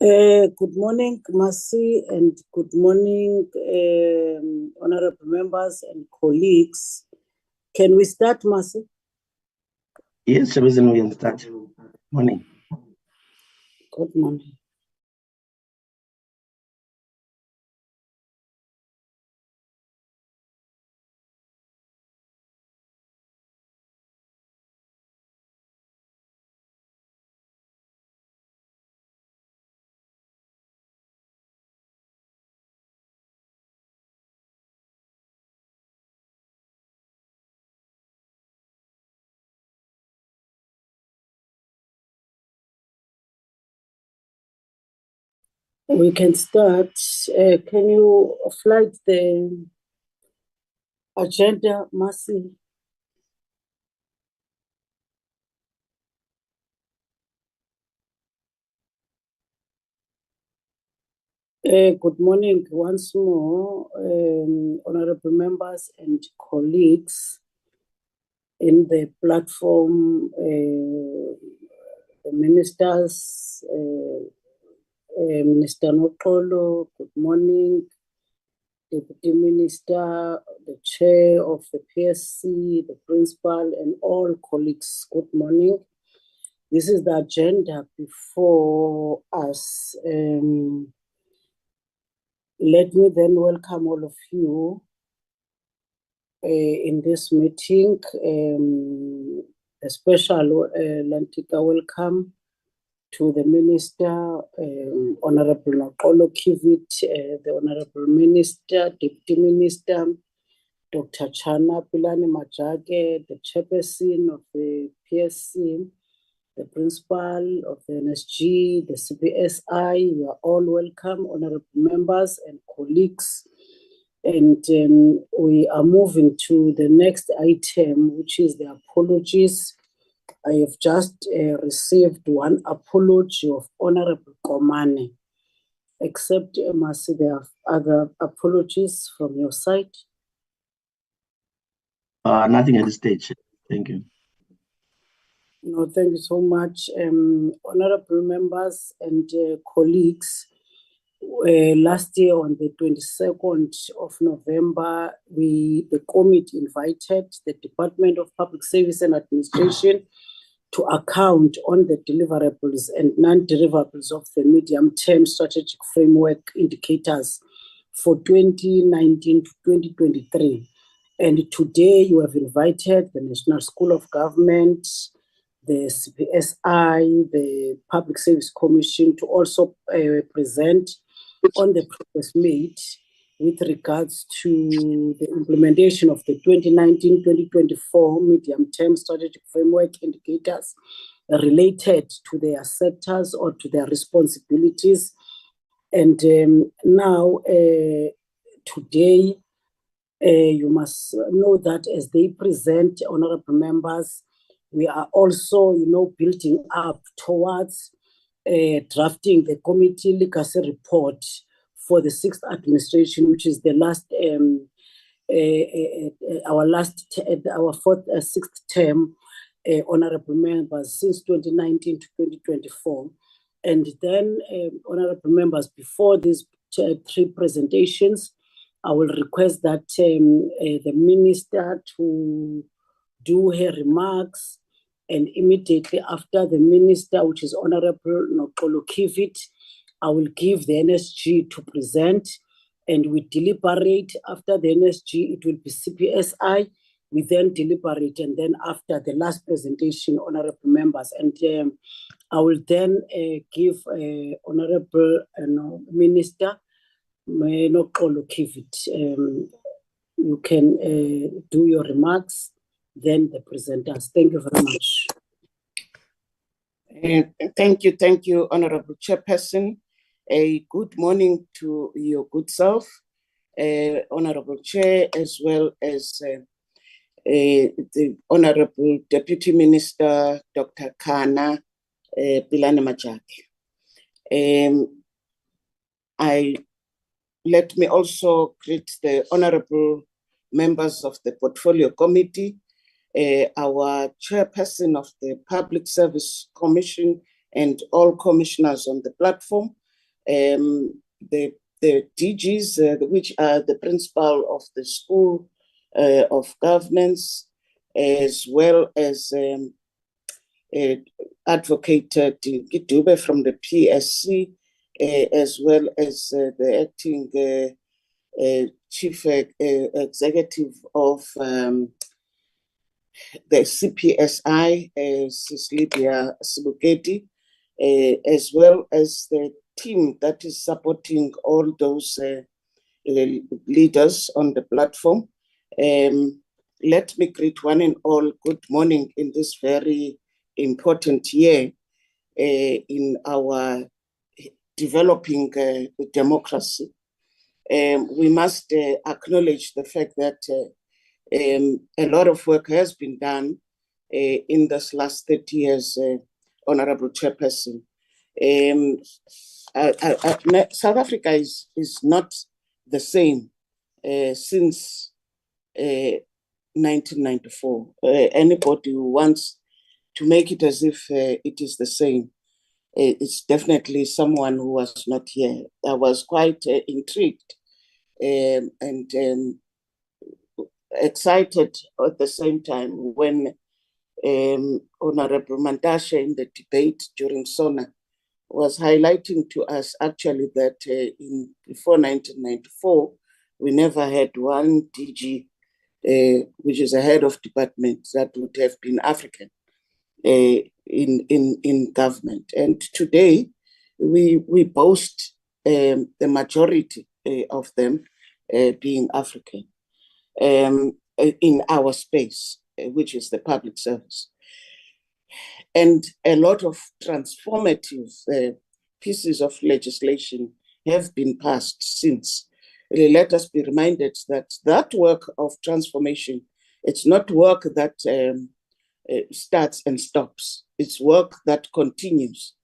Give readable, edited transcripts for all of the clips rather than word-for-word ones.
Good morning, Mercy, and good morning, honorable members and colleagues. Can we start, Mercy? Yes, Chairperson, we can start. Morning. Good morning. We can start. Can you flight the agenda, Mercy? Good morning once more, honorable members and colleagues in the platform, the ministers, Minister Noxolo, good morning. Deputy Minister, the Chair of the PSC, the Principal, and all colleagues, good morning. This is the agenda before us. Let me then welcome all of you in this meeting. A special Lantika welcome to the Minister, Honorable Noxolo Kivit, the Honorable Minister, Deputy Minister, Dr. Chana Pilani Majake, the Chairperson of the PSC, the Principal of the NSG, the CPSI. You are all welcome, honorable members and colleagues. And we are moving to the next item, which is the apologies. I have just received one apology of Honorable Komane. Except, Mercy, there are other apologies from your side. Nothing at this stage. Thank you. No, thank you so much. Honorable members and colleagues, last year on the 22nd of November, the committee invited the Department of Public Service and Administration to account on the deliverables and non-deliverables of the medium-term strategic framework indicators for 2019 to 2023. And today you have invited the National School of Government, the CPSI, the Public Service Commission to also present on the progress made with regards to the implementation of the 2019-2024 medium-term strategic framework indicators related to their sectors or to their responsibilities. And now, today, you must know that as they present, honorable members, we are also, building up towards drafting the committee legacy report for the sixth administration, which is the last, our sixth term, honorable members, since 2019 to 2024. And then, honorable members, before these three presentations, I will request that the minister to do her remarks, and immediately after the minister, which is Honorable Noxolo Kivit, I will give the NSG to present, and we deliberate. After the NSG, it will be CPSI. We then deliberate, and then after the last presentation, honorable members, and I will then give Honorable Minister Noxolo Kivit. You can do your remarks, then the presenters. Thank you very much. Thank you, Honorable Chairperson. A good morning to your good self, Honorable Chair, as well as the Honorable Deputy Minister, Dr. Chana Pilani Majake. Let me also greet the honorable members of the Portfolio Committee, our chairperson of the Public Service Commission, and all commissioners on the platform, The DGs, which are the principal of the School of Governance, as well as Advocate Dinki Dube from the PSC, as well as the acting chief executive of the CPSI, Sis Lydia Sibuketi, as well as the team that is supporting all those leaders on the platform. Let me greet one and all good morning in this very important year in our developing democracy. We must acknowledge the fact that a lot of work has been done in this last 30 years, Honorable Chairperson. South Africa is not the same since 1994. Anybody who wants to make it as if it is the same, it's definitely someone who was not here. I was quite intrigued and excited at the same time when Honorable Mantashe in the debate during SONA was highlighting to us actually that before 1994, we never had one DG, which is a head of department that would have been African in government. And today, we boast the majority of them being African in our space, which is the public service. And a lot of transformative pieces of legislation have been passed since. Let us be reminded that that work of transformation, it's not work that starts and stops. It's work that continues.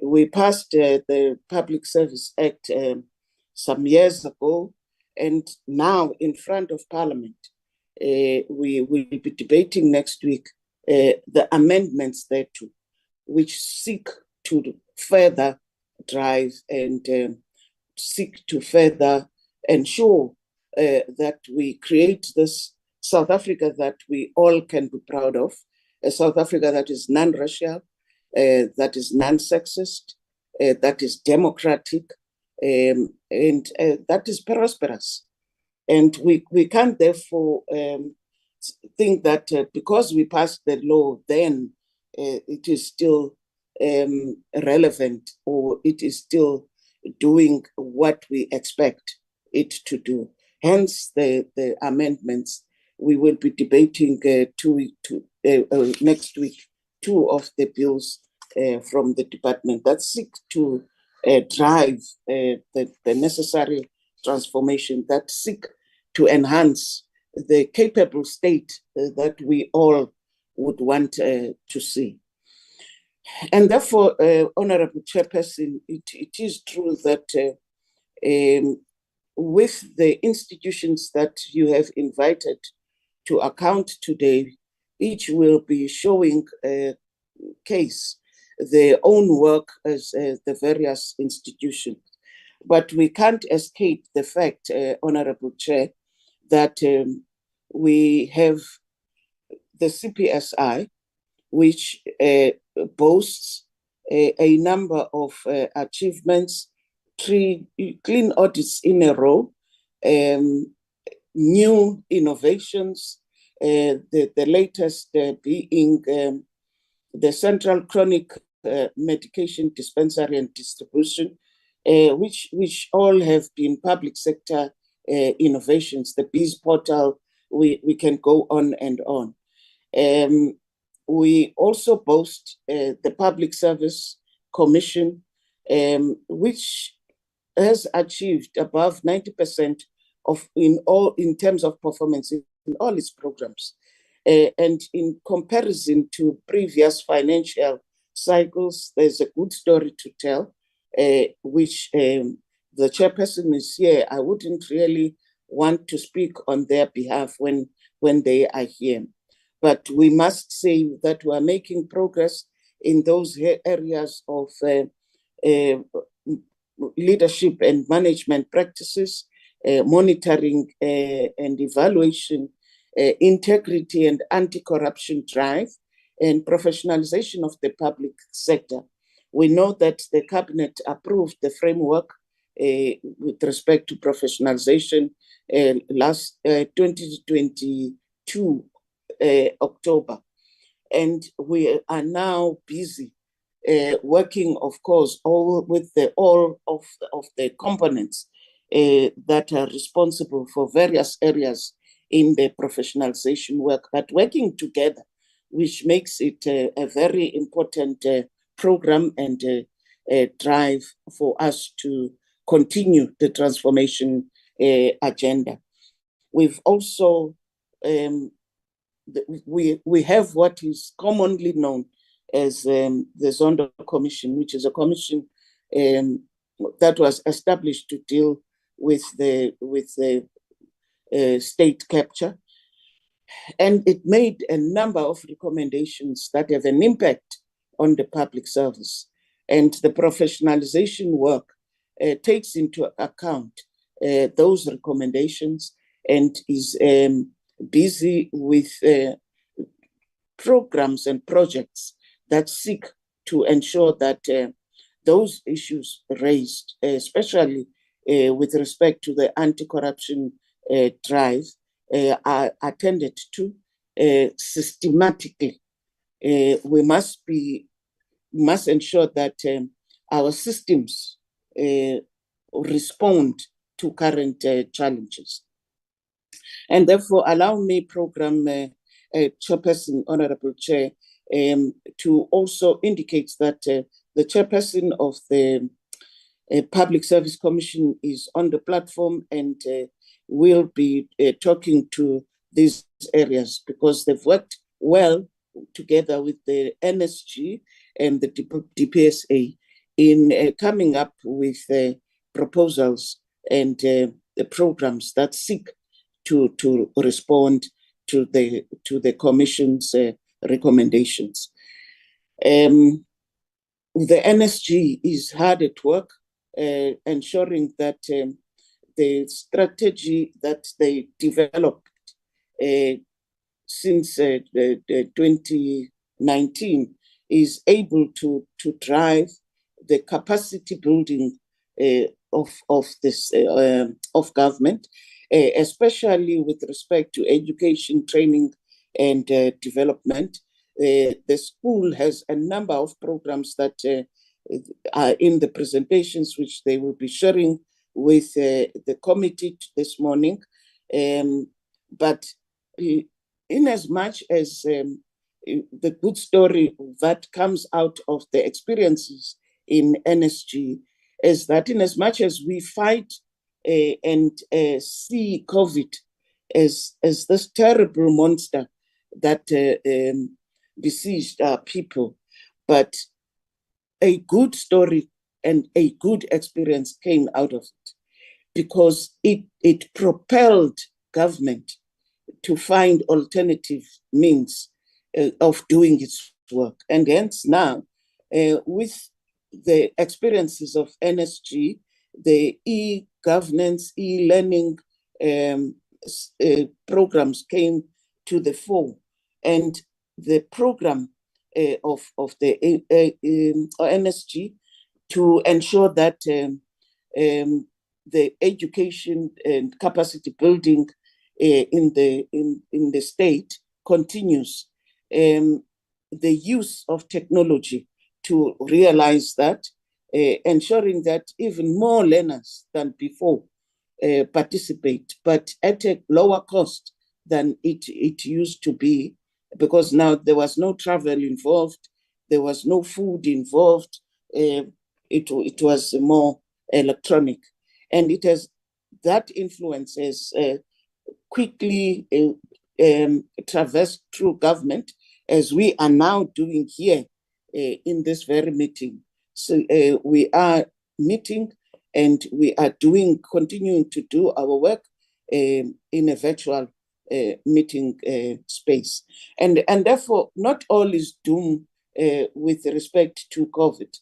We passed the Public Service Act some years ago, and now in front of Parliament, we will be debating next week the amendments thereto, which seek to further drive and seek to further ensure that we create this South Africa that we all can be proud of, a South Africa that is non-racial, that is non-sexist, that is democratic, and that is prosperous. And we can't therefore think that because we passed the law then, it is still relevant or it is still doing what we expect it to do. Hence the amendments. We will be debating next week 2 of the bills from the department that seek to drive the necessary transformation, that seek to enhance the capable state that we all would want to see. And therefore, Honorable Chairperson, it is true that with the institutions that you have invited to account today, each will be showing a case, their own work as the various institutions. But we can't escape the fact, Honorable Chair, that we have the CPSI, which boasts a number of achievements, 3 clean audits in a row, new innovations, the latest being the Central Chronic Medication Dispensary and Distribution, which all have been public sector innovations, the BEES portal, we can go on and on. We also boast the Public Service Commission, which has achieved above 90% in terms of performance in all its programs. And in comparison to previous financial cycles, there's a good story to tell, which the chairperson is here. I wouldn't really want to speak on their behalf when they are here. But we must say that we are making progress in those areas of leadership and management practices, monitoring and evaluation, integrity and anti-corruption drive, and professionalization of the public sector. We know that the cabinet approved the framework with respect to professionalization last 2022 October, and we are now busy working, of course, all of the components that are responsible for various areas in the professionalization work, but working together, which makes it a very important program and drive for us to continue the transformation agenda. We've also, we have what is commonly known as the Zondo Commission, which is a commission that was established to deal with the state capture. And it made a number of recommendations that have an impact on the public service. And the professionalization work takes into account those recommendations and is busy with programs and projects that seek to ensure that those issues raised, especially with respect to the anti-corruption drive, are attended to systematically. We must ensure that our systems respond to current challenges. And therefore, allow me, Program Chairperson, Honorable Chair, to also indicate that the Chairperson of the Public Service Commission is on the platform and will be talking to these areas because they've worked well together with the NSG and the DPSA in coming up with proposals and the programs that seek to respond to the Commission's recommendations. The NSG is hard at work ensuring that the strategy that they developed since 2019 is able to drive the capacity building of government, especially with respect to education, training, and development. The school has a number of programs that are in the presentations, which they will be sharing with the committee this morning. But in as much as the good story that comes out of the experiences in NSG is that in as much as we fight and see COVID as this terrible monster that besieged our people, but a good story and a good experience came out of it because it propelled government to find alternative means of doing its work. And hence now, with the experiences of NSG, the e-governance, e-learning programs came to the fore. And the program of the NSG to ensure that the education and capacity building in the state continues. The use of technology to realize that, ensuring that even more learners than before participate, but at a lower cost than it used to be, because now there was no travel involved, there was no food involved, it was more electronic. And it has, that influence has quickly traversed through government, as we are now doing here in this very meeting. So we are meeting and we are continuing to do our work in a virtual meeting space. And therefore, not all is doom with respect to COVID,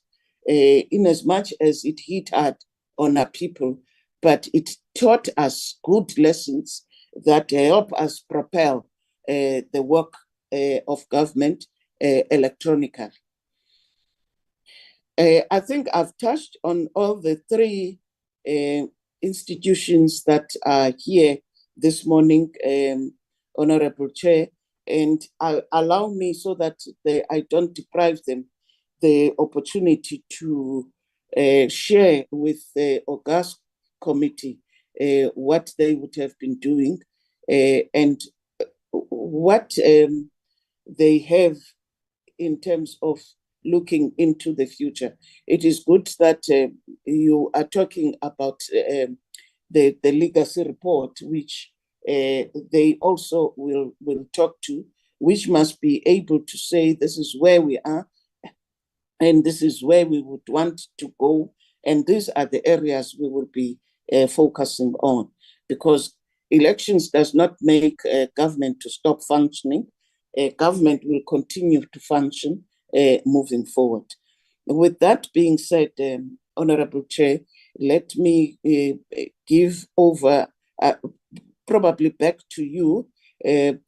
in as much as it hit hard on our people, but it taught us good lessons that help us propel the work of government electronically. I think I've touched on all the three institutions that are here this morning, Honorable Chair, and allow me, so that I don't deprive them the opportunity to share with the august committee what they would have been doing and what they have in terms of looking into the future. It is good that you are talking about the legacy report, which they also will talk to, which must be able to say this is where we are and this is where we would want to go, and these are the areas we will be focusing on, because elections does not make government to stop functioning. Government will continue to function moving forward. With that being said, Honorable Chair, let me give over probably back to you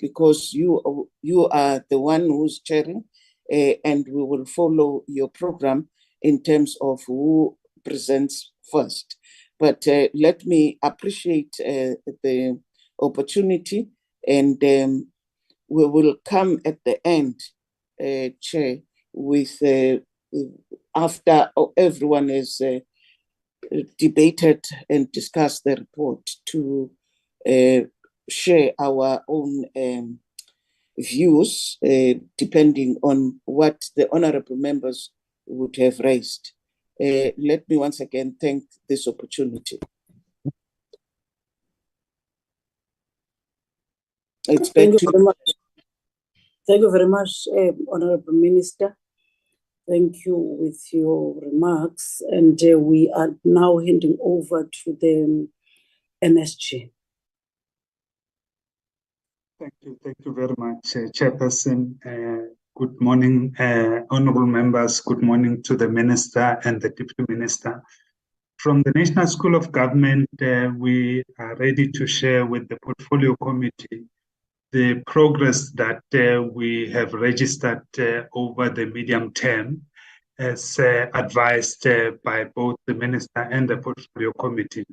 because you are the one who's chairing, and we will follow your program in terms of who presents first. But let me appreciate the opportunity, and we will come at the end, Chair, with after everyone has debated and discussed the report, to share our own views depending on what the honorable members would have raised. Let me once again thank this opportunity. Thank you very much. Thank you very much, Honorable Minister. Thank you with your remarks. And we are now handing over to the NSG. Thank you very much, Chairperson. Good morning, honorable members. Good morning to the Minister and the Deputy Minister. From the National School of Government, we are ready to share with the Portfolio Committee the progress that we have registered over the medium term, as advised by both the Minister and the Portfolio Committee.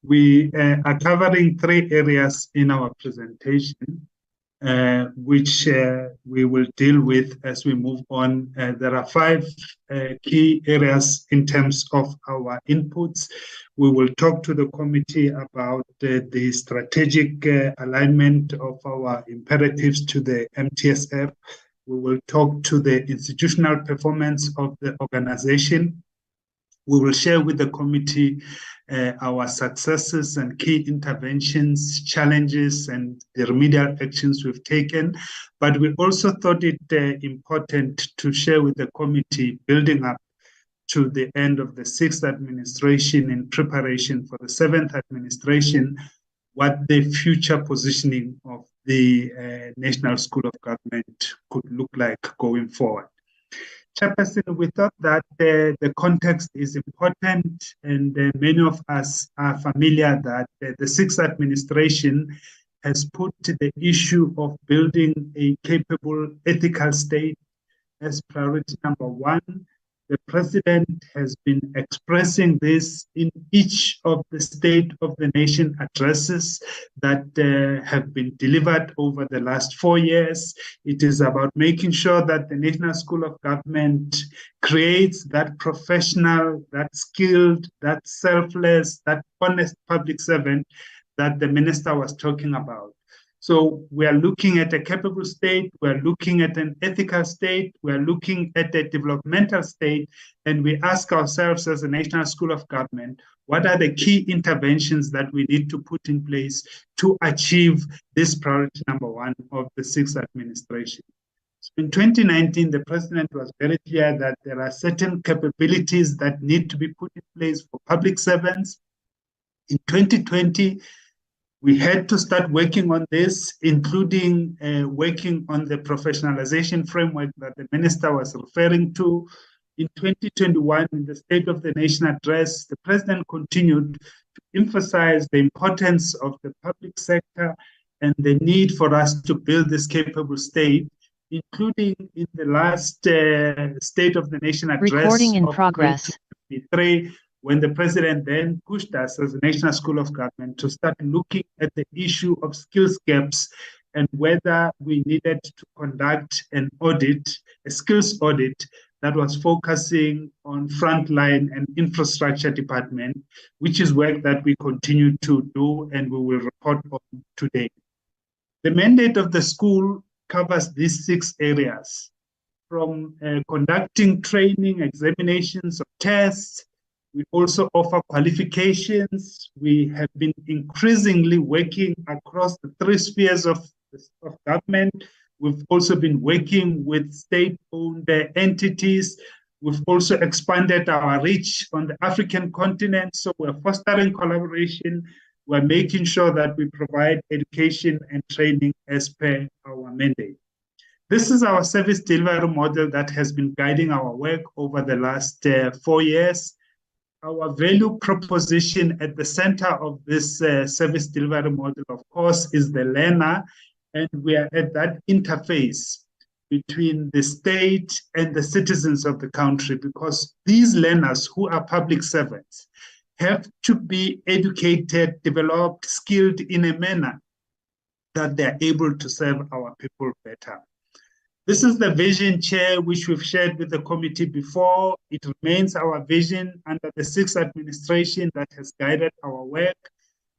We are covering three areas in our presentation, which we will deal with as we move on. There are five key areas in terms of our inputs. We will talk to the committee about the strategic alignment of our imperatives to the MTSF. We will talk to the institutional performance of the organization. We will share with the committee our successes and key interventions, challenges, and the remedial actions we've taken. But we also thought it important to share with the committee, building up to the end of the 6th administration in preparation for the 7th administration, what the future positioning of the National School of Government could look like going forward. Chairperson, we thought that the context is important, and many of us are familiar that the 6th administration has put the issue of building a capable ethical state as priority number one. The President has been expressing this in each of the State of the Nation addresses that have been delivered over the last 4 years. It is about making sure that the National School of Government creates that professional, that skilled, that selfless, that honest public servant that the Minister was talking about. So we are looking at a capable state, we're looking at an ethical state, we're looking at a developmental state, and we ask ourselves as a National School of Government, what are the key interventions that we need to put in place to achieve this priority number one of the 6th administration? So in 2019, the President was very clear that there are certain capabilities that need to be put in place for public servants. In 2020, we had to start working on this, including working on the professionalization framework that the Minister was referring to. In 2021, in the State of the Nation address, the President continued to emphasize the importance of the public sector and the need for us to build this capable state, including in the last State of the Nation address Recording in of progress. 2023, when the President then pushed us as the National School of Government to start looking at the issue of skills gaps and whether we needed to conduct an audit, a skills audit, that was focusing on frontline and infrastructure department, which is work that we continue to do and we will report on today. The mandate of the school covers these 6 areas, from conducting training, examinations of tests. We also offer qualifications. We have been increasingly working across the 3 spheres of government. We've also been working with state-owned entities. We've also expanded our reach on the African continent. So we're fostering collaboration. We're making sure that we provide education and training as per our mandate. This is our service delivery model that has been guiding our work over the last 4 years. Our value proposition at the center of this service delivery model, of course, is the learner. And we are at that interface between the state and the citizens of the country, because these learners who are public servants have to be educated, developed, skilled in a manner that they're able to serve our people better. This is the vision, Chair, which we've shared with the committee before. It remains our vision under the 6th administration that has guided our work.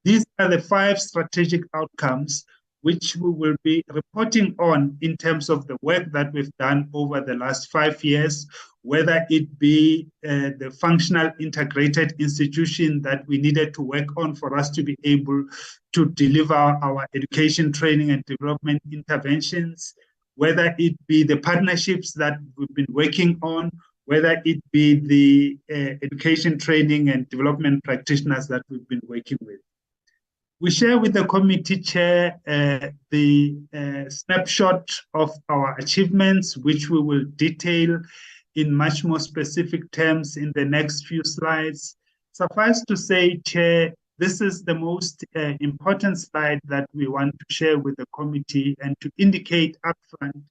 These are the 5 strategic outcomes which we will be reporting on in terms of the work that we've done over the last 5 years, whether it be the functional integrated institution that we needed to work on for us to be able to deliver our education, training, and development interventions, whether it be the partnerships that we've been working on, whether it be the education, training, and development practitioners that we've been working with. We share with the committee, Chair, the snapshot of our achievements, which we will detail in much more specific terms in the next few slides. Suffice to say, Chair, this is the most important slide that we want to share with the committee and to indicate upfront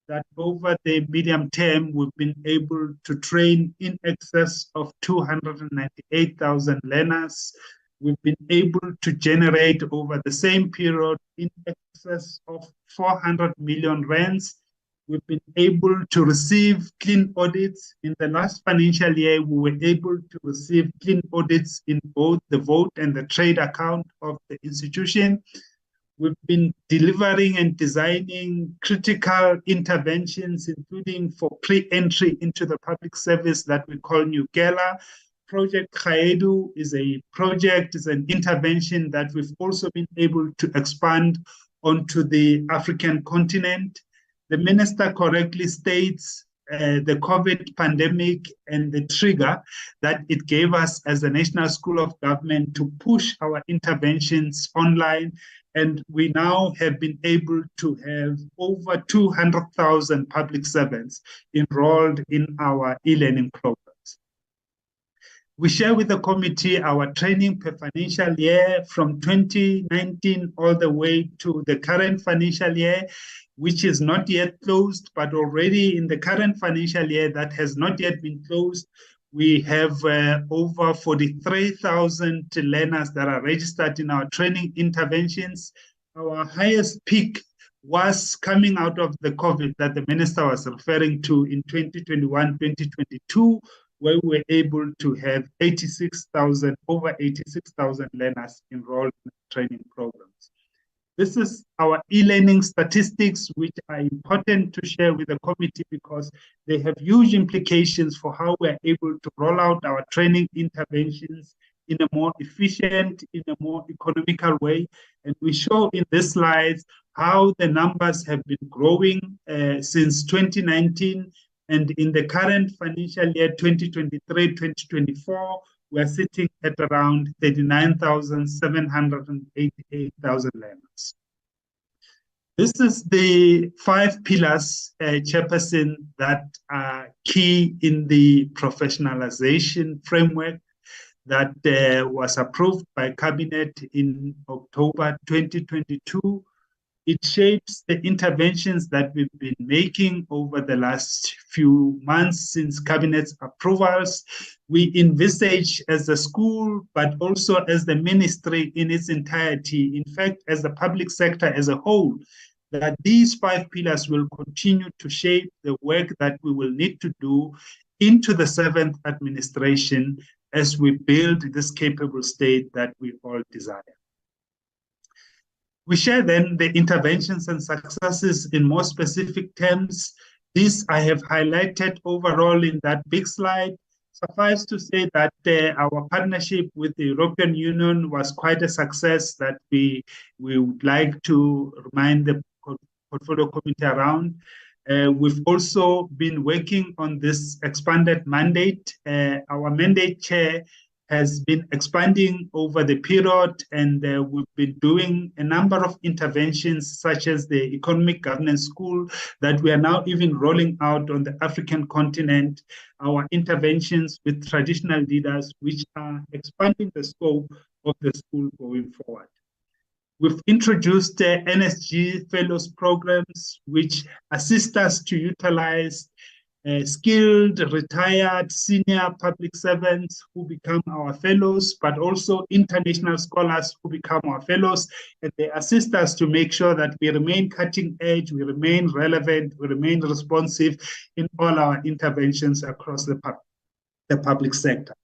that over the medium term, we've been able to train in excess of 298,000 learners. We've been able to generate over the same period in excess of 400 million rands. We've been able to receive clean audits. In the last financial year, we were able to receive clean audits in both the vote and the trade account of the institution. We've been delivering and designing critical interventions, including for pre-entry into the public service that we call Nugela. Project Khaedu is an intervention that we've also been able to expand onto the African continent. The minister correctly states the COVID pandemic and the trigger that it gave us as a National School of Government to push our interventions online. And we now have been able to have over 200,000 public servants enrolled in our e-learning programs. We share with the committee our training per financial year from 2019 all the way to the current financial year, which is not yet closed, but already in the current financial year that has not yet been closed, we have over 43,000 learners that are registered in our training interventions. Our highest peak was coming out of the COVID that the minister was referring to in 2021-2022, where we were able to have over 86,000 learners enrolled in training programs. This is our e-learning statistics, which are important to share with the committee because they have huge implications for how we're able to roll out our training interventions in a more efficient, in a more economical way. And we show in this slide how the numbers have been growing since 2019. And in the current financial year, 2023-2024, we're sitting at around 39,788,000 learners. This is the 5 pillars, Chairperson, that are key in the professionalization framework that was approved by Cabinet in October 2022. It shapes the interventions that we've been making over the last few months since Cabinet's approvals. We envisage as a school, but also as the ministry in its entirety, in fact, as the public sector as a whole, that these 5 pillars will continue to shape the work that we will need to do into the 7th administration as we build this capable state that we all desire. We share then the interventions and successes in more specific terms. This I have highlighted overall in that big slide. Suffice to say that our partnership with the European Union was quite a success that we would like to remind the Portfolio Committee around. We've also been working on this expanded mandate. Our mandate chair has been expanding over the period, and we've been doing a number of interventions such as the Economic Governance School that we are now even rolling out on the African continent, our interventions with traditional leaders, which are expanding the scope of the school going forward. We've introduced NSG Fellows programs, which assist us to utilize skilled, retired, senior public servants who become our fellows, but also international scholars who become our fellows. And they assist us to make sure that we remain cutting edge, we remain relevant, we remain responsive in all our interventions across the public sector.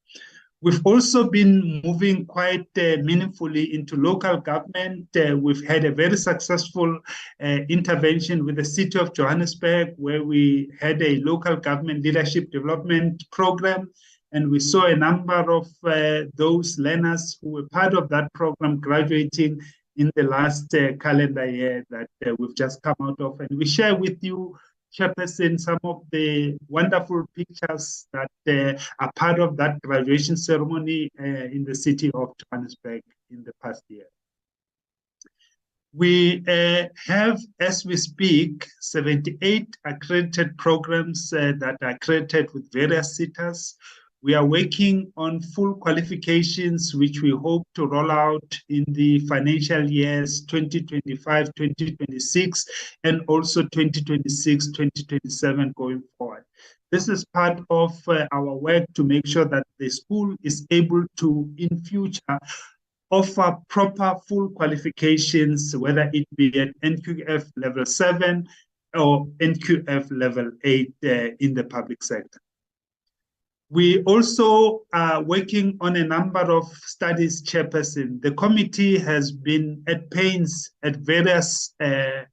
We've also been moving quite meaningfully into local government. We've had a very successful intervention with the City of Johannesburg, where we had a local government leadership development program. And we saw a number of those learners who were part of that program graduating in the last calendar year that we've just come out of. And we share with you, Chairperson, some of the wonderful pictures that are part of that graduation ceremony in the city of Johannesburg in the past year. We have, as we speak, 78 accredited programs that are accredited with various SETAs. We are working on full qualifications, which we hope to roll out in the financial years 2025, 2026, and also 2026, 2027 going forward. This is part of our work to make sure that the school is able to, in future, offer proper full qualifications, whether it be at NQF level 7 or NQF level 8 in the public sector. We also are working on a number of studies, Chairperson. The committee has been at pains at various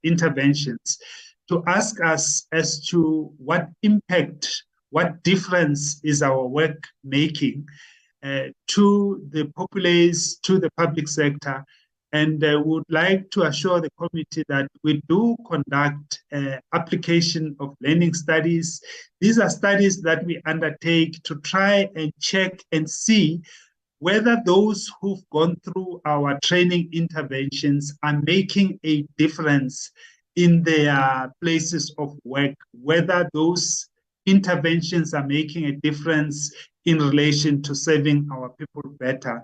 interventions to ask us as to what impact, what difference is our work making to the populace, to the public sector. And would like to assure the committee that we do conduct application of learning studies. These are studies that we undertake to try and check and see whether those who've gone through our training interventions are making a difference in their places of work, whether those interventions are making a difference in relation to serving our people better.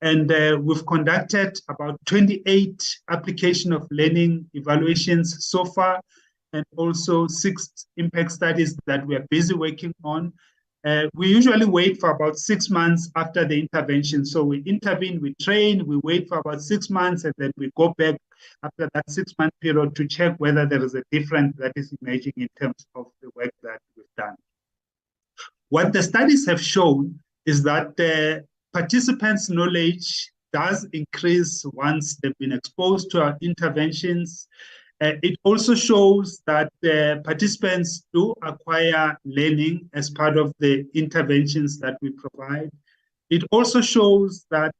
And we've conducted about 28 application of learning evaluations so far, and also 6 impact studies that we are busy working on. We usually wait for about 6 months after the intervention. So we intervene, we train, we wait for about 6 months, and then we go back after that 6-month period to check whether there is a difference that is emerging in terms of the work that we've done. What the studies have shown is that participants' knowledge does increase once they've been exposed to our interventions. It also shows that participants do acquire learning as part of the interventions that we provide. It also shows that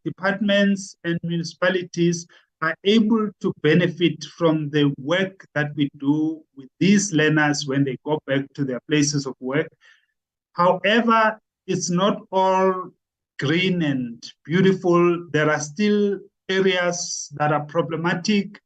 departments and municipalities are able to benefit from the work that we do with these learners when they go back to their places of work. However, it's not all green and beautiful. There are still areas that are problematic.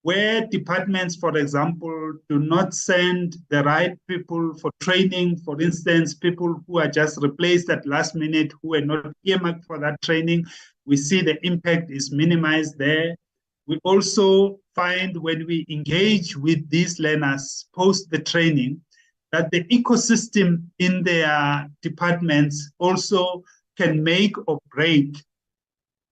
where departments, for example, do not send the right people for training, for instance, people who are just replaced at last minute, who are not earmarked for that training, we see the impact is minimized there. We also find when we engage with these learners post the training, that the ecosystem in their departments also can make or break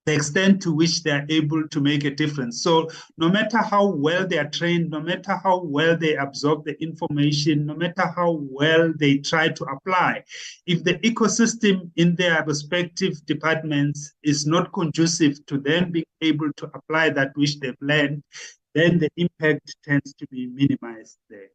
the extent to which they are able to make a difference. So no matter how well they are trained, no matter how well they absorb the information, no matter how well they try to apply, if the ecosystem in their respective departments is not conducive to them being able to apply that which they've learned, then the impact tends to be minimized there.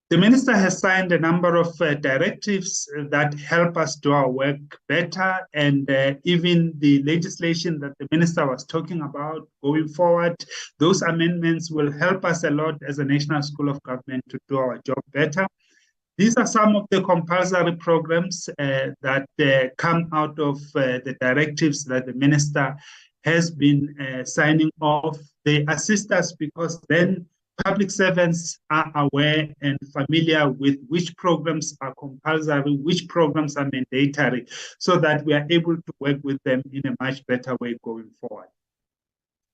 The minister has signed a number of directives that help us do our work better, and even the legislation that the minister was talking about going forward, those amendments will help us a lot as a National School of Government to do our job better. These are some of the compulsory programs that come out of the directives that the minister has been signing off. They assist us because then public servants are aware and familiar with which programs are compulsory, which programs are mandatory, so that we are able to work with them in a much better way going forward.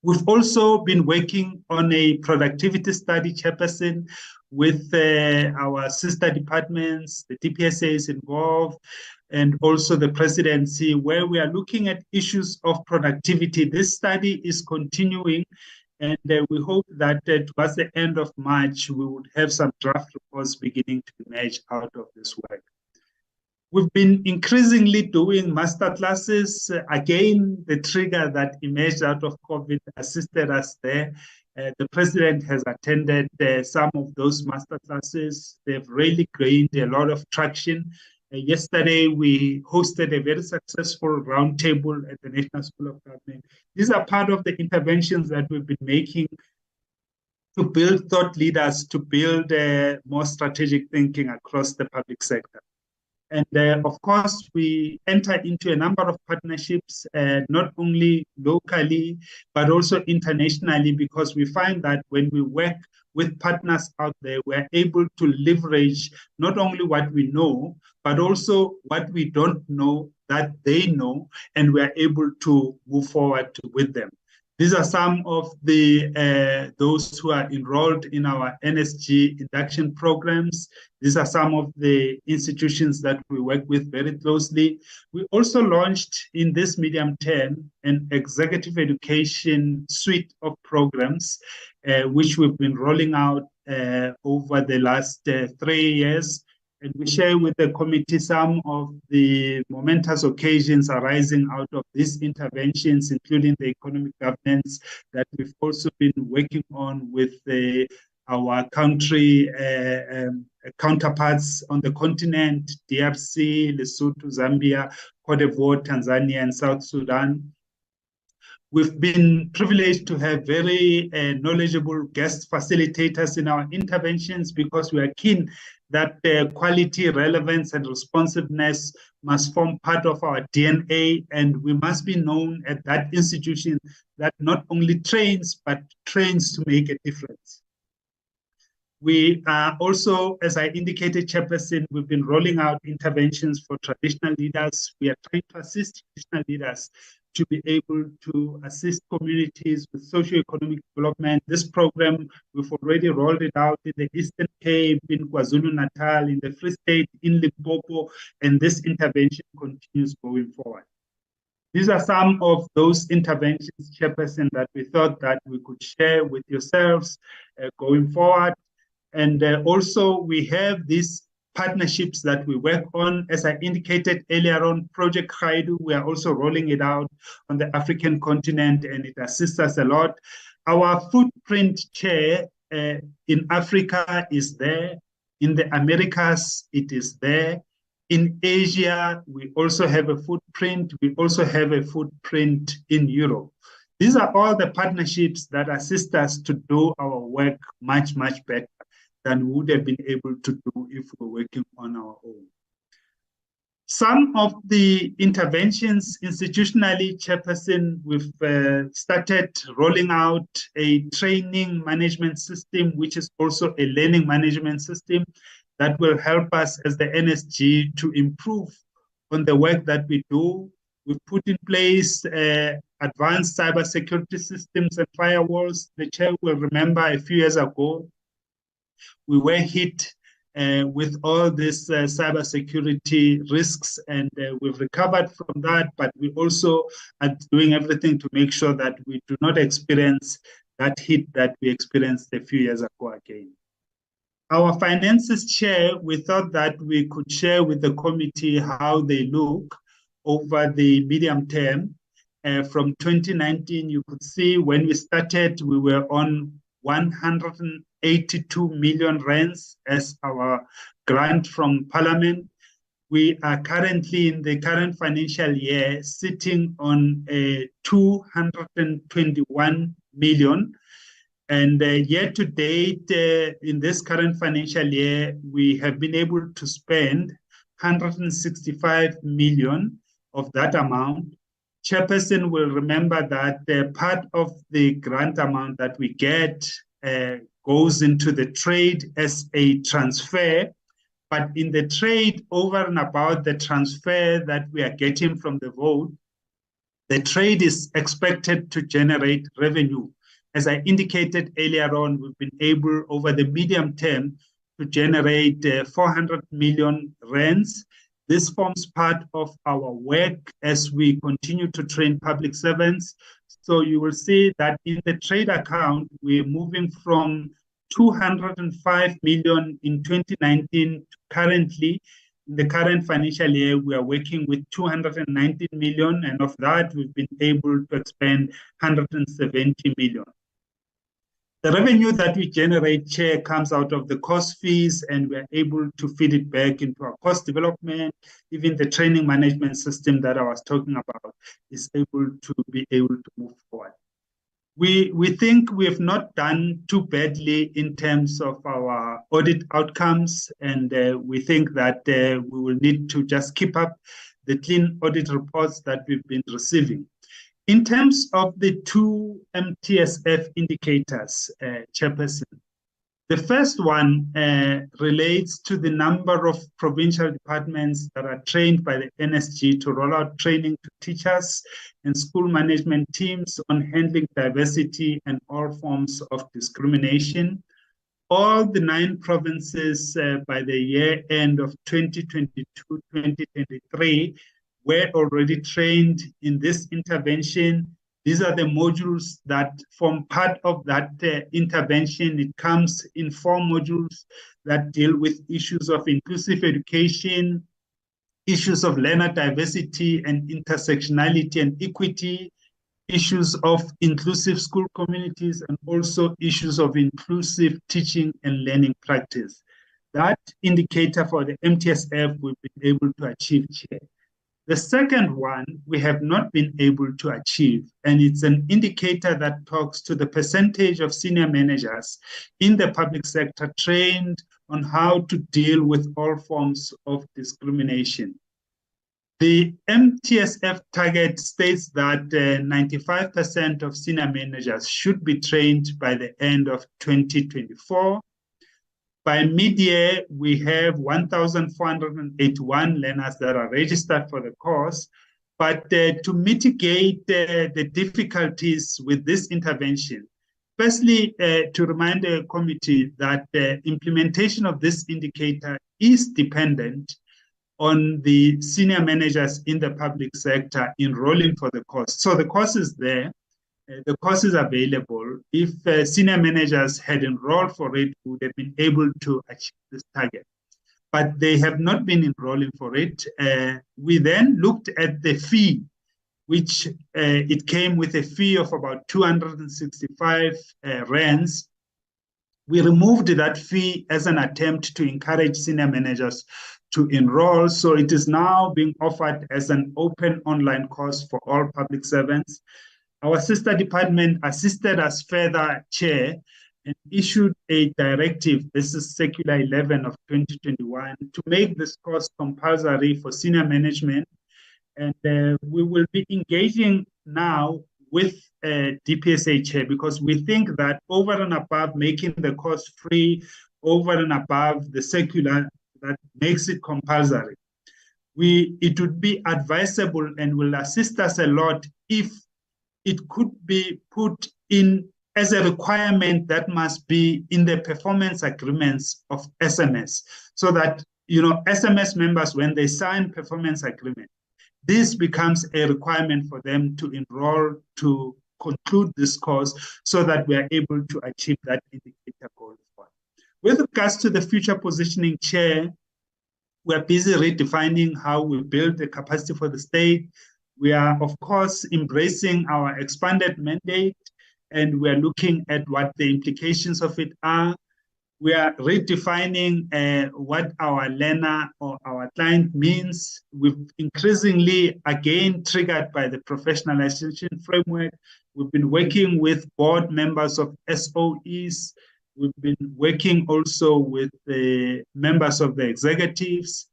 We've also been working on a productivity study, Chairperson, with our sister departments, the DPSA is involved, and also the presidency, where we are looking at issues of productivity. This study is continuing, and we hope that towards the end of March, we would have some draft reports beginning to emerge out of this work. We've been increasingly doing master classes. Again, the trigger that emerged out of COVID assisted us there. The president has attended some of those master classes. They've really gained a lot of traction. Yesterday, we hosted a very successful roundtable at the National School of Government. These are part of the interventions that we've been making to build thought leaders, to build more strategic thinking across the public sector. And of course, we enter into a number of partnerships, not only locally, but also internationally, because we find that when we work with partners out there, we're able to leverage not only what we know, but also what we don't know that they know, and we're able to move forward with them. These are some of the those who are enrolled in our NSG induction programs. These are some of the institutions that we work with very closely. We also launched in this medium term an executive education suite of programs, which we've been rolling out over the last 3 years. And we share with the committee some of the momentous occasions arising out of these interventions, including the economic governance that we've also been working on with our country counterparts on the continent, DRC, Lesotho, Zambia, Cote d'Ivoire, Tanzania, and South Sudan. We've been privileged to have very knowledgeable guest facilitators in our interventions, because we are keen that quality, relevance, and responsiveness must form part of our DNA, and we must be known at that institution that not only trains, but trains to make a difference. We are also, as I indicated, Chairperson, we've been rolling out interventions for traditional leaders. We are trying to assist traditional leaders to be able to assist communities with socio-economic development. This program, we've already rolled it out in the Eastern Cape, in KwaZulu-Natal, in the Free State, in Limpopo, and this intervention continues going forward. These are some of those interventions, Chairperson, that we thought that we could share with yourselves going forward. And also we have these partnerships that we work on. As I indicated earlier on, Project Khaidu, we are also rolling it out on the African continent, and it assists us a lot. Our footprint chair in Africa is there. In the Americas, it is there. In Asia, we also have a footprint. We also have a footprint in Europe. These are all the partnerships that assist us to do our work much, much better than we would have been able to do if we were working on our own. Some of the interventions institutionally, Chairperson, we've started rolling out a training management system, which is also a learning management system that will help us as the NSG to improve on the work that we do. We've put in place advanced cybersecurity systems and firewalls. The chair will remember a few years ago, we were hit with all these cybersecurity risks, and we've recovered from that, but we also are doing everything to make sure that we do not experience that hit that we experienced a few years ago again. Our finances chair, we thought that we could share with the committee how they look over the medium term. From 2019, you could see when we started, we were on 182 million rands as our grant from Parliament. We are currently in the current financial year sitting on 221 million. And year to date, in this current financial year, we have been able to spend 165 million of that amount. Chairperson will remember that part of the grant amount that we get goes into the trade as a transfer, but in the trade over and about the transfer that we are getting from the vote, the trade is expected to generate revenue. As I indicated earlier on, we've been able over the medium term to generate 400 million rands. This forms part of our work as we continue to train public servants. So you will see that in the trade account, we're moving from 205 million in 2019 to currently, in the current financial year, we are working with 219 million, and of that, we've been able to expend 170 million. The revenue that we generate, Chair, comes out of the course fees, and we're able to feed it back into our course development. Even the training management system that I was talking about is able to move forward. We think we have not done too badly in terms of our audit outcomes, and we think that we will need to just keep up the clean audit reports that we've been receiving. In terms of the two MTSF indicators, Chairperson, the first one relates to the number of provincial departments that are trained by the NSG to roll out training to teachers and school management teams on handling diversity and all forms of discrimination. All the 9 provinces by the year end of 2022-2023 were already trained in this intervention. These are the modules that form part of that intervention. It comes in 4 modules that deal with issues of inclusive education, issues of learner diversity and intersectionality and equity, issues of inclusive school communities, and also issues of inclusive teaching and learning practice. That indicator for the MTSF we've been able to achieve, Chair. The second one we have not been able to achieve, and it's an indicator that talks to the percentage of senior managers in the public sector trained on how to deal with all forms of discrimination. The MTSF target states that 95% of senior managers should be trained by the end of 2024. By mid-year, we have 1,481 learners that are registered for the course. But to mitigate the difficulties with this intervention, firstly, to remind the committee that the implementation of this indicator is dependent on the senior managers in the public sector enrolling for the course. So the course is there. The course is available. If senior managers had enrolled for it, we would have been able to achieve this target. But they have not been enrolling for it. We then looked at the fee, which it came with a fee of about 265 rands. We removed that fee as an attempt to encourage senior managers to enroll. So it is now being offered as an open online course for all public servants. Our sister department assisted us further, Chair, and issued a directive, this is Circular 11 of 2021, to make this course compulsory for senior management. And we will be engaging now with DPSA chair, because we think that over and above making the course free, over and above the circular that makes it compulsory, it would be advisable and will assist us a lot if it could be put in as a requirement that must be in the performance agreements of SMS, so that, you know, SMS members, when they sign performance agreement, this becomes a requirement for them to enroll to conclude this course, so that we are able to achieve that indicator going forward. With regards to the future positioning chair, we're busy redefining how we build the capacity for the state. We are, of course, embracing our expanded mandate, and we're looking at what the implications of it are. We are redefining what our learner or our client means. We've increasingly, again, triggered by the professionalization framework. We've been working with board members of SOEs. We've been working also with the members of the executives,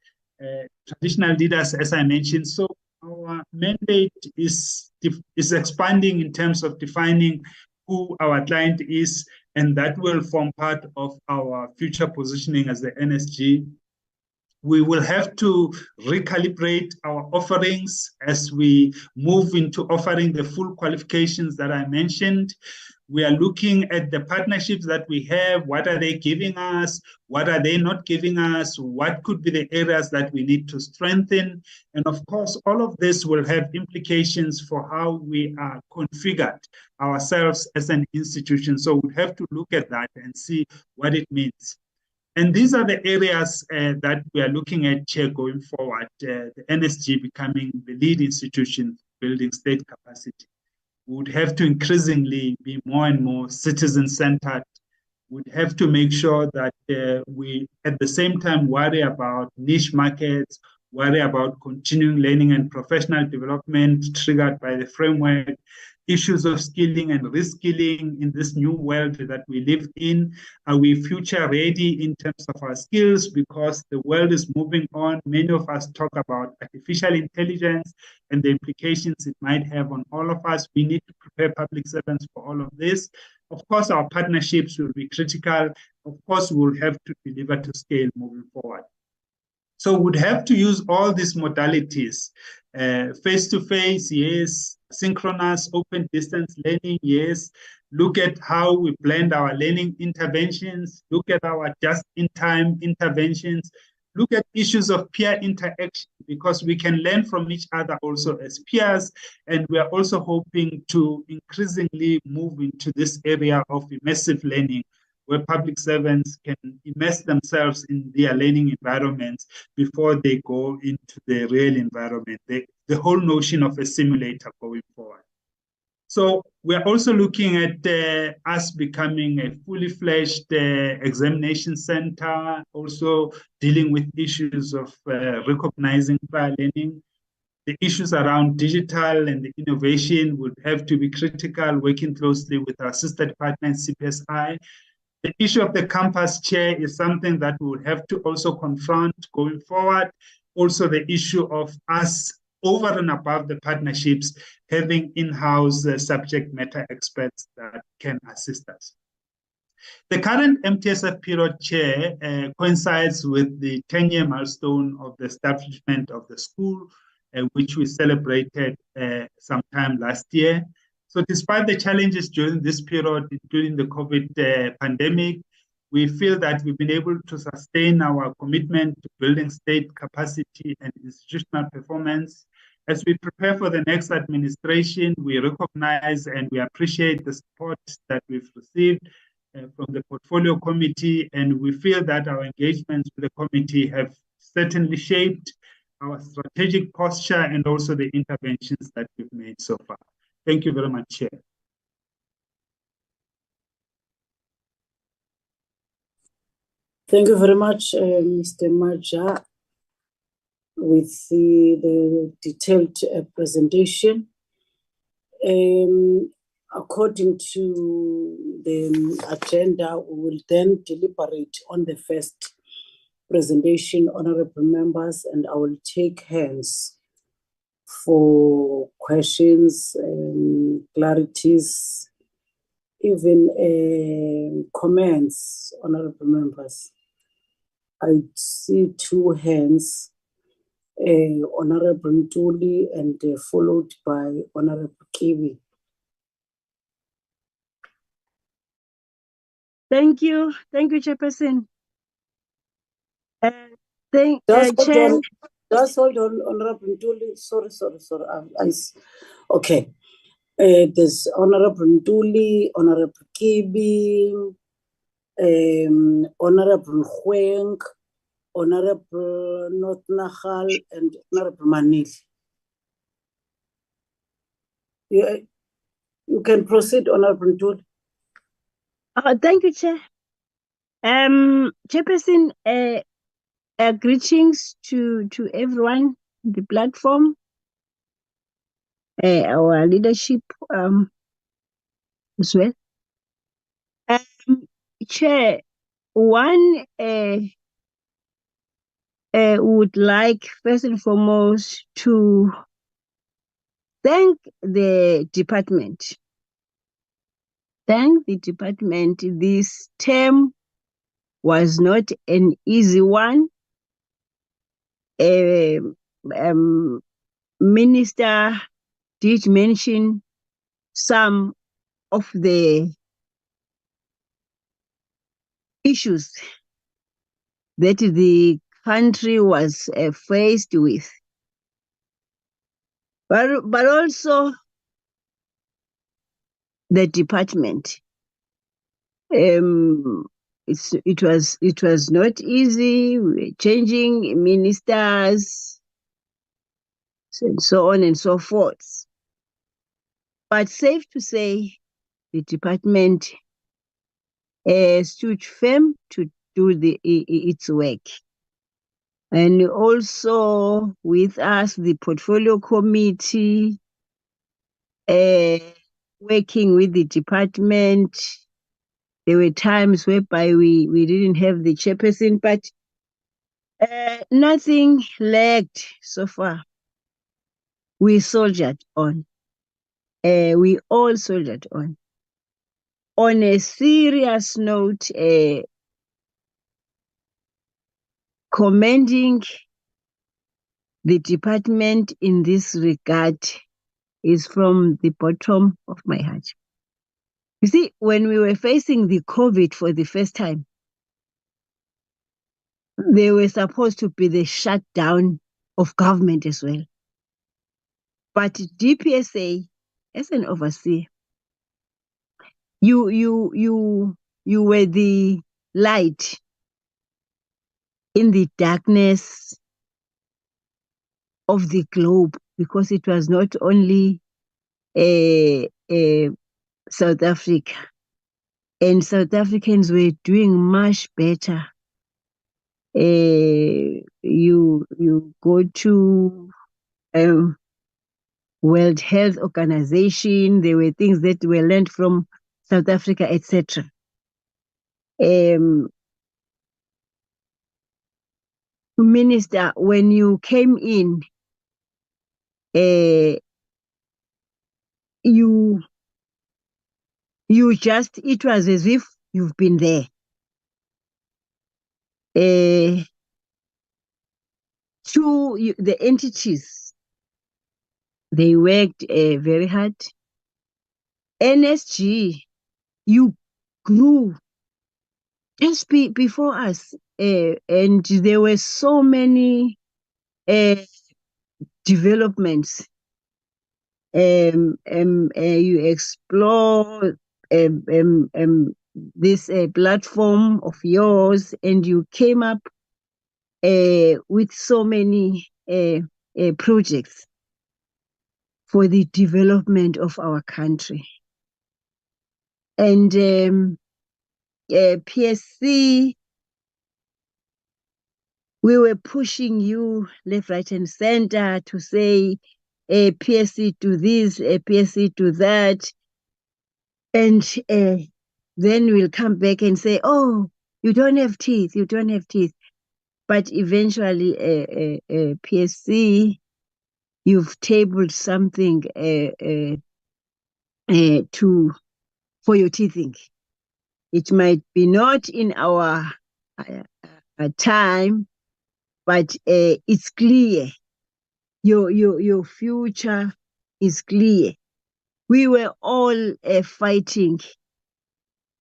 traditional leaders, as I mentioned. So our mandate is expanding in terms of defining who our client is, and that will form part of our future positioning as the NSG. We will have to recalibrate our offerings as we move into offering the full qualifications that I mentioned. We are looking at the partnerships that we have. What are they giving us? What are they not giving us? What could be the areas that we need to strengthen? And of course, all of this will have implications for how we are configured ourselves as an institution. So we have to look at that and see what it means. And these are the areas that we are looking at, Chair, going forward, the NSG becoming the lead institution building state capacity. We would have to increasingly be more and more citizen-centered. We'd have to make sure that we, at the same time, worry about niche markets, worry about continuing learning and professional development triggered by the framework, issues of skilling and reskilling in this new world that we live in. Are we future ready in terms of our skills? Because the world is moving on. Many of us talk about artificial intelligence and the implications it might have on all of us. We need to prepare public servants for all of this. Of course, our partnerships will be critical. Of course, we'll have to deliver to scale moving forward. So we'd have to use all these modalities, face-to-face, yes, synchronous, open distance learning, yes, look at how we blend our learning interventions, look at our just-in-time interventions, look at issues of peer interaction, because we can learn from each other also as peers, and we are also hoping to increasingly move into this area of immersive learning, where public servants can immerse themselves in their learning environments before they go into the real environment, the whole notion of a simulator going forward. So we're also looking at us becoming a fully fledged examination center, also dealing with issues of recognizing prior learning. The issues around digital and the innovation would have to be critical, working closely with our sister department, CPSI. The issue of the campus chair is something that we will have to also confront going forward. Also, the issue of us, over and above the partnerships, having in-house subject matter experts that can assist us. The current MTSF period, Chair, coincides with the 10-year milestone of the establishment of the school, which we celebrated sometime last year. So despite the challenges during this period, including the COVID pandemic, we feel that we've been able to sustain our commitment to building state capacity and institutional performance. As we prepare for the next administration, we recognize and we appreciate the support that we've received from the portfolio committee, and we feel that our engagements with the committee have certainly shaped our strategic posture and also the interventions that we've made so far. Thank you very much, Chair. Thank you very much, Mr. Maja, with the detailed presentation. according to the agenda, we will then deliberate on the first presentation, honorable members, and I will take hands for questions, clarities, even comments, honorable members. I see two hands, Honorable Ntuli and followed by Honorable Kiwi. Thank you, Chairperson. Just hold Chair. on. Just hold on, Honorable Ntuli. Sorry. Okay. There's Honorable Ntuli, Honorable Kibi, Honorable Hueng, Honorable North Nahal, and Honorable Manil. You can proceed, Honorable Ntuli. Thank you, Chair. Chairperson, greetings to everyone on the platform, our leadership as well. Chair, one would like first and foremost to thank the department. This term was not an easy one. Minister did mention some of the issues that the country was faced with, but also the department. It was not easy. We were changing ministers and so on and so forth. But safe to say, the department stood firm to do its work. And also with us, the portfolio committee, working with the department. There were times whereby we didn't have the chairperson, but nothing lagged so far. We soldiered on. We all soldiered on. On a serious note, commending the department in this regard is from the bottom of my heart. You see, when we were facing the COVID for the first time, they were supposed to be the shutdown of government as well. But DPSA, as an overseer, you were the light in the darkness of the globe, because it was not only South Africa, and South Africans were doing much better. You go to World Health Organization, there were things that were learned from South Africa, etc. Minister, when you came in, it was as if you've been there. The entities, they worked very hard. NSG, you grew just before us, and there were so many developments. You explore this platform of yours, and you came up with so many projects for the development of our country. And PSC, we were pushing you left, right, and center to say, PSC do this, PSC do that. And then we'll come back and say, oh, you don't have teeth, you don't have teeth. But eventually, PSC, you've tabled something for your teething. It might be not in our time, but it's clear. Your future is clear. We were all fighting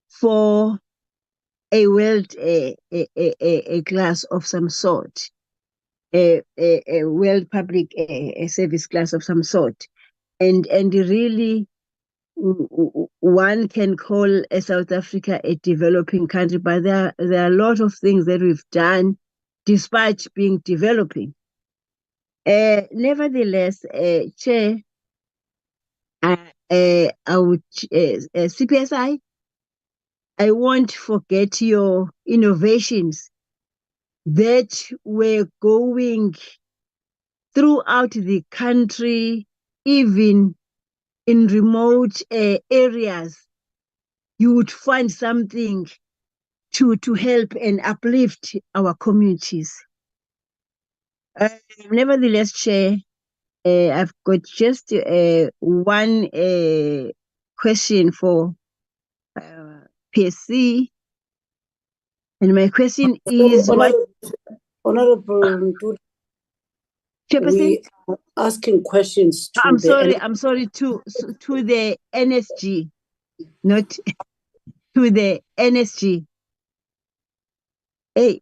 for a world a class of some sort, a world public service class of some sort, and really one can call South Africa a developing country, but there are a lot of things that we've done despite being developing. Nevertheless, Chair, I would CPSI, I won't forget your innovations that were going throughout the country, even in remote areas. You would find something to help and uplift our communities. Nevertheless, Chair, I've got just one question for PSC. And my question is Honorable Ntuli, Chairperson? we are asking questions to I'm the sorry, to the NSG, not to the NSG. Hey,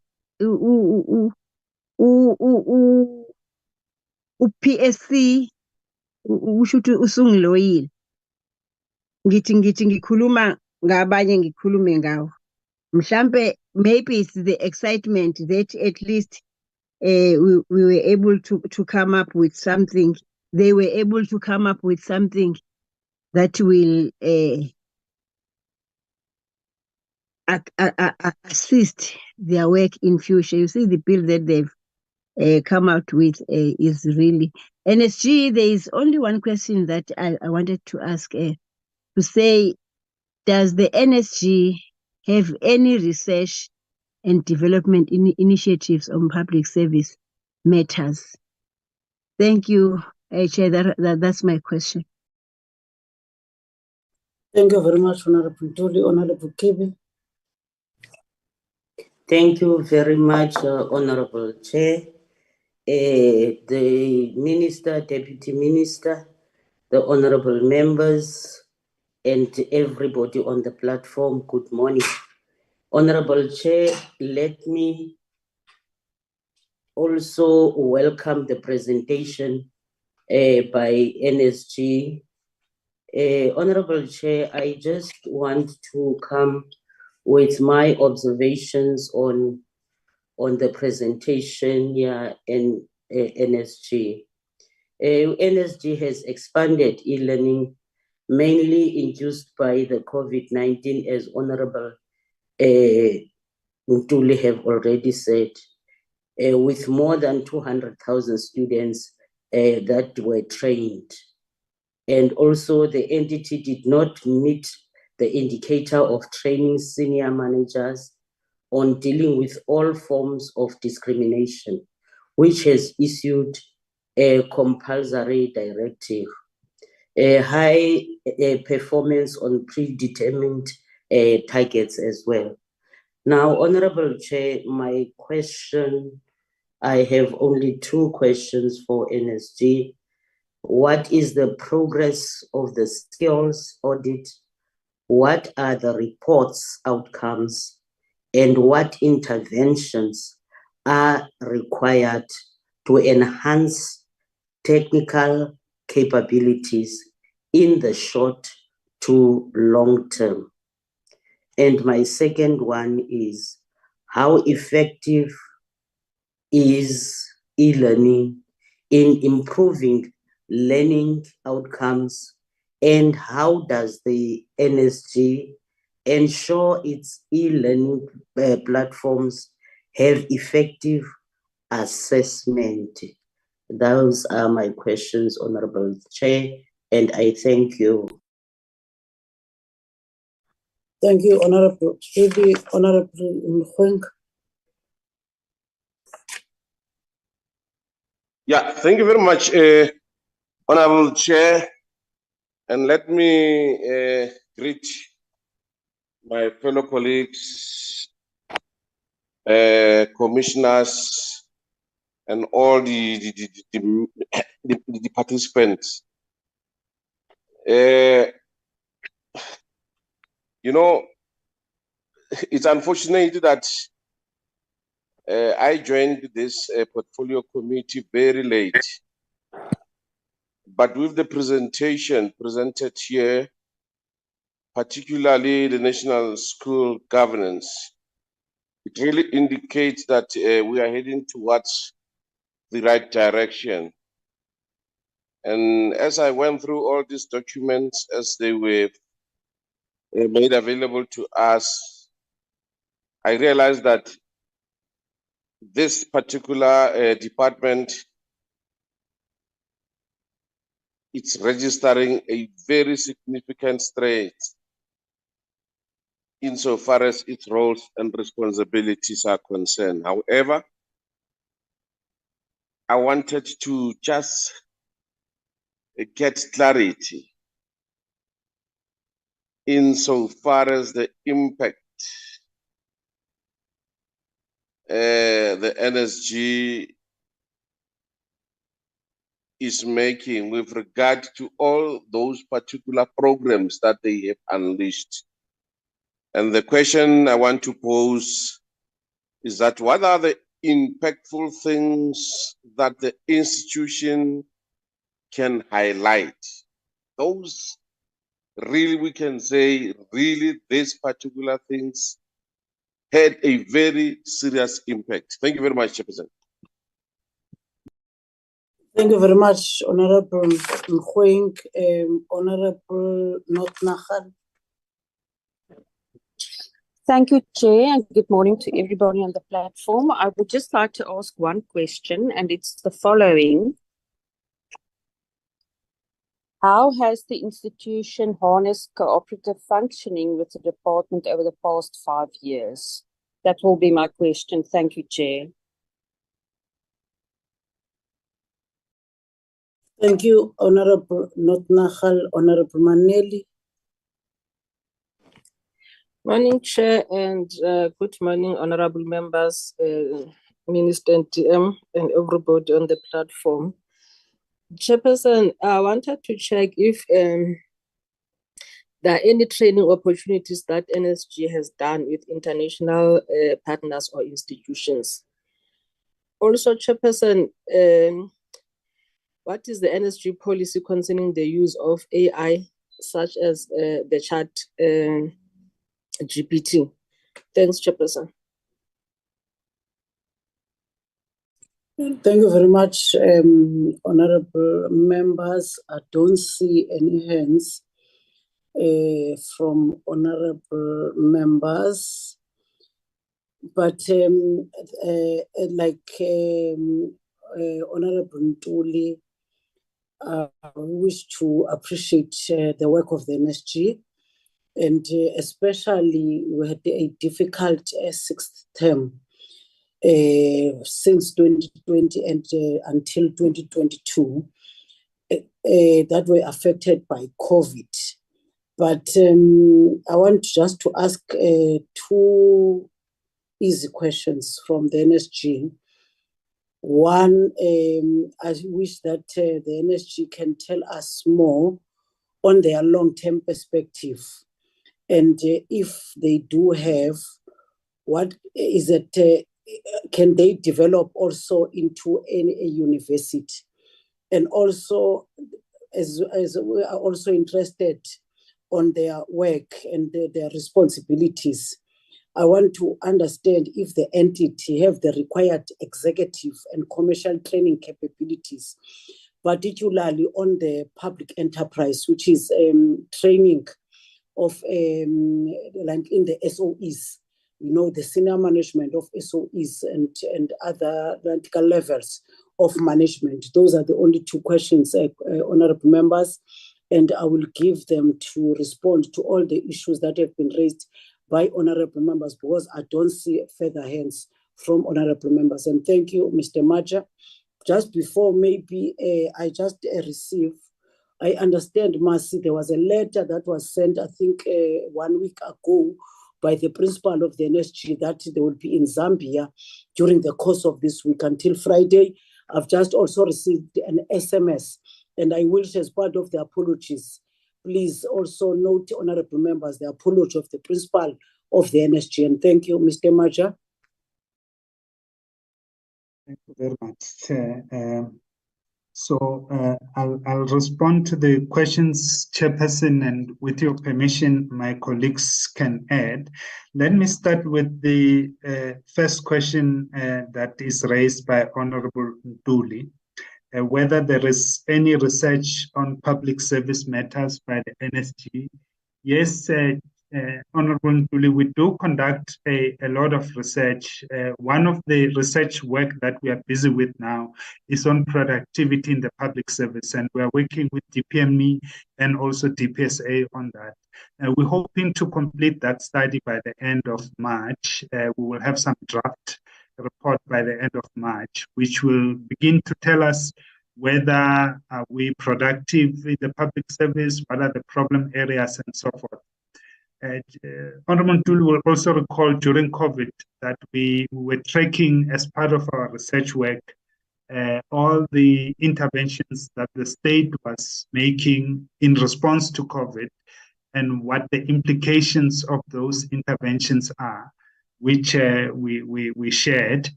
PSC usho ukuthi usungiloyile. Ngithi ngikhuluma ngabanye ngikhulume ngawo. Mhlambe maybe it's the excitement that at least we were able to come up with something. They were able to come up with something that will assist their work in future. You see, the bill that they've come out with is really NSG. There is only one question that I wanted to ask to say, does the NSG have any research and development initiatives on public service matters? Thank you, Chair. That's my question. Thank you very much, Honorable Ntuli. Honorable Kibi. Thank you very much, Honorable Chair. The Minister, Deputy Minister, the Honorable members, and everybody on the platform, good morning. Honorable Chair, let me also welcome the presentation by NSG. Honorable Chair, I just want to come with my observations on the presentation here in NSG. NSG has expanded e-learning mainly induced by the COVID-19, as Honorable Ntuli have already said, with more than 200,000 students that were trained. And also the entity did not meet the indicator of training senior managers on dealing with all forms of discrimination, which has issued a compulsory directive, a high performance on predetermined targets as well. Now, Honorable Chair, my question, I have only two questions for NSG. What is the progress of the skills audit? What are the reports outcomes? And what interventions are required to enhance technical capabilities in the short to long term? And my second one is, how effective is e-learning in improving learning outcomes, and how does the NSG ensure its e-learning platforms have effective assessment? Those are my questions, Honorable Chair, and I thank you. Thank you, Honorable. Maybe Honorable Mkhweng. Yeah, thank you very much, Honorable Chair. And let me greet my fellow colleagues, commissioners, and all the participants. You know, it's unfortunate that I joined this portfolio committee very late. But with the presentation presented here, particularly the National School Governance, it really indicates that we are heading towards the right direction. And as I went through all these documents as they were made available to us, I realized that this particular department, it's registering a very significant strength insofar as its roles and responsibilities are concerned. However, I wanted to just get clarity insofar as the impact the NSG is making with regard to all those particular programs that they have unleashed. And the question I want to pose is that what are the impactful things that the institution can highlight? Those really, we can say, really these particular things had a very serious impact. Thank you very much, Chairperson. Thank you very much, Honorable Mkhweng. Honorable Notnagel. Thank you, Chair, and good morning to everybody on the platform. I would just like to ask one question, and it's the following. How has the institution harnessed cooperative functioning with the department over the past 5 years? That will be my question. Thank you, Chair. Thank you, Honorable Notnagel. Honorable Maneli. Morning, Chair, and good morning, honorable members, Minister and DM, and everybody on the platform. Chairperson, I wanted to check if there are any training opportunities that NSG has done with international partners or institutions. Also, Chairperson, what is the NSG policy concerning the use of AI, such as the chat GPT? Thanks, Chairperson. Thank you very much, honorable members. I don't see any hands from honorable members, but like Honorable Ntuli, I wish to appreciate the work of the NSG, and especially we had a difficult sixth term since 2020 and until 2022 that were affected by COVID. But I want just to ask two easy questions from the NSG. One, I wish that the NSG can tell us more on their long-term perspective. And if they do have, what is it, can they develop also into a university? And also, as we are also interested on their work and their responsibilities, I want to understand if the entity have the required executive and commercial training capabilities, particularly on the public enterprise, which is training of like in the SOEs, you know, the senior management of SOEs and other vertical levels of management. Those are the only two questions, honorable members. and I will give them to respond to all the issues that have been raised by honorable members, because I don't see further hands from honorable members. And thank you, Mr. Maja. Just before maybe I just received, I understand, Mercy, there was a letter that was sent, I think 1 week ago, by the principal of the NSG that they will be in Zambia during the course of this week until Friday. I've just also received an SMS, and I wish, as part of the apologies, please also note, honorable members, the apology of the principal of the NSG. And thank you, Mr. Maja. Thank you very much, Chair. I'll respond to the questions, Chairperson, and with your permission, my colleagues can add. Let me start with the first question that is raised by Honorable Ntuli, whether there is any research on public service matters by the NSG. Yes, Honorable Ntuli, we do conduct a lot of research. One of the research work that we are busy with now is on productivity in the public service, and we are working with DPME and also DPSA on that. We're hoping to complete that study by the end of March. We will have some draft report by the end of March, which will begin to tell us whether we're productive in the public service, what are the problem areas, and so forth. Honorable Ntuli will also recall during COVID that we were tracking, as part of our research work, all the interventions that the state was making in response to COVID and what the implications of those interventions are, which we shared.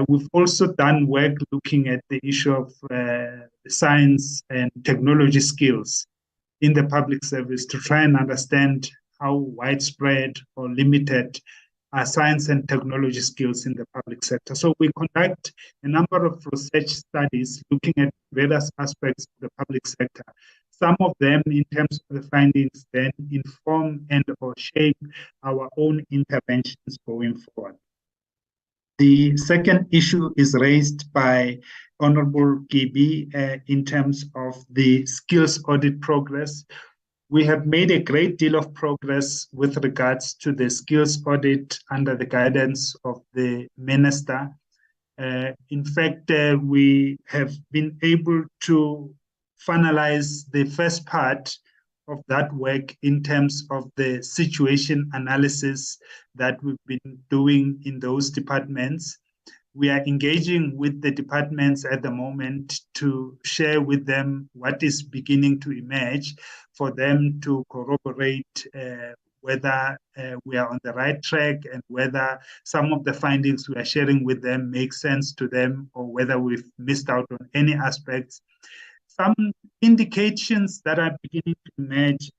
We've also done work looking at the issue of science and technology skills in the public service to try and understand how widespread or limited are science and technology skills in the public sector. So we conduct a number of research studies looking at various aspects of the public sector. Some of them, in terms of the findings, then inform and or shape our own interventions going forward. The second issue is raised by Honorable Gibi in terms of the skills audit progress. We have made a great deal of progress with regards to the skills audit under the guidance of the Minister. In fact, we have been able to finalize the first part of that work in terms of the situation analysis that we've been doing in those departments. We are engaging with the departments at the moment to share with them what is beginning to emerge, for them to corroborate whether we are on the right track and whether some of the findings we are sharing with them make sense to them, or whether we've missed out on any aspects. Some indications that are beginning to emerge,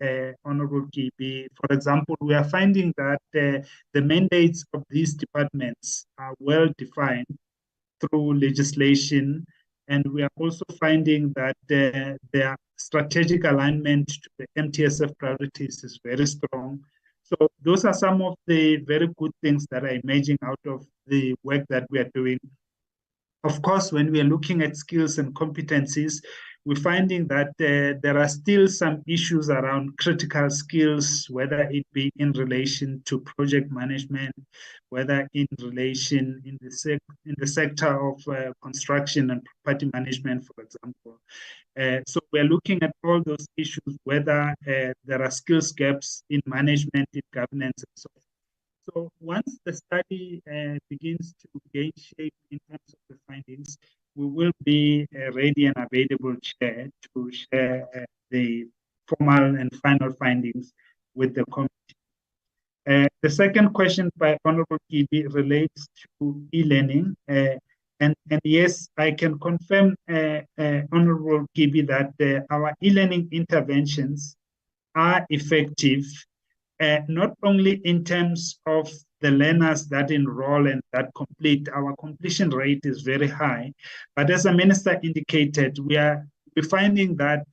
Honorable Gibi, for example, we are finding that the mandates of these departments are well defined through legislation, and we are also finding that their strategic alignment to the MTSF priorities is very strong. So those are some of the very good things that are emerging out of the work that we are doing. Of course, when we are looking at skills and competencies, we're finding that there are still some issues around critical skills, whether it be in relation to project management, whether in relation in the sector of construction and property management, for example. So we're looking at all those issues, whether there are skills gaps in management, in governance, and so forth. So once the study begins to gain shape in terms of the findings, we will be ready and available, Chair, to share the formal and final findings with the committee. The second question by Honorable Gibi relates to e-learning. And yes, I can confirm, Honorable Gibi, that our e-learning interventions are effective, not only in terms of the learners that enroll and that complete. Our completion rate is very high. But as the Minister indicated, we're finding that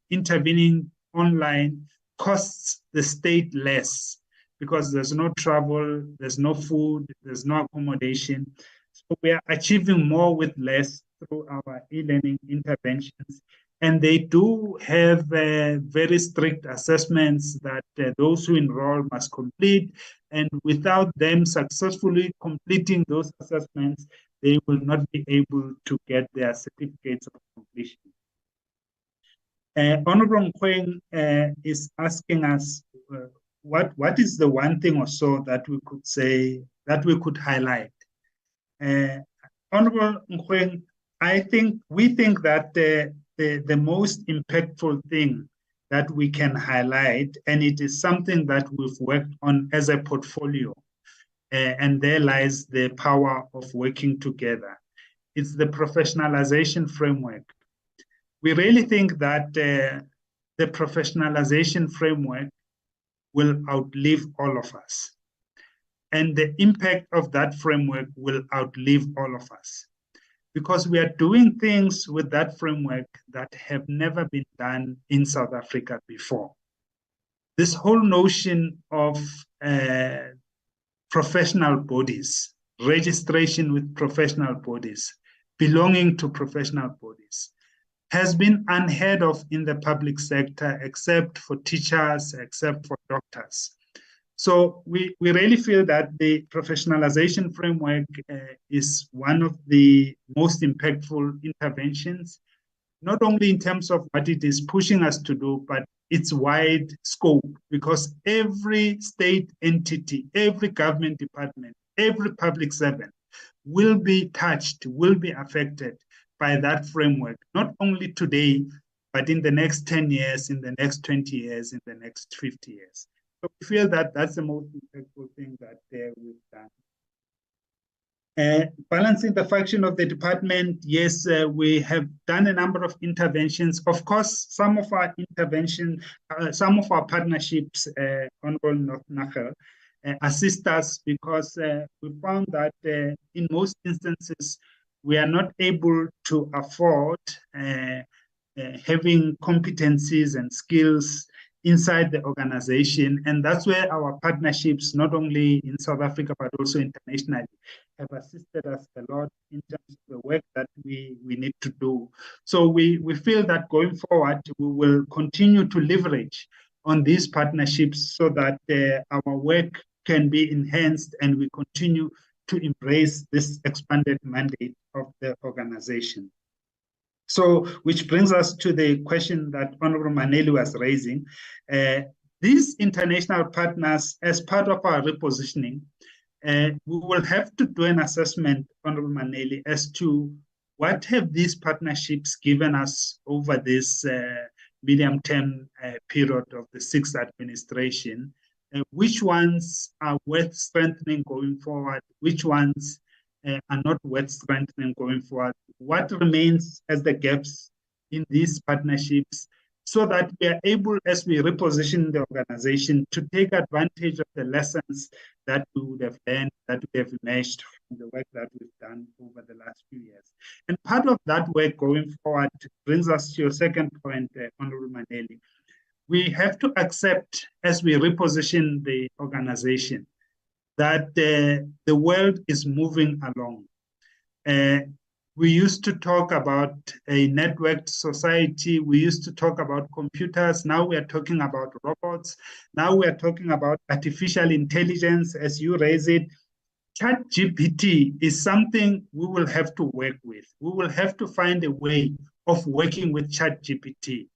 intervening online costs the state less, because there's no travel, there's no food, there's no accommodation. So we are achieving more with less through our e-learning interventions. And they do have very strict assessments that those who enroll must complete. And without them successfully completing those assessments, they will not be able to get their certificates of completion. Honorable Nkweng is asking us what is the one thing or so that we could say, that we could highlight. Honorable Nkweng, we think that the most impactful thing that we can highlight, and it is something that we've worked on as a portfolio, and there lies the power of working together. It's the professionalization framework. We really think that the professionalization framework will outlive all of us. And the impact of that framework will outlive all of us, because we are doing things with that framework that have never been done in South Africa before. This whole notion of professional bodies, registration with professional bodies, belonging to professional bodies, has been unheard of in the public sector, except for teachers, except for doctors. So we really feel that the professionalization framework is one of the most impactful interventions, not only in terms of what it is pushing us to do, but its wide scope, because every state entity, every government department, every public servant will be touched, will be affected by that framework, not only today, but in the next 10 years, in the next 20 years, in the next 50 years. So we feel that that's the most impactful thing that we've done. Balancing the function of the department, yes, we have done a number of interventions. Of course, some of our intervention, some of our partnerships, Honorable Nagel, assist us, because we found that in most instances, we are not able to afford having competencies and skills inside the organization. And that's where our partnerships, not only in South Africa, but also internationally, have assisted us a lot in terms of the work that we need to do. So we feel that going forward, we will continue to leverage on these partnerships so that our work can be enhanced and we continue to embrace this expanded mandate of the organization. So, which brings us to the question that Honorable Maneli was raising. These international partners, as part of our repositioning, we will have to do an assessment, Honorable Maneli, as to what have these partnerships given us over this medium-term period of the sixth administration, which ones are worth strengthening going forward, which ones are not worth strengthening going forward, what remains as the gaps in these partnerships, so that we are able, as we reposition the organization, to take advantage of the lessons that we would have learned, that we have emerged from the work that we've done over the last few years. And part of that work going forward brings us to your second point, Honorable Maneli. We have to accept, as we reposition the organization, that the world is moving along. We used to talk about a networked society. We used to talk about computers. Now we are talking about robots. Now we are talking about artificial intelligence, as you raise it. ChatGPT is something we will have to work with. We will have to find a way of working with ChatGPT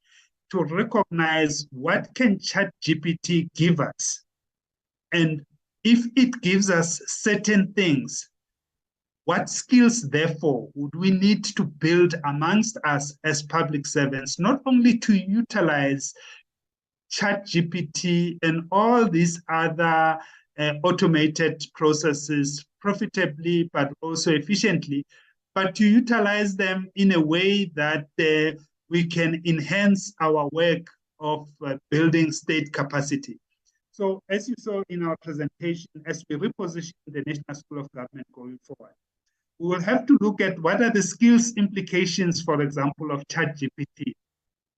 to recognize what can ChatGPT give us. And if it gives us certain things, what skills, therefore, would we need to build amongst us as public servants, not only to utilize ChatGPT and all these other automated processes profitably, but also efficiently, but to utilize them in a way that we can enhance our work of building state capacity. So as you saw in our presentation, as we reposition the National School of Government going forward, we will have to look at what are the skills implications, for example, of ChatGPT.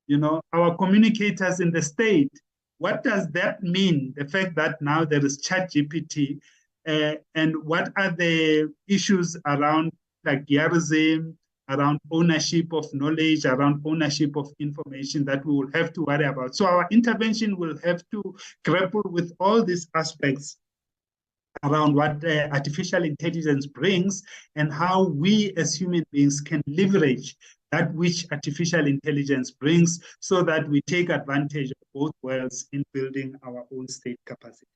You know, our communicators in the state, what does that mean? The fact that now there is ChatGPT, and what are the issues around plagiarism, around ownership of knowledge, around ownership of information that we will have to worry about. So our intervention will have to grapple with all these aspects around what artificial intelligence brings and how we as human beings can leverage that which artificial intelligence brings so that we take advantage of both worlds in building our own state capacity.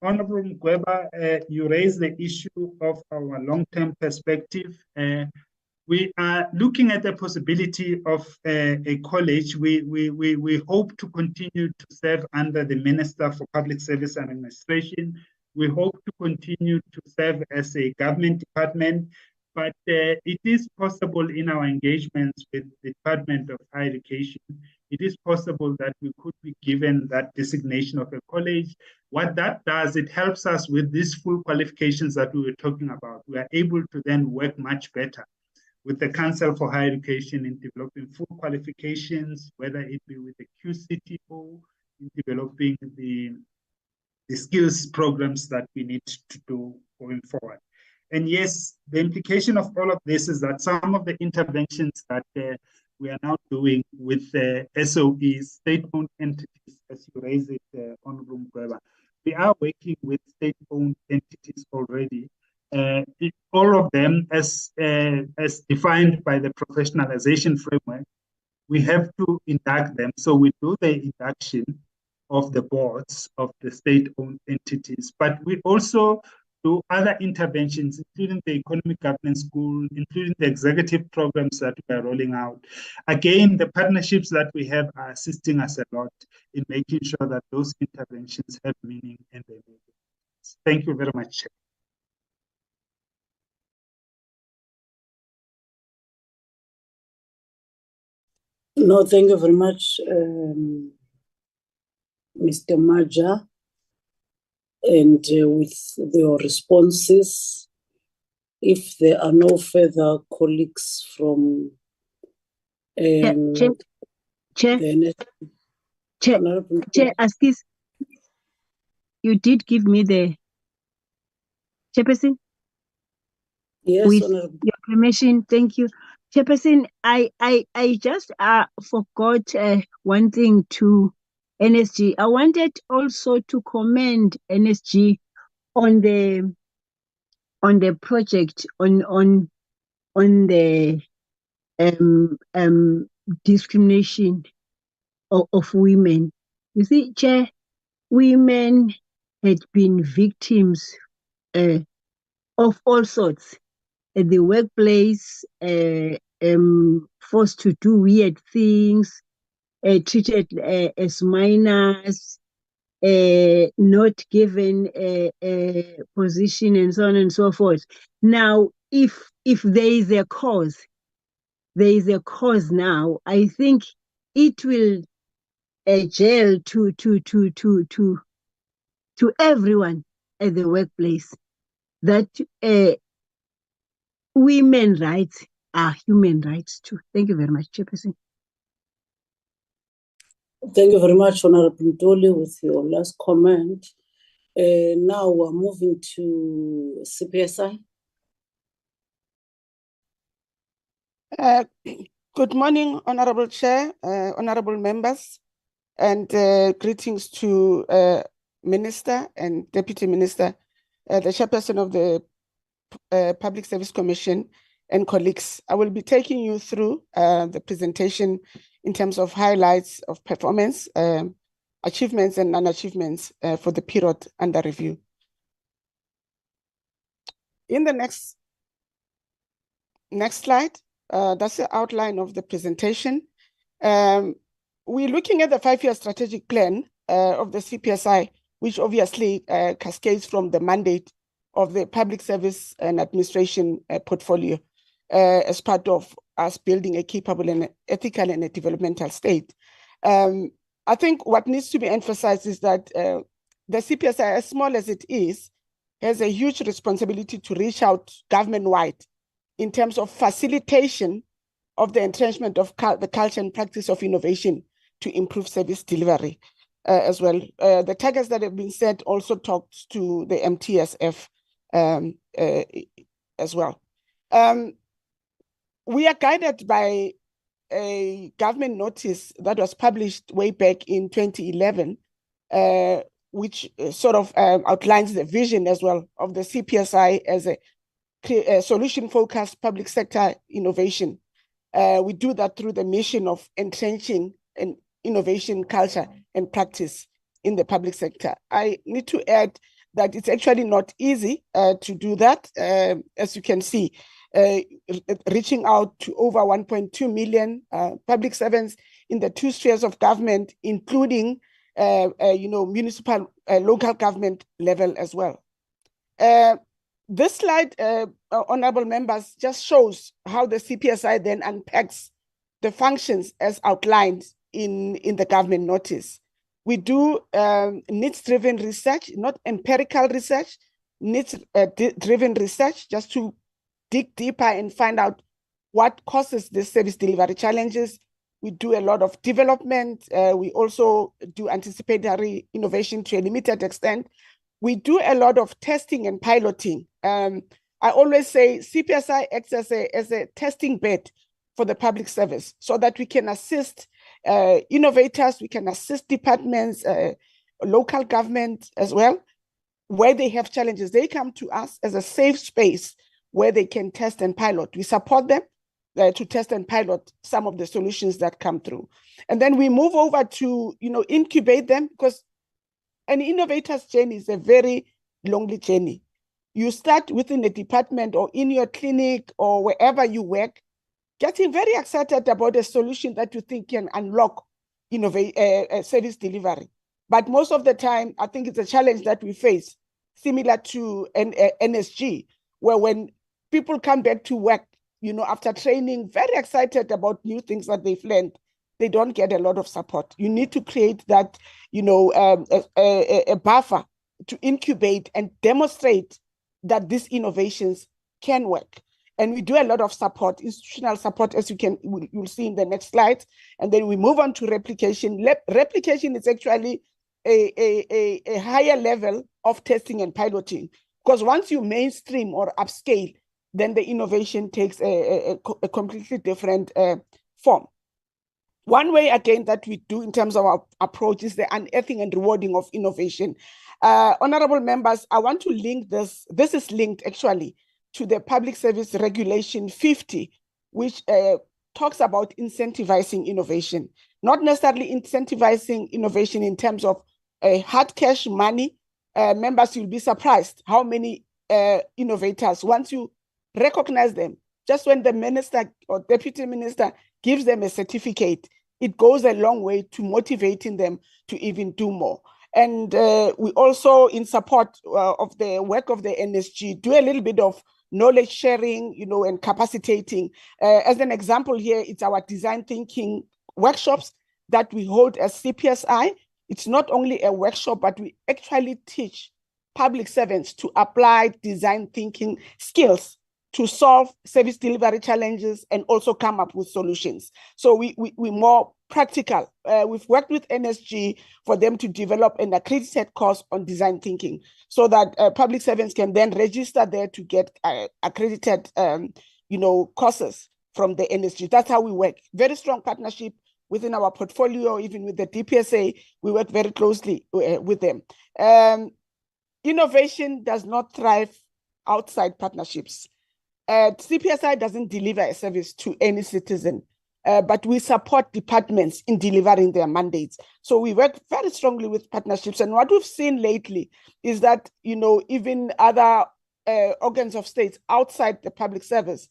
Honorable Mgweba, you raised the issue of our long-term perspective. We are looking at the possibility of a college. We hope to continue to serve under the Minister for Public Service and Administration. We hope to continue to serve as a government department, but it is possible in our engagements with the Department of Higher Education, it is possible that we could be given that designation of a college. What that does, it helps us with these full qualifications that we were talking about. We are able to then work much better with the Council for Higher Education in developing full qualifications, whether it be with the QCTO, in developing the skills programs that we need to do going forward. And yes, the implication of all of this is that some of the interventions that we are now doing with SOEs, state-owned entities, as you raised it, Honorable Mgweba, we are working with state-owned entities already. All of them, as defined by the professionalization framework, we have to induct them. So we do the induction of the boards of the state-owned entities, but we also do other interventions, including the economic governance school, including the executive programs that we are rolling out. Again, the partnerships that we have are assisting us a lot in making sure that those interventions have meaning and they make sense. Thank you very much, Chair. No, thank you very much, Mr. Maja. And with your responses, if there are no further colleagues from Chair, Askis, you did give me the Chairperson. Yes, with Honorable. your permission, thank you. Chairperson, I just forgot one thing to NSG. I wanted also to commend NSG on the project on the discrimination of women. You see, Chair, women had been victims of all sorts at the workplace, forced to do weird things, treated as minors, not given a position, and so on and so forth. Now, if there is a cause now, I think it will gel to everyone at the workplace that women's rights are human rights too. Thank you very much, Chairperson. Thank you very much, Honorable Ntuli, with your last comment. Now we're moving to CPSI. Good morning, Honorable Chair, honorable members, and greetings to Minister and Deputy Minister, the Chairperson of the Public Service Commission, and colleagues. I will be taking you through the presentation in terms of highlights of performance, achievements and non-achievements for the period under review. In the next slide, that's the outline of the presentation. We're looking at the 5-year strategic plan of the CPSI, which obviously cascades from the mandate of the Public Service and Administration portfolio as part of us building a capable and ethical and a developmental state. I think what needs to be emphasized is that the CPSI, as small as it is, has a huge responsibility to reach out government-wide in terms of facilitation of the entrenchment of the culture and practice of innovation to improve service delivery as well. The targets that have been set also talked to the MTSF as well. we are guided by a government notice that was published way back in 2011, which sort of outlines the vision as well of the CPSI as a solution-focused public sector innovation. We do that through the mission of entrenching an innovation culture and practice in the public sector. I need to add that it's actually not easy to do that. As you can see, reaching out to over 1.2 million public servants in the two spheres of government, including municipal, local government level as well. This slide, honorable members, just shows how the CPSI then unpacks the functions as outlined in the government notice. We do needs-driven research, not empirical research, needs-driven research, just to dig deeper and find out what causes the service delivery challenges. We do a lot of development. We also do anticipatory innovation to a limited extent. We do a lot of testing and piloting. I always say CPSI acts as a testing bed for the public service so that we can assist innovators, we can assist departments, local government as well, where they have challenges. They come to us as a safe space where they can test and pilot. We support them to test and pilot some of the solutions that come through. And then we move over to incubate them, because an innovator's journey is a very lonely journey. You start within a department or in your clinic or wherever you work, getting very excited about a solution that you think can unlock service delivery. But most of the time, I think it's a challenge that we face, similar to NSG, where when people come back to work, after training, very excited about new things that they've learned, they don't get a lot of support. You need to create that, a buffer to incubate and demonstrate that these innovations can work. And we do a lot of support, institutional support, as you'll see in the next slide. And then we move on to replication. Replication is actually a higher level of testing and piloting, because once you mainstream or upscale, then the innovation takes a completely different form. One way, again, that we do in terms of our approach is the unearthing and rewarding of innovation. Honorable members, I want to link this. This is linked actually to the Public Service Regulation 50, which talks about incentivizing innovation, not necessarily incentivizing innovation in terms of hard cash money. Members, you'll be surprised how many innovators, once you recognize them, just when the minister or deputy minister gives them a certificate, it goes a long way to motivating them to even do more. And we also, in support of the work of the NSG, do a little bit of knowledge sharing, and capacitating. As an example here, it's our design thinking workshops that we hold as CPSI. It's not only a workshop, but we actually teach public servants to apply design thinking skills to solve service delivery challenges and also come up with solutions. So we're more practical. We've worked with NSG for them to develop an accredited course on design thinking so that public servants can then register there to get accredited courses from the NSG. That's how we work. Very strong partnership within our portfolio, even with the DPSA. We work very closely with them. Innovation does not thrive outside partnerships. CPSI doesn't deliver a service to any citizen, but we support departments in delivering their mandates. So we work very strongly with partnerships. And what we've seen lately is that, even other organs of states outside the public service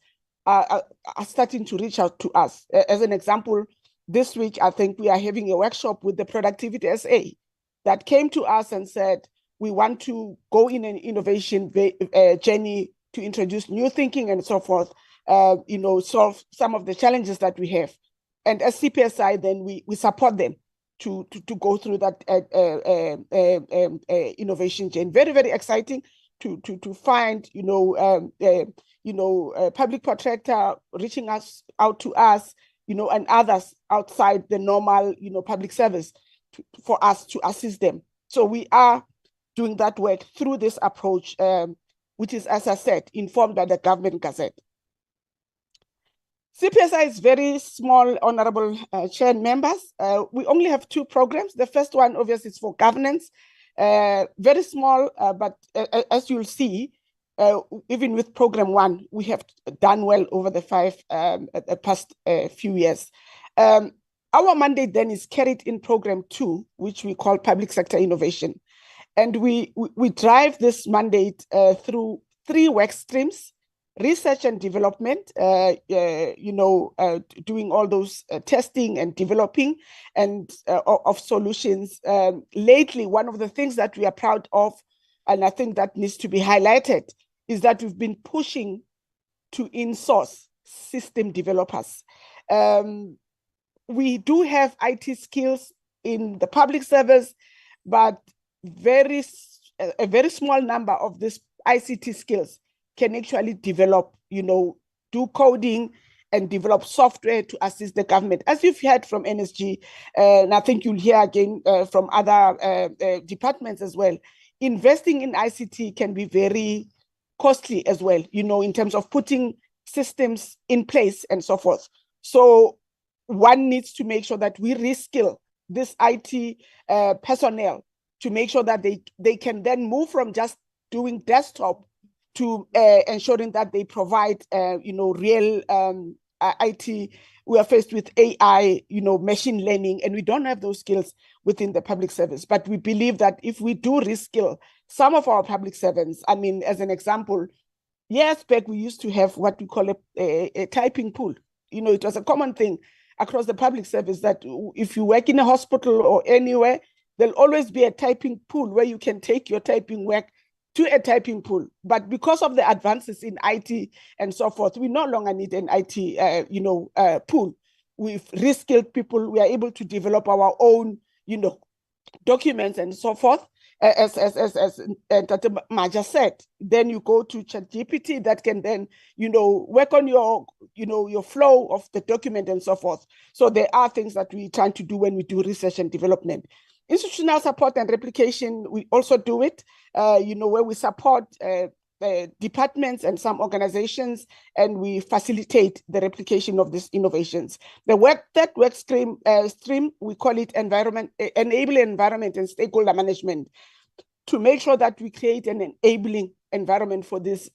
are starting to reach out to us. As an example, this week, I think we are having a workshop with the Productivity SA that came to us and said, we want to go in an innovation journey to introduce new thinking and so forth, solve some of the challenges that we have. And as CPSI, then we support them to go through that innovation journey. Very, very exciting to find, public protector reaching out to us, and others outside the normal, public service for us to assist them. So we are doing that work through this approach, which is, as I said, informed by the Government Gazette. CPSI is very small, Honorable Chair and members. We only have 2 programs. The first one, obviously, is for governance. Very small, but as you'll see, even with program 1, we have done well over the past few years. Our mandate then is carried in program 2, which we call public sector innovation. And we drive this mandate through 3 work streams: research and development, doing all those testing and developing of solutions. Lately, one of the things that we are proud of, and I think that needs to be highlighted, is that we've been pushing to in-source system developers. We do have IT skills in the public service, but a very small number of these ICT skills can actually develop, do coding and develop software to assist the government. As you've heard from NSG, and I think you'll hear again from other departments as well, investing in ICT can be very costly as well, in terms of putting systems in place and so forth. So one needs to make sure that we reskill this IT personnel to make sure that they can then move from just doing desktop to ensuring that they provide, real IT. We are faced with AI, machine learning, and we don't have those skills within the public service. But we believe that if we do reskill some of our public servants, I mean, as an example, years back, we used to have what we call a typing pool. It was a common thing across the public service that if you work in a hospital or anywhere, there'll always be a typing pool where you can take your typing work to a typing pool. But because of the advances in IT and so forth, we no longer need an IT, pool. We've reskilled people. We are able to develop our own, documents and so forth. As Tate Maja said, then you go to ChatGPT that can then, work on your flow of the document and so forth. So there are things that we try to do when we do research and development. Institutional support and replication, we also do it, where we support departments and some organizations, and we facilitate the replication of these innovations. That work stream, we call it enabling environment and stakeholder management, to make sure that we create an enabling environment for these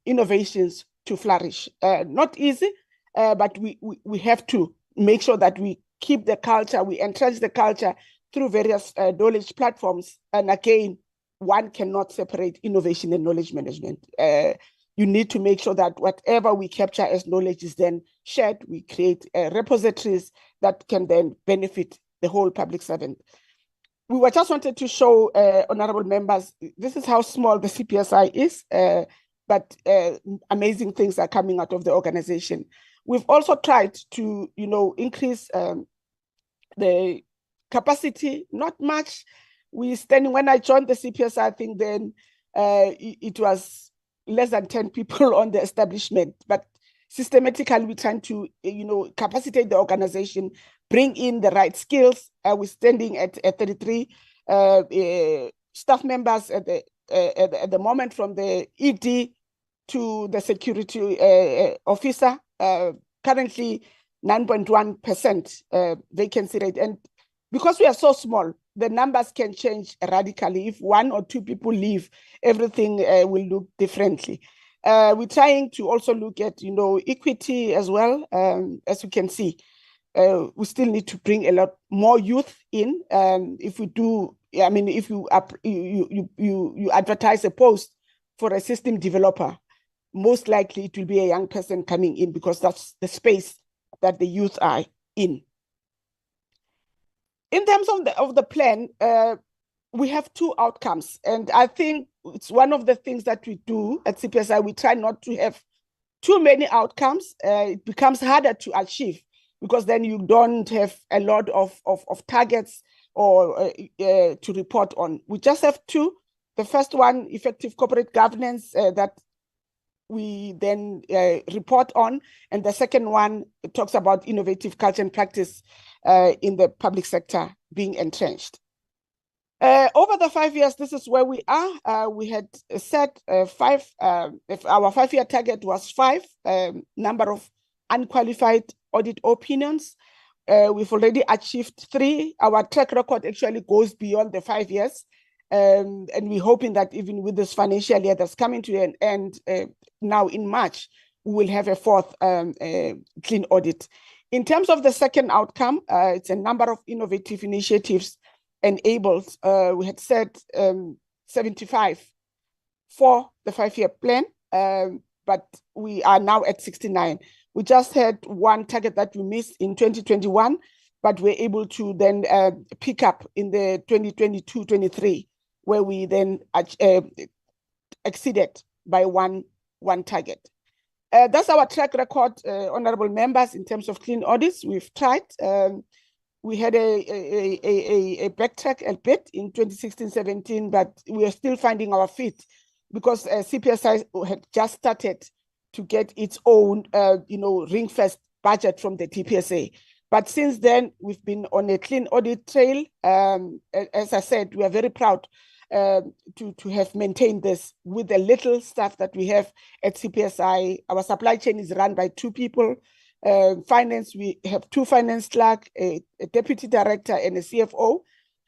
innovations to flourish. Not easy, but we have to make sure that we keep the culture, we entrench the culture through various knowledge platforms. And again, one cannot separate innovation and knowledge management. You need to make sure that whatever we capture as knowledge is then shared. We create repositories that can then benefit the whole public servant. We were just wanted to show honorable members, this is how small the CPSI is, but amazing things are coming out of the organization. We've also tried to, increase the capacity, not much. When I joined the CPSI, I think then it was less than 10 people on the establishment, but systematically we're trying to, capacitate the organization, bring in the right skills. We're standing at 33 staff members at the moment, from the ED to the security officer, currently 9.1% vacancy rate. And because we are so small, the numbers can change radically. If 1 or 2 people leave, everything will look differently. We're trying to also look at, equity as well. As you can see, we still need to bring a lot more youth in. If we do, if you advertise a post for a system developer, most likely it will be a young person coming in, because that's the space that the youth are in. In terms of the plan, we have 2 outcomes, and I think it's one of the things that we do at CPSI. We try not to have too many outcomes. It becomes harder to achieve, because then you don't have a lot of targets or to report on. We just have 2. The first one, effective corporate governance, that we then report on, and the second one, it talks about innovative culture and practice in the public sector being entrenched. Over the 5 years, this is where we are. We had set 5, if our 5-year target was 5, number of unqualified audit opinions. We've already achieved 3. Our track record actually goes beyond the 5 years. And we're hoping that even with this financial year that's coming to an end now in March, we will have a 4th clean audit. In terms of the second outcome, it's a number of innovative initiatives enabled. We had said 75 for the 5-year plan, but we are now at 69. We just had one target that we missed in 2021, but we're able to then pick up in the 2022-23, where we then exceeded by one target. That's our track record, honorable members, in terms of clean audits. We've tried. We had a backtrack a bit in 2016-17, but we are still finding our feet because CPSI had just started to get its own, ring-fenced budget from the TPSA. But since then, we've been on a clean audit trail. As I said, we are very proud to have maintained this with the little staff that we have at CPSI. Our supply chain is run by 2 people. Finance, we have 2 finance clerks, a deputy director and a CFO.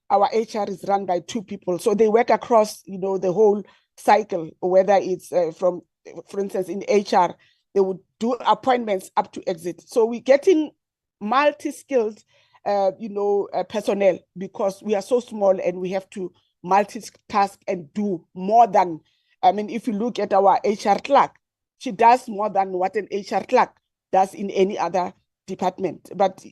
Our HR is run by 2 people. So they work across, the whole cycle, whether it's from, for instance, in HR, they would do appointments up to exit. So we're getting multi-skilled, personnel because we are so small and we have to multitask and do more than, if you look at our HR clerk, she does more than what an HR clerk does in any other department. But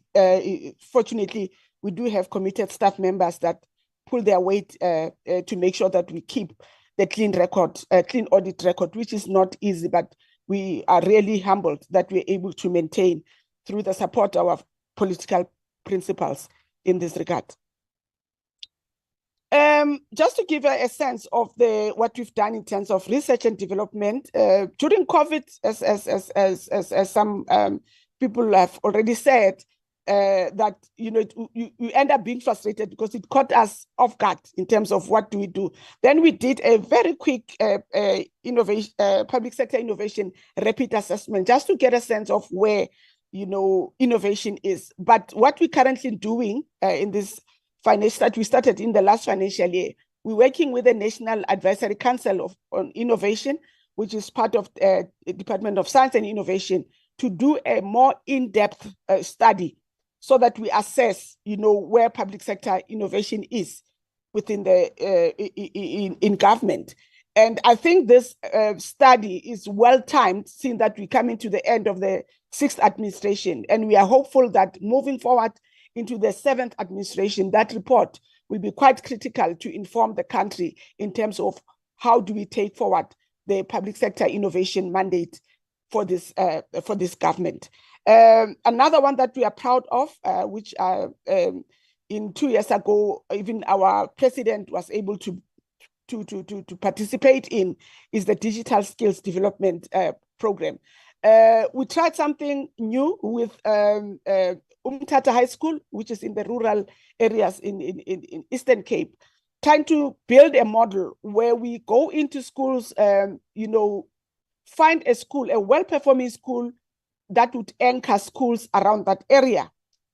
fortunately, we do have committed staff members that pull their weight to make sure that we keep the clean audit record, which is not easy, but we are really humbled that we're able to maintain through the support of our political principles in this regard. Just to give a sense of what we've done in terms of research and development during COVID, as some people have already said, that you end up being frustrated because it caught us off guard in terms of what do we do. Then we did a very quick innovation, public sector innovation rapid assessment, just to get a sense of where innovation is. But what we're currently doing in this financial that we started in the last financial year, we're working with the National Advisory Council on Innovation, which is part of the Department of Science and Innovation, to do a more in-depth study so that we assess, where public sector innovation is within the in government. And I think this study is well timed, seeing that we come into the end of the 6th administration, and we are hopeful that moving forward into the 7th administration, that report will be quite critical to inform the country in terms of how do we take forward the public sector innovation mandate for this government. Another one that we are proud of, which in 2 years ago, even our president was able to participate in, is the Digital Skills Development Program. We tried something new with Umtata High School, which is in the rural areas in Eastern Cape, trying to build a model where we go into schools, find a school, a well-performing school that would anchor schools around that area.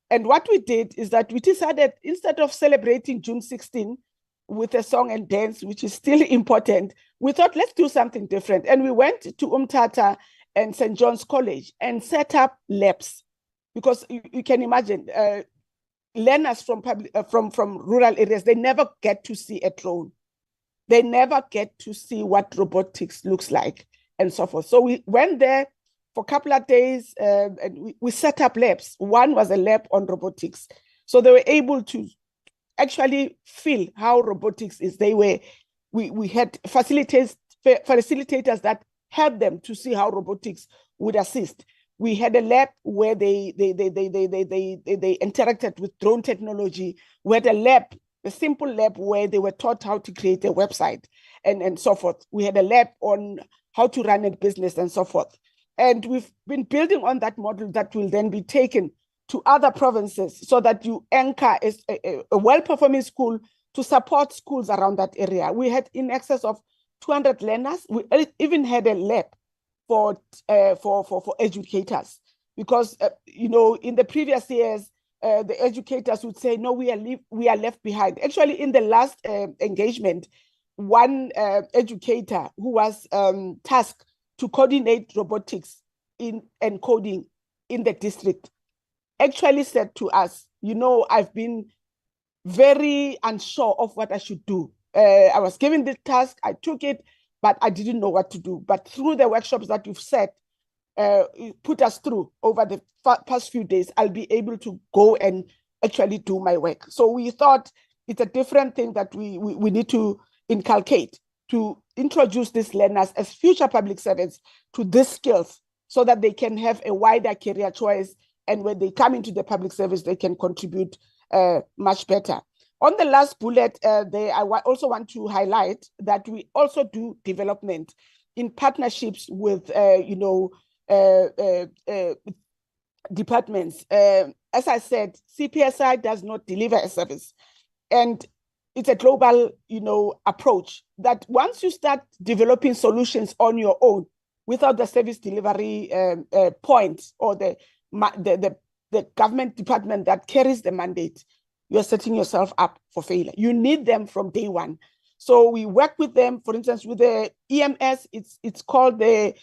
And what we did is that we decided, instead of celebrating June 16 with a song and dance, which is still important, we thought, let's do something different. And we went to Umtata and St. John's College and set up labs. Because you can imagine, learners from rural areas, they never get to see a drone. They never get to see what robotics looks like and so forth. So we went there for a couple of days and we set up labs. One was a lab on robotics. So they were able to actually feel how robotics is. We had facilitators that helped them to see how robotics would assist. We had a lab where they interacted with drone technology. We had a simple lab where they were taught how to create a website and so forth. We had a lab on how to run a business and so forth. And we've been building on that model that will then be taken to other provinces so that you anchor a well-performing school to support schools around that area. We had in excess of 200 learners. We even had a lab for educators. because in the previous years, the educators would say, no, we are left behind. Actually, in the last engagement, one educator who was tasked to coordinate robotics and coding in the district actually said to us, I've been very unsure of what I should do. I was given this task, I took it, but I didn't know what to do. But through the workshops that you've set, put us through over the past few days, I'll be able to go and actually do my work. So we thought it's a different thing that we need to inculcate, to introduce these learners as future public servants to these skills so that they can have a wider career choice. And when they come into the public service, they can contribute much better. On the last bullet, I also want to highlight that we also do development in partnerships with, departments. As I said, CPSI does not deliver a service. And it's a global, approach that once you start developing solutions on your own without the service delivery point or the government department that carries the mandate, you're setting yourself up for failure. You need them from day one. So we work with them, for instance, with the EMS, it's called the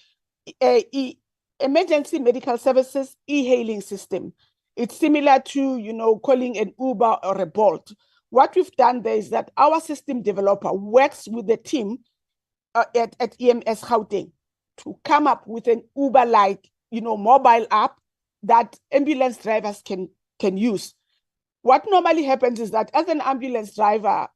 Emergency Medical Services e-hailing system. It's similar to, calling an Uber or a Bolt. What we've done there is that our system developer works with the team at EMS Gauteng to come up with an Uber-like, mobile app that ambulance drivers can use. What normally happens is that as an ambulance driver,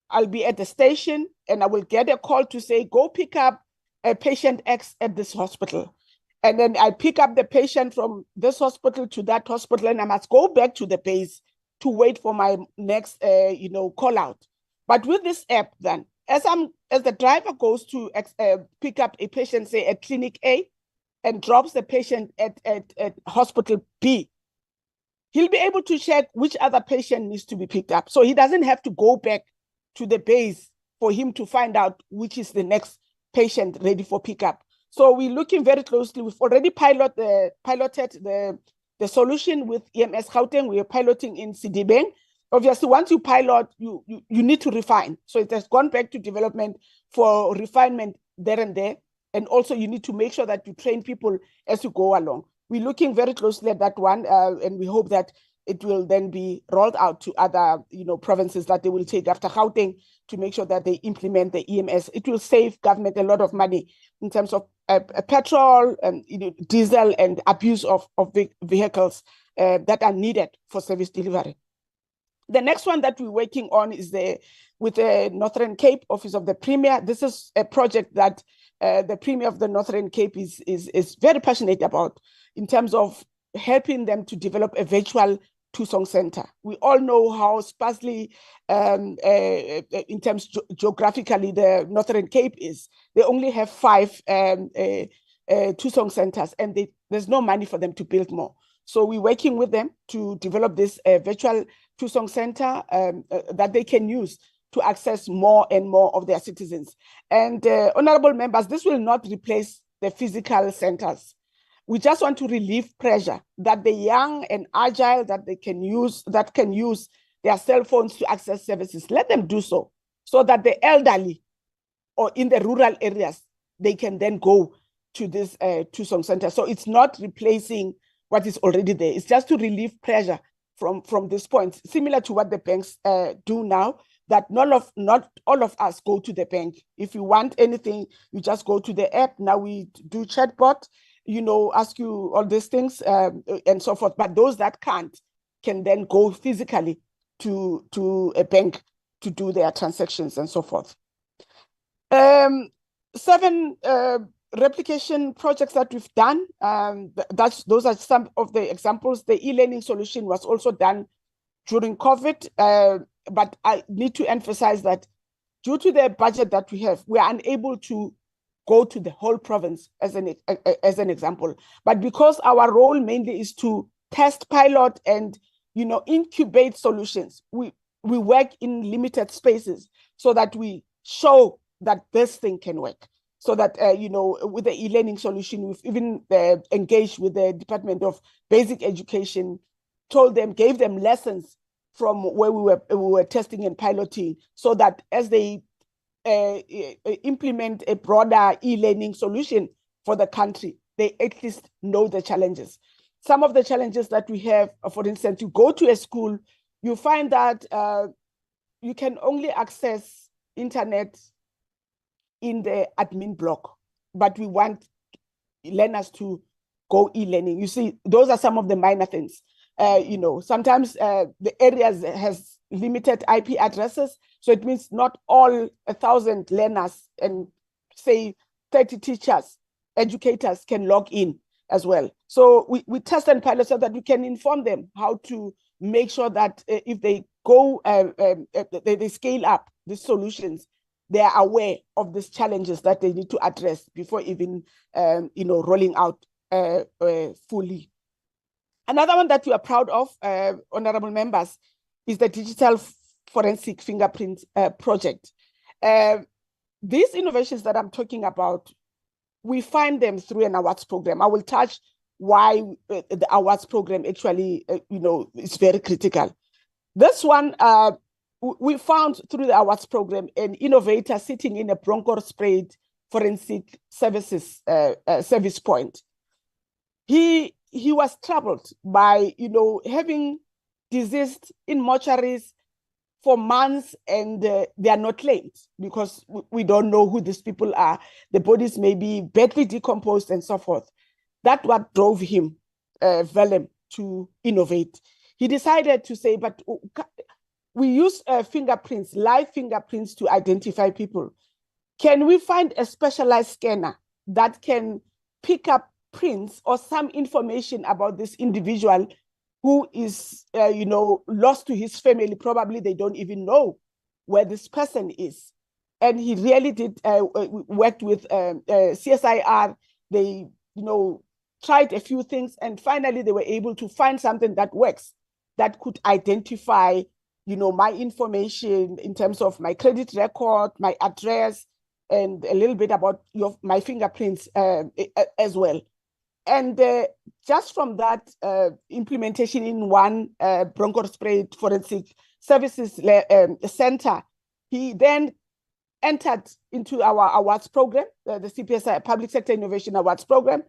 I'll be at the station and I will get a call to say, go pick up a patient X at this hospital. And then I pick up the patient from this hospital to that hospital, and I must go back to the base to wait for my next, call out. But with this app, then, as the driver goes to pick up a patient, say at clinic A, and drops the patient at hospital B, he'll be able to check which other patient needs to be picked up. So he doesn't have to go back to the base for him to find out which is the next patient ready for pickup. So we're looking very closely. We've already piloted the solution with EMS Gauteng. We are piloting in Sidibeng. Obviously, once you pilot, you need to refine. So it has gone back to development for refinement there and there. And also you need to make sure that you train people as you go along. We're looking very closely at that one, and we hope that it will then be rolled out to other provinces that they will take after Gauteng to make sure that they implement the EMS. It will save government a lot of money in terms of petrol and diesel and abuse of vehicles that are needed for service delivery. The next one that we're working on is with the Northern Cape Office of the Premier. This is a project that the Premier of the Northern Cape is very passionate about in terms of helping them to develop a virtual Tusong Center. We all know how sparsely, in terms geographically, the Northern Cape is. They only have 5 Tusong centers, and there's no money for them to build more. So we're working with them to develop this virtual Tusong Center that they can use to access more and more of their citizens. And honorable members, this will not replace the physical centers. We just want to relieve pressure that the young and agile that can use their cell phones to access services, let them do so that the elderly or in the rural areas, they can then go to this Tusong Center. So it's not replacing what is already there. It's just to relieve pressure from this point, similar to what the banks do now, that not all of us go to the bank. If you want anything, you just go to the app. Now we do chatbot, ask you all these things and so forth. But those that can't can then go physically to a bank to do their transactions and so forth. 7 replication projects that we've done. Those are some of the examples. The e-learning solution was also done during COVID, but I need to emphasize that due to the budget that we have, we are unable to go to the whole province as an example. But because our role mainly is to test, pilot, and incubate solutions, we work in limited spaces so that we show that this thing can work. so that, with the e-learning solution, we've even engaged with the Department of Basic Education, gave them lessons from where we were testing and piloting, so that as they implement a broader e-learning solution for the country, they at least know the challenges. Some of the challenges that we have, for instance, you go to a school, you find that you can only access internet in the admin block, but we want learners to go e-learning. You see, those are some of the minor things. Sometimes the areas has limited IP addresses, so it means not all 1,000 learners and say 30 teachers, educators can log in as well. So we test and pilot so that we can inform them how to make sure that if they go, they scale up the solutions, they are aware of these challenges that they need to address before even, rolling out fully. Another one that we are proud of, honorable members, is the digital forensic fingerprint project. These innovations that I'm talking about, we find them through an awards program. I will touch why the awards program actually, is very critical. This one, we found through the awards program an innovator sitting in a broncho-sprayed forensic services service point. He was troubled by, having deceased in mortuaries for months, and they are not claimed because we don't know who these people are. The bodies may be badly decomposed and so forth. That's what drove him, Willem, to innovate. He decided to say, but we use fingerprints, live fingerprints, to identify people. Can we find a specialized scanner that can pick up prints or some information about this individual who is, lost to his family? Probably they don't even know where this person is. And he really did worked with CSIR. They, tried a few things, and finally they were able to find something that works, that could identify, my information in terms of my credit record, my address, and a little bit about my fingerprints as well. And just from that implementation in one broncho-sprayed forensic services center, he then entered into our awards program, the CPSI Public Sector Innovation Awards program,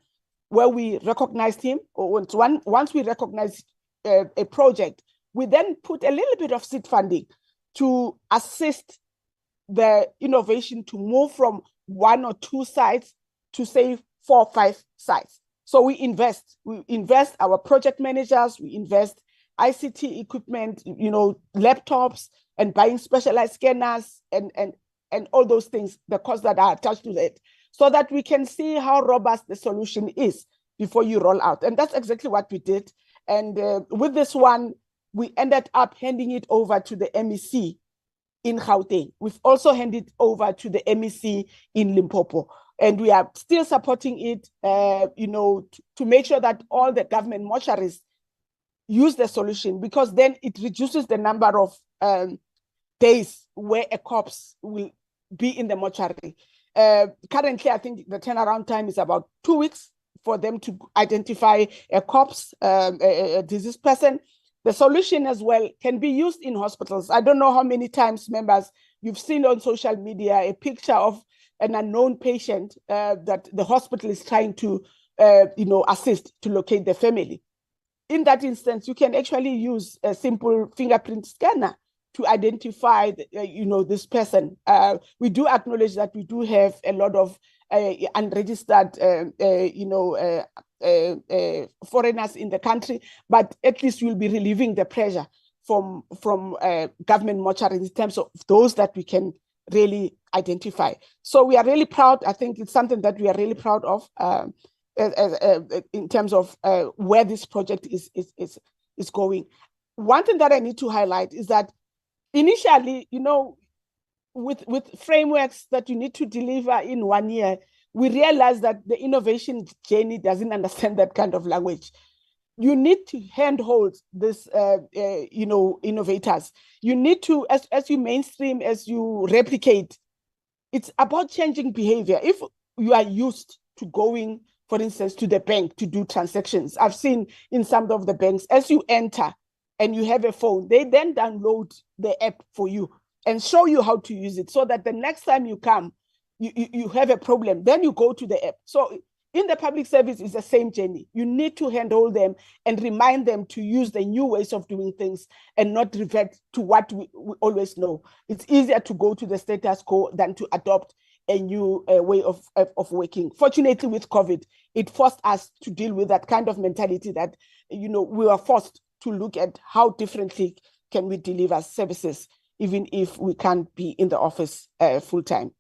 where we recognized him. Once we recognized a project, we then put a little bit of seed funding to assist the innovation to move from 1 or 2 sites to say 4 or 5 sites. So we invest our project managers, we invest ICT equipment, laptops, and buying specialized scanners and all those things, the costs that are attached to it, so that we can see how robust the solution is before you roll out. And that's exactly what we did. And with this one, we ended up handing it over to the MEC in Gauteng. We've also handed over to the MEC in Limpopo. And we are still supporting it, to make sure that all the government mortuaries use the solution, because then it reduces the number of days where a corpse will be in the mortuary. Currently, I think the turnaround time is about 2 weeks for them to identify a corpse, a deceased person. The solution as well can be used in hospitals. I don't know how many times, members, you've seen on social media a picture of an unknown patient that the hospital is trying to, assist to locate the family. In that instance, you can actually use a simple fingerprint scanner to identify, this person. We do acknowledge that we do have a lot of unregistered, foreigners in the country, but at least we'll be relieving the pressure from government mortuaries in terms of those that we can really identify. So we are really proud. I think it's something that we are really proud of in terms of where this project is going. One thing that I need to highlight is that initially, with frameworks that you need to deliver in 1 year, we realized that the innovation journey doesn't understand that kind of language. You need to handhold this, innovators. You need to, as you mainstream, as you replicate, it's about changing behavior. If you are used to going, for instance, to the bank to do transactions. I've seen in some of the banks, as you enter and you have a phone, they then download the app for you and show you how to use it, so that the next time you come, you have a problem, then you go to the app. So in the public service, it's the same journey. You need to handhold them and remind them to use the new ways of doing things and not revert to what we always know. It's easier to go to the status quo than to adopt a new way of working. Fortunately, with COVID, it forced us to deal with that kind of mentality that, we were forced to look at how differently can we deliver services, even if we can't be in the office full time.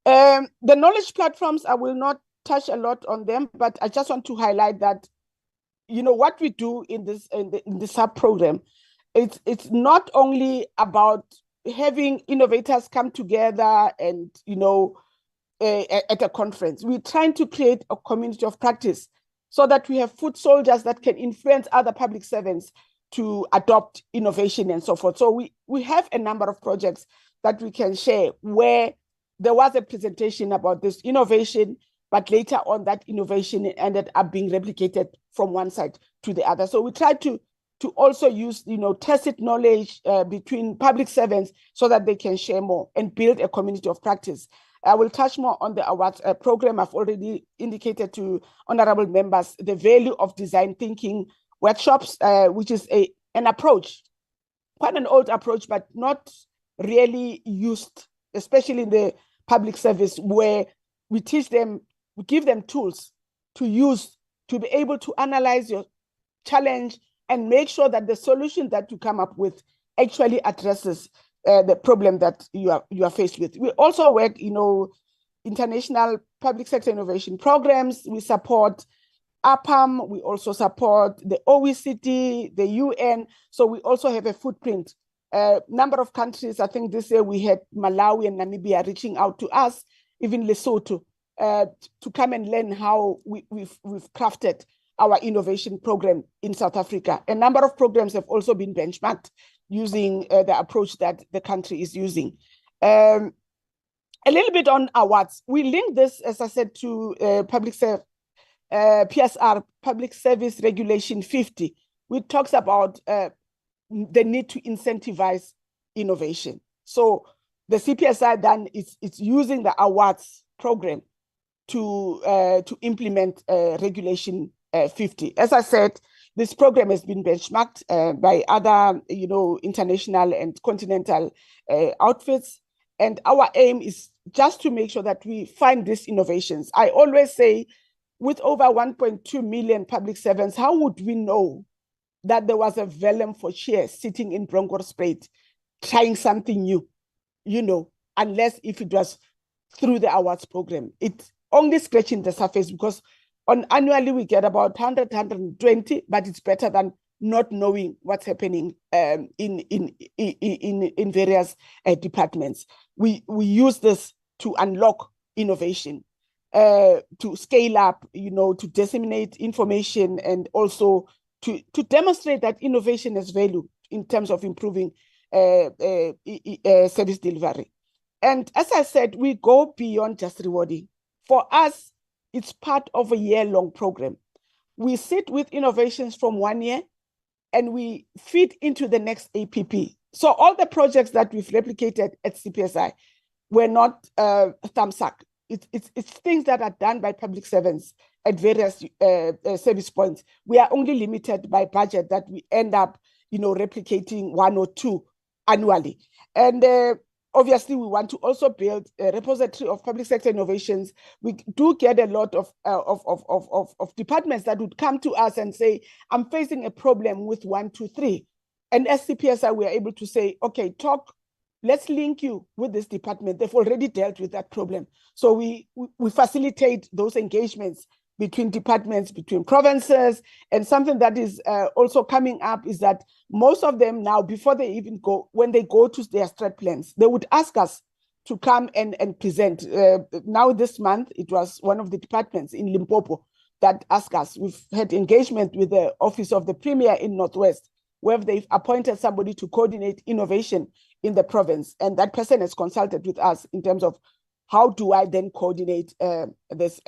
The knowledge platforms, I will not touch a lot on them, but I just want to highlight that, what we do in the sub program, it's not only about having innovators come together and, at a conference. We're trying to create a community of practice so that we have foot soldiers that can influence other public servants to adopt innovation and so forth. So we have a number of projects that we can share where there was a presentation about this innovation, but later on that innovation ended up being replicated from one side to the other. So we try to also use, tacit knowledge between public servants so that they can share more and build a community of practice. I will touch more on the awards program. I've already indicated to honorable members the value of design thinking workshops, which is an approach, quite an old approach, but not really used, especially in the public service, where we teach them, we give them tools to use to be able to analyze your challenge and make sure that the solution that you come up with actually addresses the problem that you are faced with. We also work, international public sector innovation programs. We support APAM. We also support the OECD, the UN. So we also have a footprint. Number of countries, I think this year we had Malawi and Namibia reaching out to us, even Lesotho, to come and learn how we've crafted our innovation program in South Africa. A number of programs have also been benchmarked using the approach that the country is using. A little bit on awards. We link this, as I said, to PSR, Public Service Regulation 50, which talks about the need to incentivize innovation. So the CPSI then it's using the awards program to implement Regulation 50. As I said, this program has been benchmarked by other, international and continental outfits. And our aim is just to make sure that we find these innovations. I always say, with over 1.2 million public servants, how would we know that there was a Velem for Cheer sitting in Bronkhorstspruit trying something new, unless if it was through the awards program? It's only scratching the surface, because annually we get about 100, 120, but it's better than not knowing what's happening in various departments. We use this to unlock innovation, to scale up, to disseminate information, and also to demonstrate that innovation has value in terms of improving service delivery. And as I said, we go beyond just rewarding. For us, it's part of a year-long program. We sit with innovations from 1 year and we feed into the next APP. So all the projects that we've replicated at CPSI were not thumbs up. It's things that are done by public servants at various service points. We are only limited by budget that we end up, replicating 1 or 2 annually. And obviously, we want to also build a repository of public sector innovations. We do get a lot of departments that would come to us and say, I'm facing a problem with 1, 2, 3. And as CPSI, we are able to say, okay, let's link you with this department. They've already dealt with that problem. So we facilitate those engagements between departments, between provinces. And something that is also coming up is that most of them now, before they even go, when they go to their strat plans, they would ask us to come and present. Now this month, it was one of the departments in Limpopo that asked us. We've had engagement with the Office of the Premier in Northwest, where they've appointed somebody to coordinate innovation in the province. And that person has consulted with us in terms of how do I then coordinate this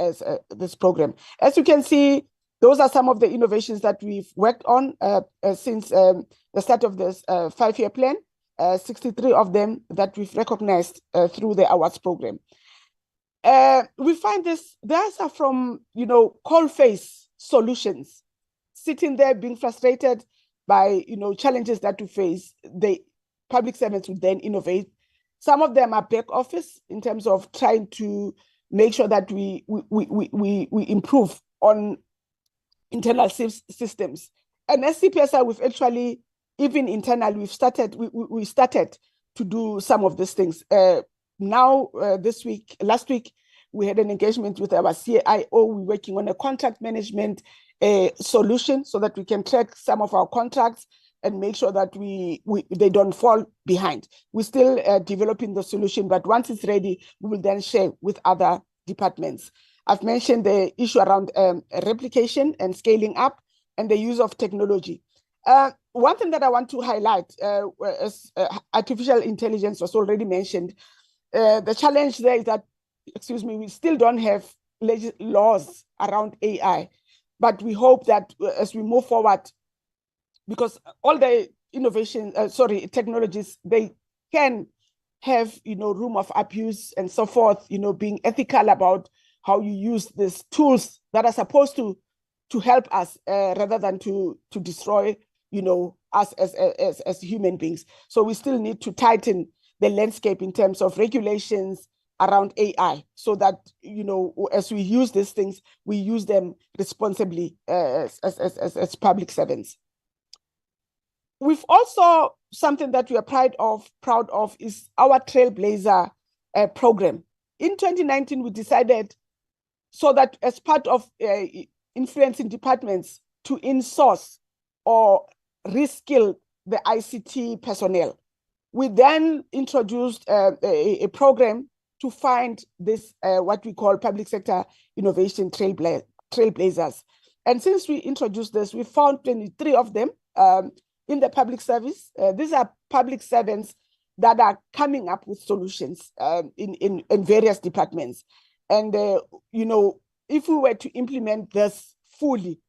program? As you can see, those are some of the innovations that we've worked on since the start of this 5-year plan. 63 of them that we've recognized through the awards program. We find these are from, coal-face solutions, sitting there being frustrated by, challenges that we face. The public servants would then innovate. Some of them are back office in terms of trying to make sure that we improve on internal systems. And as CPSI, we've actually, even internally, we started to do some of these things. Last week, we had an engagement with our CIO. We're working on a contract management solution so that we can track some of our contracts and make sure that they don't fall behind. We're still developing the solution, but once it's ready, we will then share with other departments. I've mentioned the issue around replication and scaling up and the use of technology. One thing that I want to highlight, as artificial intelligence was already mentioned, the challenge there is that, we still don't have laws around AI, but we hope that as we move forward, because all the technologies, they can have, room of abuse and so forth, being ethical about how you use these tools that are supposed to help us rather than to destroy, us as human beings. So we still need to tighten the landscape in terms of regulations around AI so that, as we use these things, we use them responsibly as public servants. We've also, something that we are proud of is our Trailblazer program. In 2019, we decided so that as part of influencing departments to in-source or reskill the ICT personnel. We then introduced a program to find this, what we call public sector innovation trailblazers. And since we introduced this, we found 23 of them in the public service. These are public servants that are coming up with solutions in various departments. And, if we were to implement this fully,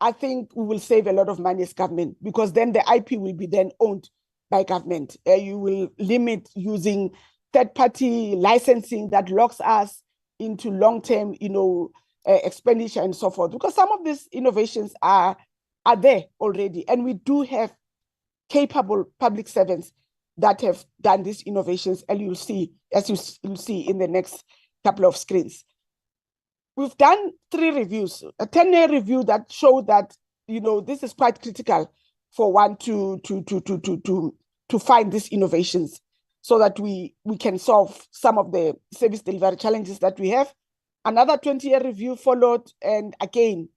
I think we will save a lot of money as government, because then the IP will be then owned by government. You will limit using third-party licensing that locks us into long-term, expenditure and so forth. Because some of these innovations are there already, and we do have capable public servants that have done these innovations, and you'll see, as you'll see in the next couple of screens. We've done 3 reviews, a 10-year review that showed that, this is quite critical for one to find these innovations so that we can solve some of the service delivery challenges that we have. Another 20-year review followed, and again,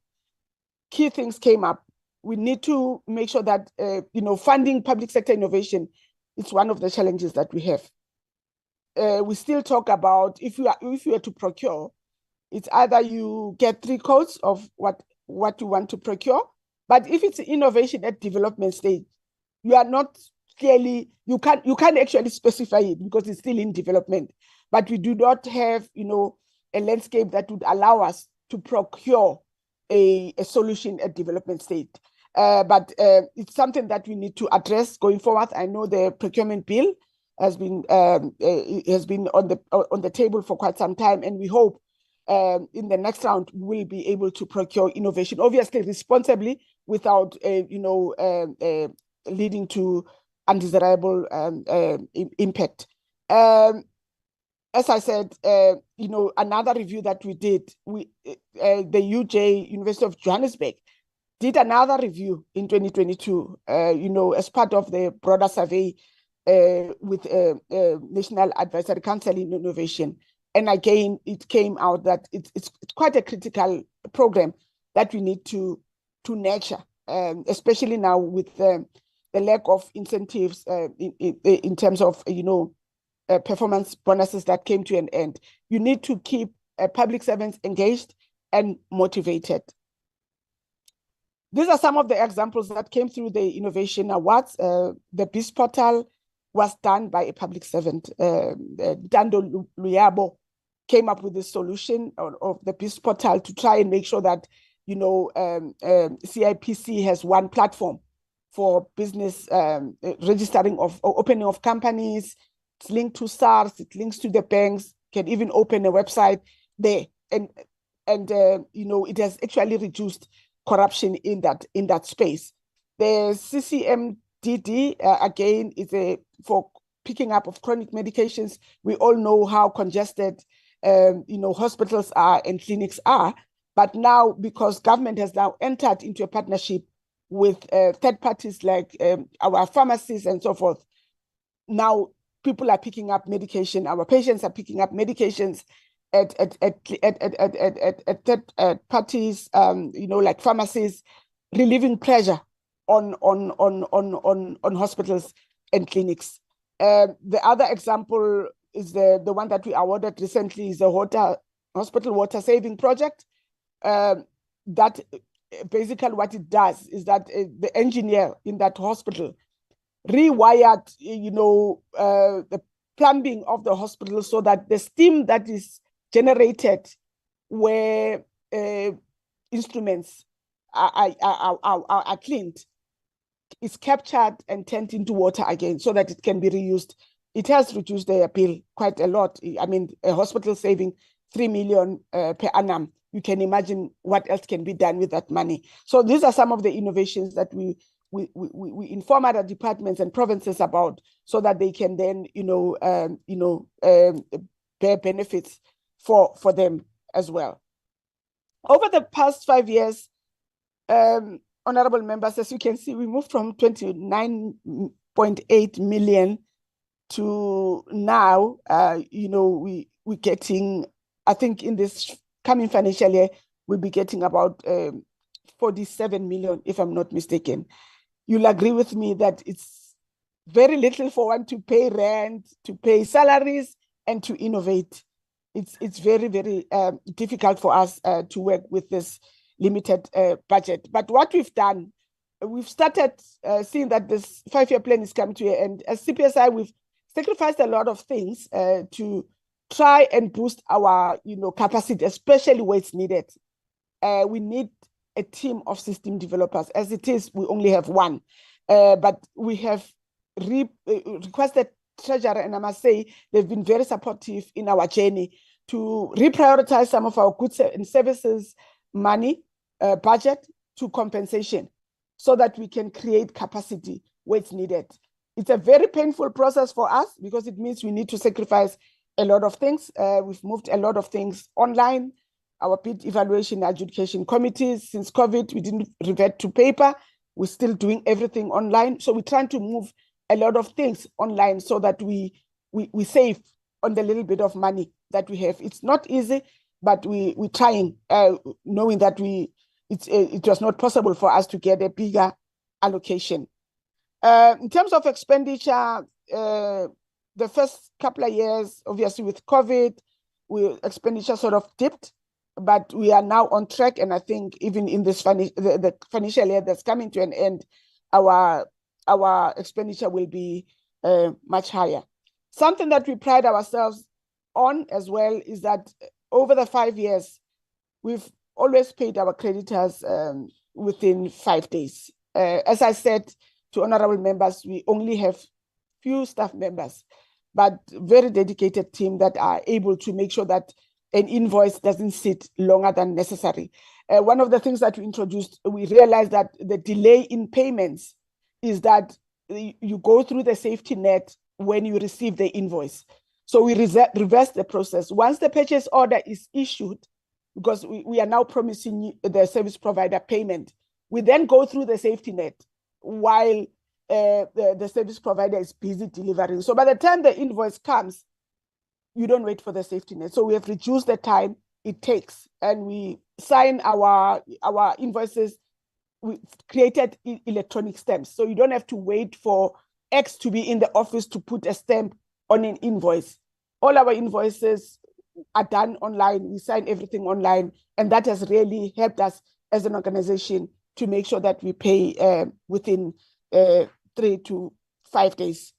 key things came up. We need to make sure that, funding public sector innovation is one of the challenges that we have. We still talk about, if you are to procure, it's either you get 3 codes of what you want to procure, but if it's innovation at development stage, you are not clearly, you can't actually specify it because it's still in development. But we do not have, a landscape that would allow us to procure a solution at development stage. But it's something that we need to address going forward. I know the procurement bill has been on the table for quite some time, and we hope in the next round we'll be able to procure innovation, obviously responsibly, without leading to undesirable impact. As I said, another review that we did, the UJ, University of Johannesburg, did another review in 2022, as part of the broader survey with National Advisory Council in Innovation. And again, it came out that it's quite a critical program that we need to nurture, especially now with the lack of incentives in terms of, performance bonuses that came to an end. You need to keep public servants engaged and motivated. These are some of the examples that came through the Innovation Awards. The BIS portal was done by a public servant, Dando Luyabo, came up with this solution of the BEAST portal to try and make sure that, CIPC has one platform for business registering of or opening of companies. It's linked to SARS, it links to the banks, can even open a website there. And it has actually reduced corruption in that space. The CCMDD, again, is for picking up of chronic medications. We all know how congested hospitals are and clinics are. But now, because government has now entered into a partnership with third parties like our pharmacies and so forth, now people are picking up medication. Our patients are picking up medications at third parties, like pharmacies, relieving pressure on hospitals and clinics. The other example is the one that we awarded recently is the hospital water saving project. That basically what it does is that the engineer in that hospital rewired, the plumbing of the hospital so that the steam that is generated where instruments are cleaned is captured and turned into water again so that it can be reused. It has reduced their bill quite a lot. I mean, a hospital saving 3 million per annum. You can imagine what else can be done with that money. So these are some of the innovations that we inform other departments and provinces about, so that they can then, bear benefits for them as well. Over the past 5 years, honorable members, as you can see, we moved from 29.8 million to now, we're getting, I think in this coming financial year, we'll be getting about 47 million, if I'm not mistaken. You'll agree with me that it's very little for one to pay rent, to pay salaries, and to innovate. It's very, very difficult for us to work with this limited budget. But what we've done, we've started seeing that this 5-year plan is coming to an end. As CPSI, we've sacrificed a lot of things to try and boost our capacity, especially where it's needed. We need a team of system developers. As it is, we only have one. But we have requested Treasurer, and I must say, they've been very supportive in our journey to reprioritize some of our goods and services money, budget to compensation, so that we can create capacity where it's needed. It's a very painful process for us because it means we need to sacrifice a lot of things. We've moved a lot of things online. Our bid evaluation adjudication committees, since COVID, we didn't revert to paper. We're still doing everything online. So we're trying to move a lot of things online so that we save on the little bit of money that we have. It's not easy, but we're trying, knowing that it was not possible for us to get a bigger allocation. In terms of expenditure, the first couple of years, obviously with COVID, expenditure sort of dipped, but we are now on track. And I think even in this the financial year that's coming to an end, our expenditure will be much higher. Something that we pride ourselves on as well is that over the 5 years, we've always paid our creditors within 5 days. As I said to honorable members, we only have few staff members, but very dedicated team that are able to make sure that an invoice doesn't sit longer than necessary. One of the things that we introduced, we realized that the delay in payments is that you go through the safety net when you receive the invoice. So we reverse the process. Once the purchase order is issued, because we are now promising the service provider payment, we then go through the safety net while the service provider is busy delivering. So by the time the invoice comes, you don't wait for the safety net. So we have reduced the time it takes, and we sign our invoices. We created electronic stamps. So you don't have to wait for X to be in the office to put a stamp on an invoice. All our invoices are done online. We sign everything online. And that has really helped us as an organization to make sure that we pay within 3 to 5 days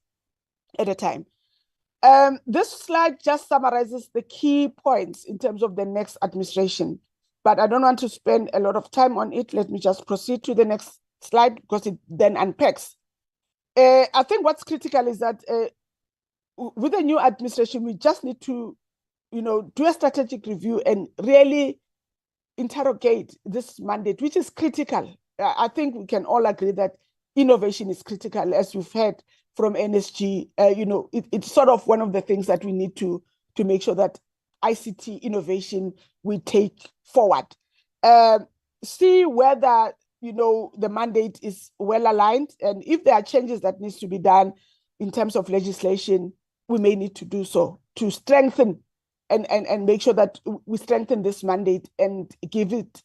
at a time. This slide just summarizes the key points in terms of the next administration, but I don't want to spend a lot of time on it. Let me just proceed to the next slide because it then unpacks. I think what's critical is that with the new administration, we just need to, do a strategic review and really interrogate this mandate, which is critical. I think we can all agree that innovation is critical, as we've heard from NSG. It's sort of one of the things that we need to make sure that ICT innovation we take forward. See whether the mandate is well aligned, and if there are changes that needs to be done in terms of legislation, we may need to do so to strengthen and make sure that we strengthen this mandate and give it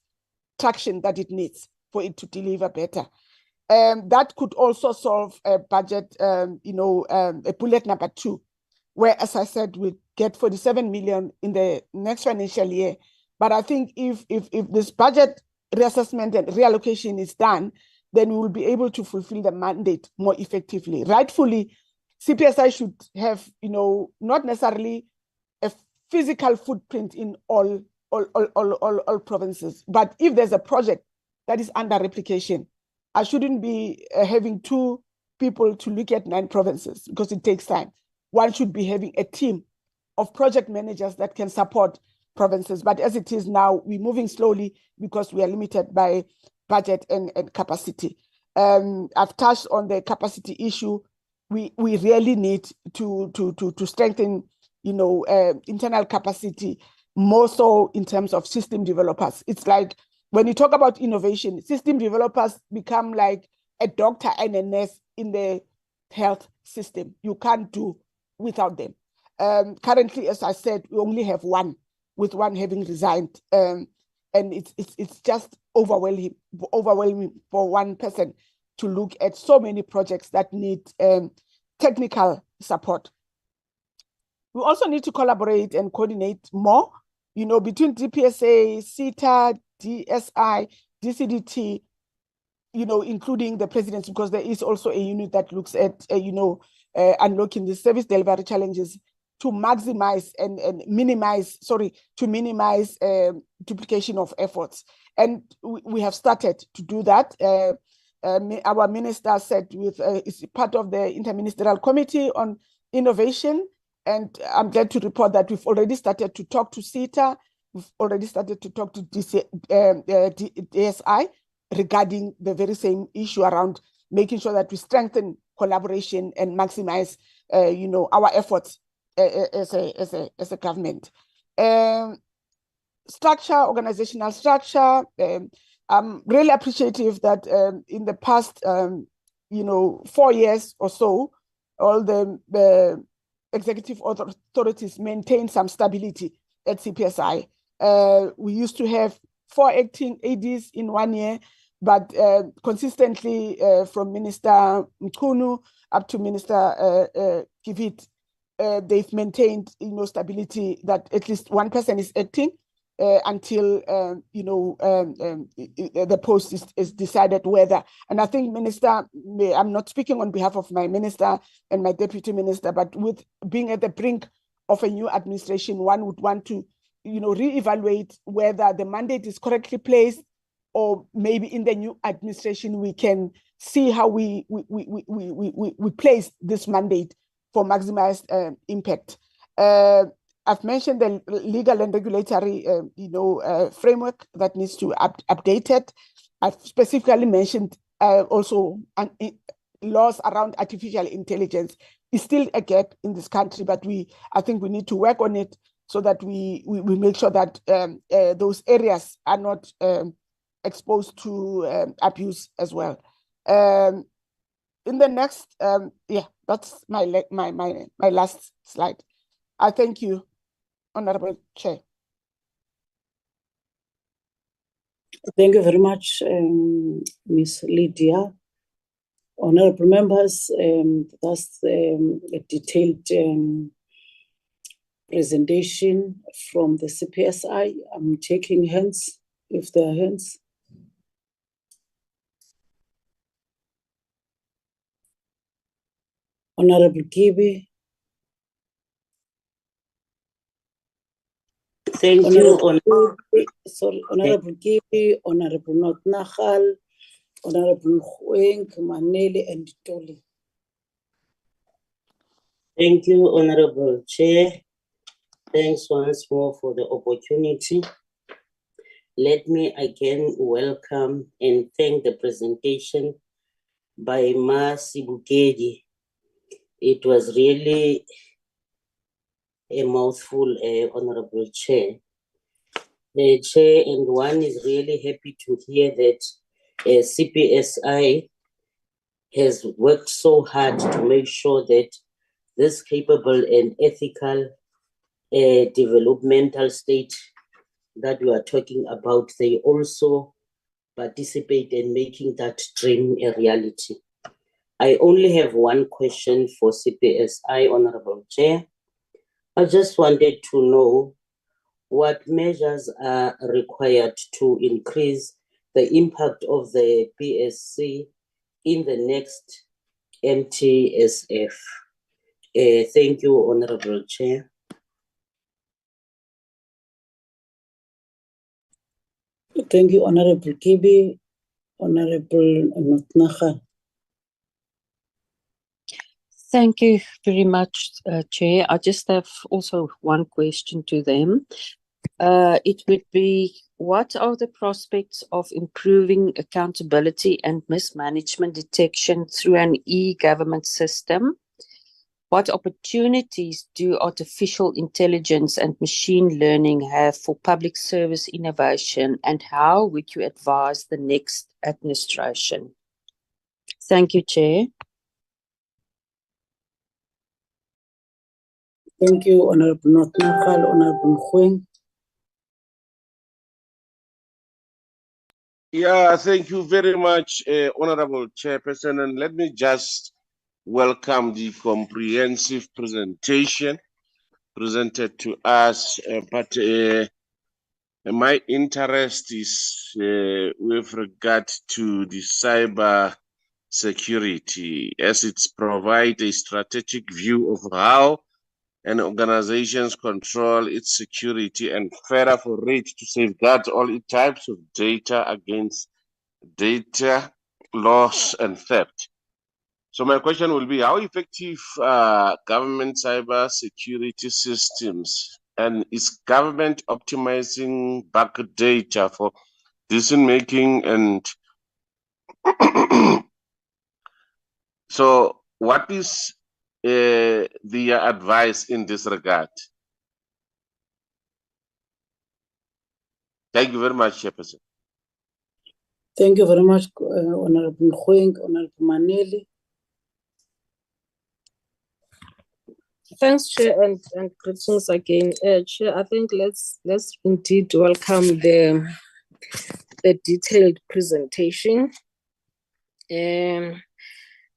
traction that it needs for it to deliver better. That could also solve a budget, a bullet number 2, where, as I said, we'll get 47 million in the next financial year. But I think if this budget reassessment and reallocation is done, then we will be able to fulfill the mandate more effectively. Rightfully, CPSI should have, not necessarily a physical footprint in all provinces. But if there's a project that is under replication, I shouldn't be having 2 people to look at 9 provinces because it takes time. One should be having a team of project managers that can support provinces. But as it is now, we're moving slowly because we are limited by budget and capacity. I've touched on the capacity issue. We really need to strengthen, internal capacity, more so in terms of system developers. It's like when you talk about innovation, system developers become like a doctor and a nurse in the health system. You can't do without them. Currently, as I said, we only have one, with one having resigned, and it's just overwhelming for one person to look at so many projects that need technical support. We also need to collaborate and coordinate more, between DPSA, SETA, DSI, DCDT, including the presidency, because there is also a unit that looks at, unlocking the service delivery challenges to maximize and minimize duplication of efforts. And we have started to do that. Our minister said is part of the Interministerial Committee on Innovation. And I'm glad to report that we've already started to talk to SETA. We've already started to talk to DSI regarding the very same issue around making sure that we strengthen collaboration and maximize, our efforts as a government. Organizational structure. I'm really appreciative that in the past, 4 years or so, all the executive authorities maintain some stability at CPSI. We used to have 4 acting ADs in 1 year, but consistently from Minister Mchunu up to Minister Kivit, they've maintained, stability that at least one person is acting until the post is decided whether. And I think Minister, I'm not speaking on behalf of my minister and my deputy minister, but with being at the brink of a new administration, one would want to, reevaluate whether the mandate is correctly placed, or maybe in the new administration we can see how we place this mandate for maximized impact. I've mentioned the legal and regulatory, framework that needs to updated. I've specifically mentioned also laws around artificial intelligence. Is still a gap in this country, but I think we need to work on it so that we make sure that those areas are not exposed to abuse as well. In the next, that's my last slide. I thank you, Honorable Chair. Thank you very much, Ms. Lydia. Honorable members, that's a detailed presentation from the CPSI. I'm taking hands, if there are hands. Honorable Kibi. Thank you, Honorable Kibi, Honorable Notnachal, Honorable Hueng, Maneli, and Toli. Thank you, Honorable Chair. Thanks once more for the opportunity. Let me again welcome and thank the presentation by Ma Sibukedi. It was really a mouthful, Honorable Chair. The Chair, and one is really happy to hear that CPSI has worked so hard to make sure that this capable and ethical developmental state that we are talking about, they also participate in making that dream a reality. I only have one question for CPSI, Honorable Chair. I just wanted to know what measures are required to increase the impact of the PSC in the next MTSF. Thank you, Honorable Chair. Thank you, Honorable Kibi, Honorable Notnachal. Thank you very much, Chair. I just have also one question to them. It would be, what are the prospects of improving accountability and mismanagement detection through an e-government system? What opportunities do artificial intelligence and machine learning have for public service innovation, and how would you advise the next administration? Thank you, Chair. Thank you, Honorable Notnachal, Honorable Hueng. Yeah, thank you very much, Honorable Chairperson. And let me just welcome the comprehensive presentation presented to us. But my interest is with regard to the cyber security, as it's provide a strategic view of how an organization's control its security and further for it to safeguard all types of data against data loss and theft. So my question will be, how effective are government cyber security systems, and is government optimizing back data for decision making? And so what is the advice in this regard? Thank you very much, Chairperson. Thank you very much, Honorable Hueng, Honorable Maneli. Thanks, Chair, and greetings again. Chair, I think let's indeed welcome the detailed presentation.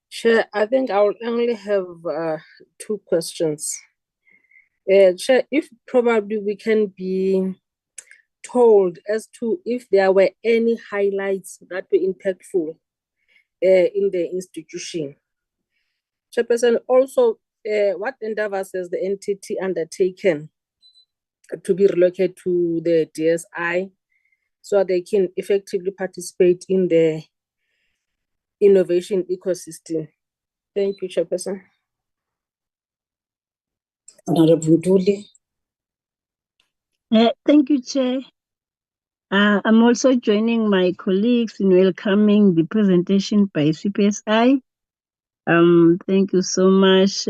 Chair, I think I will only have two questions. Chair, if probably we can be told as to if there were any highlights that were impactful in the institution. Chairperson, also, what endeavors has the entity undertaken to be relocated to the DSI so they can effectively participate in the innovation ecosystem? Thank you, Chairperson. Honorable Tuli. Thank you, Chair. I'm also joining my colleagues in welcoming the presentation by CPSI. Thank you so much,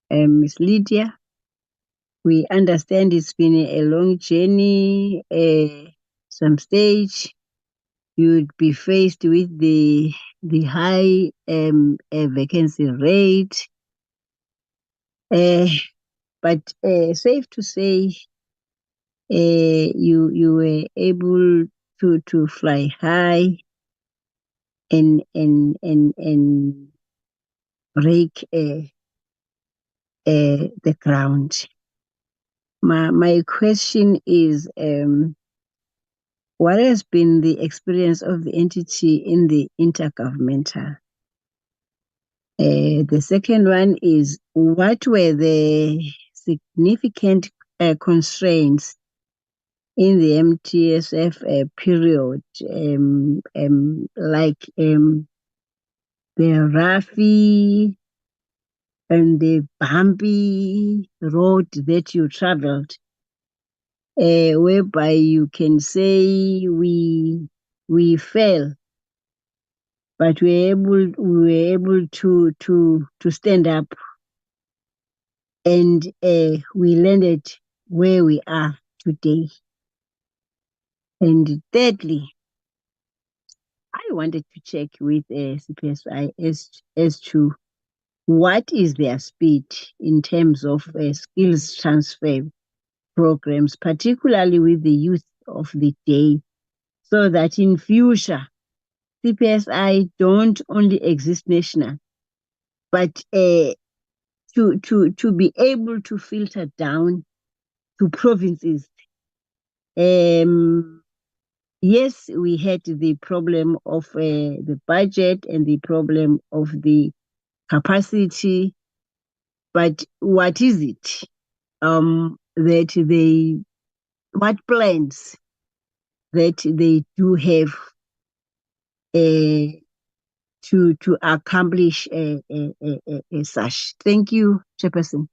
Ms. Lydia. We understand it's been a long journey. Some stage you'd be faced with the high vacancy rate. But safe to say, you were able to fly high and break the ground. My question is, what has been the experience of the entity in the intergovernmental? The second one is, what were the significant constraints in the MTSF period, like the roughy and the bumpy road that you traveled, whereby you can say we fell, but we were able to stand up, and we landed where we are today. And thirdly, I wanted to check with CPSI as to what is their speed in terms of skills transfer programs, particularly with the youth of the day, so that in future, CPSI don't only exist national, but to be able to filter down to provinces. Yes, we had the problem of the budget and the problem of the capacity, but what is it what plans that they do have to accomplish such? Thank you, Chairperson.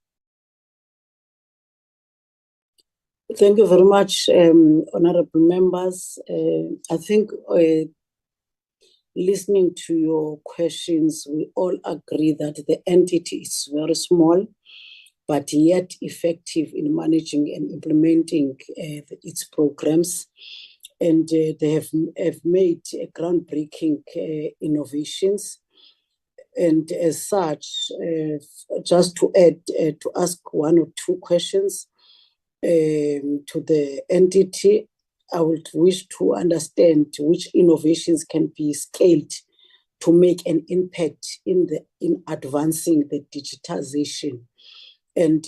Thank you very much, honorable members. I think listening to your questions, we all agree that the entity is very small, but yet effective in managing and implementing its programs. And they have made groundbreaking innovations. And as such, just to add, to ask one or two questions to the entity, I would wish to understand which innovations can be scaled to make an impact in advancing the digitization. And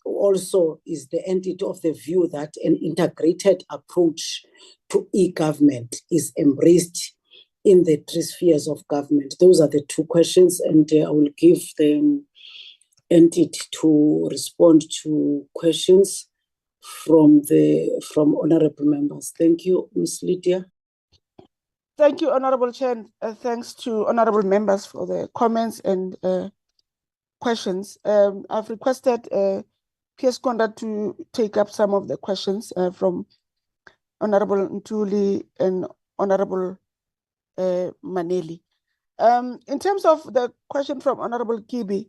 also, is the entity of the view that an integrated approach to e-government is embraced in the three spheres of government? Those are the two questions, and I will give the entity to respond to questions from honorable members. Thank you, Ms. Lydia. Thank you, Honorable Chair. Thanks to honorable members for the comments and questions. I've requested PS Conrad to take up some of the questions from Honorable Ntuli and Honorable Maneli. In terms of the question from Honorable Kibi,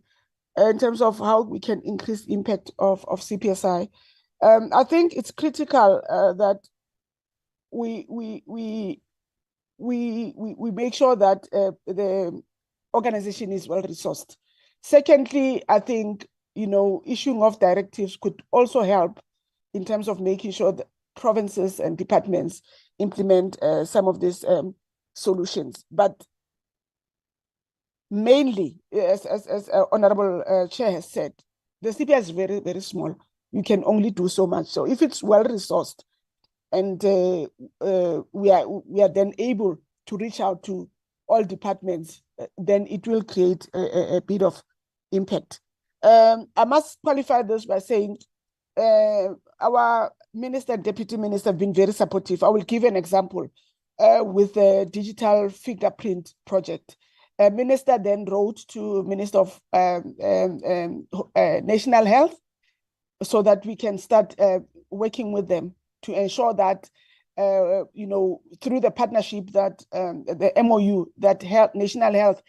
in terms of how we can increase impact of CPSI, I think it's critical that we make sure that the organization is well resourced. Secondly, I think issuing of directives could also help in terms of making sure that provinces and departments implement some of these solutions. But mainly, as Honorable Chair has said, the CPI is very, very small. You can only do so much. So if it's well resourced, and we are then able to reach out to all departments, then it will create a bit of impact. I must qualify this by saying our minister and deputy minister have been very supportive. I will give an example with the digital fingerprint project. Minister then wrote to Minister of National Health so that we can start working with them to ensure that, through the partnership that the MOU that National Health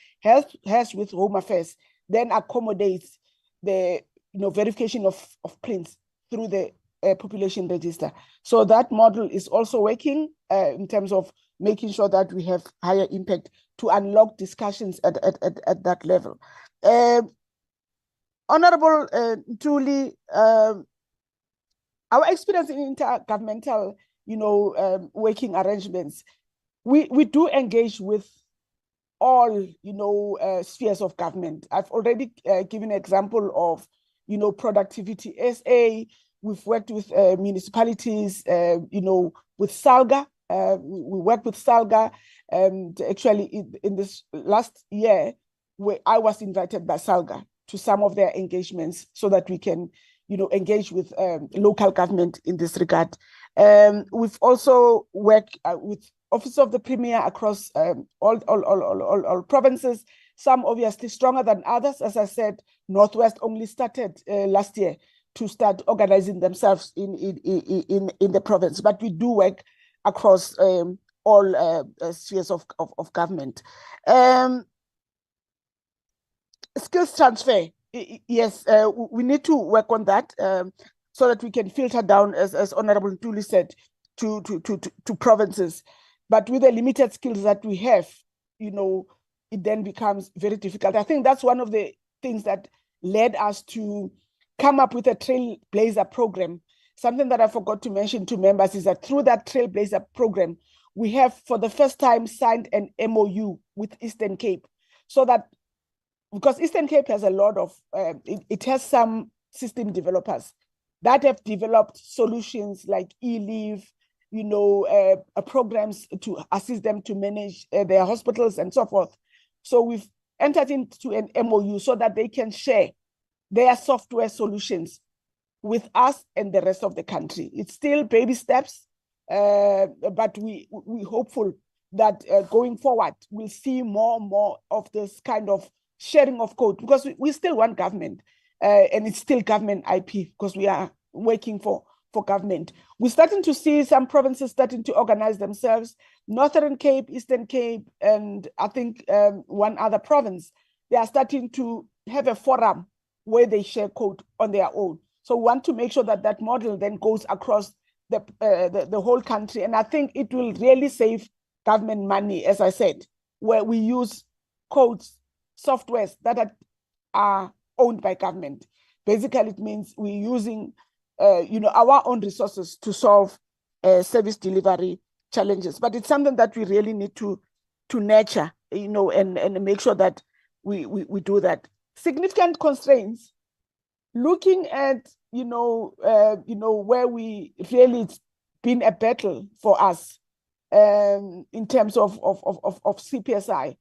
has with Home Affairs, then accommodates the verification of prints through the population register. So that model is also working in terms of making sure that we have higher impact to unlock discussions at that level. Honorable Ntuli, our experience in intergovernmental, working arrangements, we do engage with all, spheres of government. I've already given an example of, Productivity SA. We've worked with municipalities, with SALGA. We worked with SALGA, and actually in this last year, where I was invited by SALGA to some of their engagements so that we can, engage with local government in this regard. We've also worked with Office of the Premier across all provinces, some obviously stronger than others. As I said, Northwest only started last year to start organizing themselves in the province, but we do work across all spheres of government. Skills transfer, yes, we need to work on that so that we can filter down, as Honorable Ntuli said, to provinces. But with the limited skills that we have, it then becomes very difficult. I think that's one of the things that led us to come up with a Trailblazer program. Something that I forgot to mention to members is that through that Trailblazer program, we have for the first time signed an MOU with Eastern Cape, so that, because Eastern Cape has a lot of, it has some system developers that have developed solutions like e-leave, programs to assist them to manage their hospitals and so forth. So we've entered into an MOU so that they can share their software solutions with us and the rest of the country. It's still baby steps, but we're hopeful that going forward, we'll see more and more of this kind of sharing of code, because we still want government, and it's still government IP, because we are working for government. We're starting to see some provinces starting to organize themselves. Northern Cape, Eastern Cape, and I think one other province, they are starting to have a forum where they share code on their own. So we want to make sure that that model then goes across the whole country. And I think it will really save government money, as I said, where we use codes, softwares that are owned by government. Basically, it means we're using our own resources to solve service delivery challenges. But it's something that we really need to nurture, and make sure that we do that. Significant constraints, looking at, where we really, it's been a battle for us in terms of CPSI.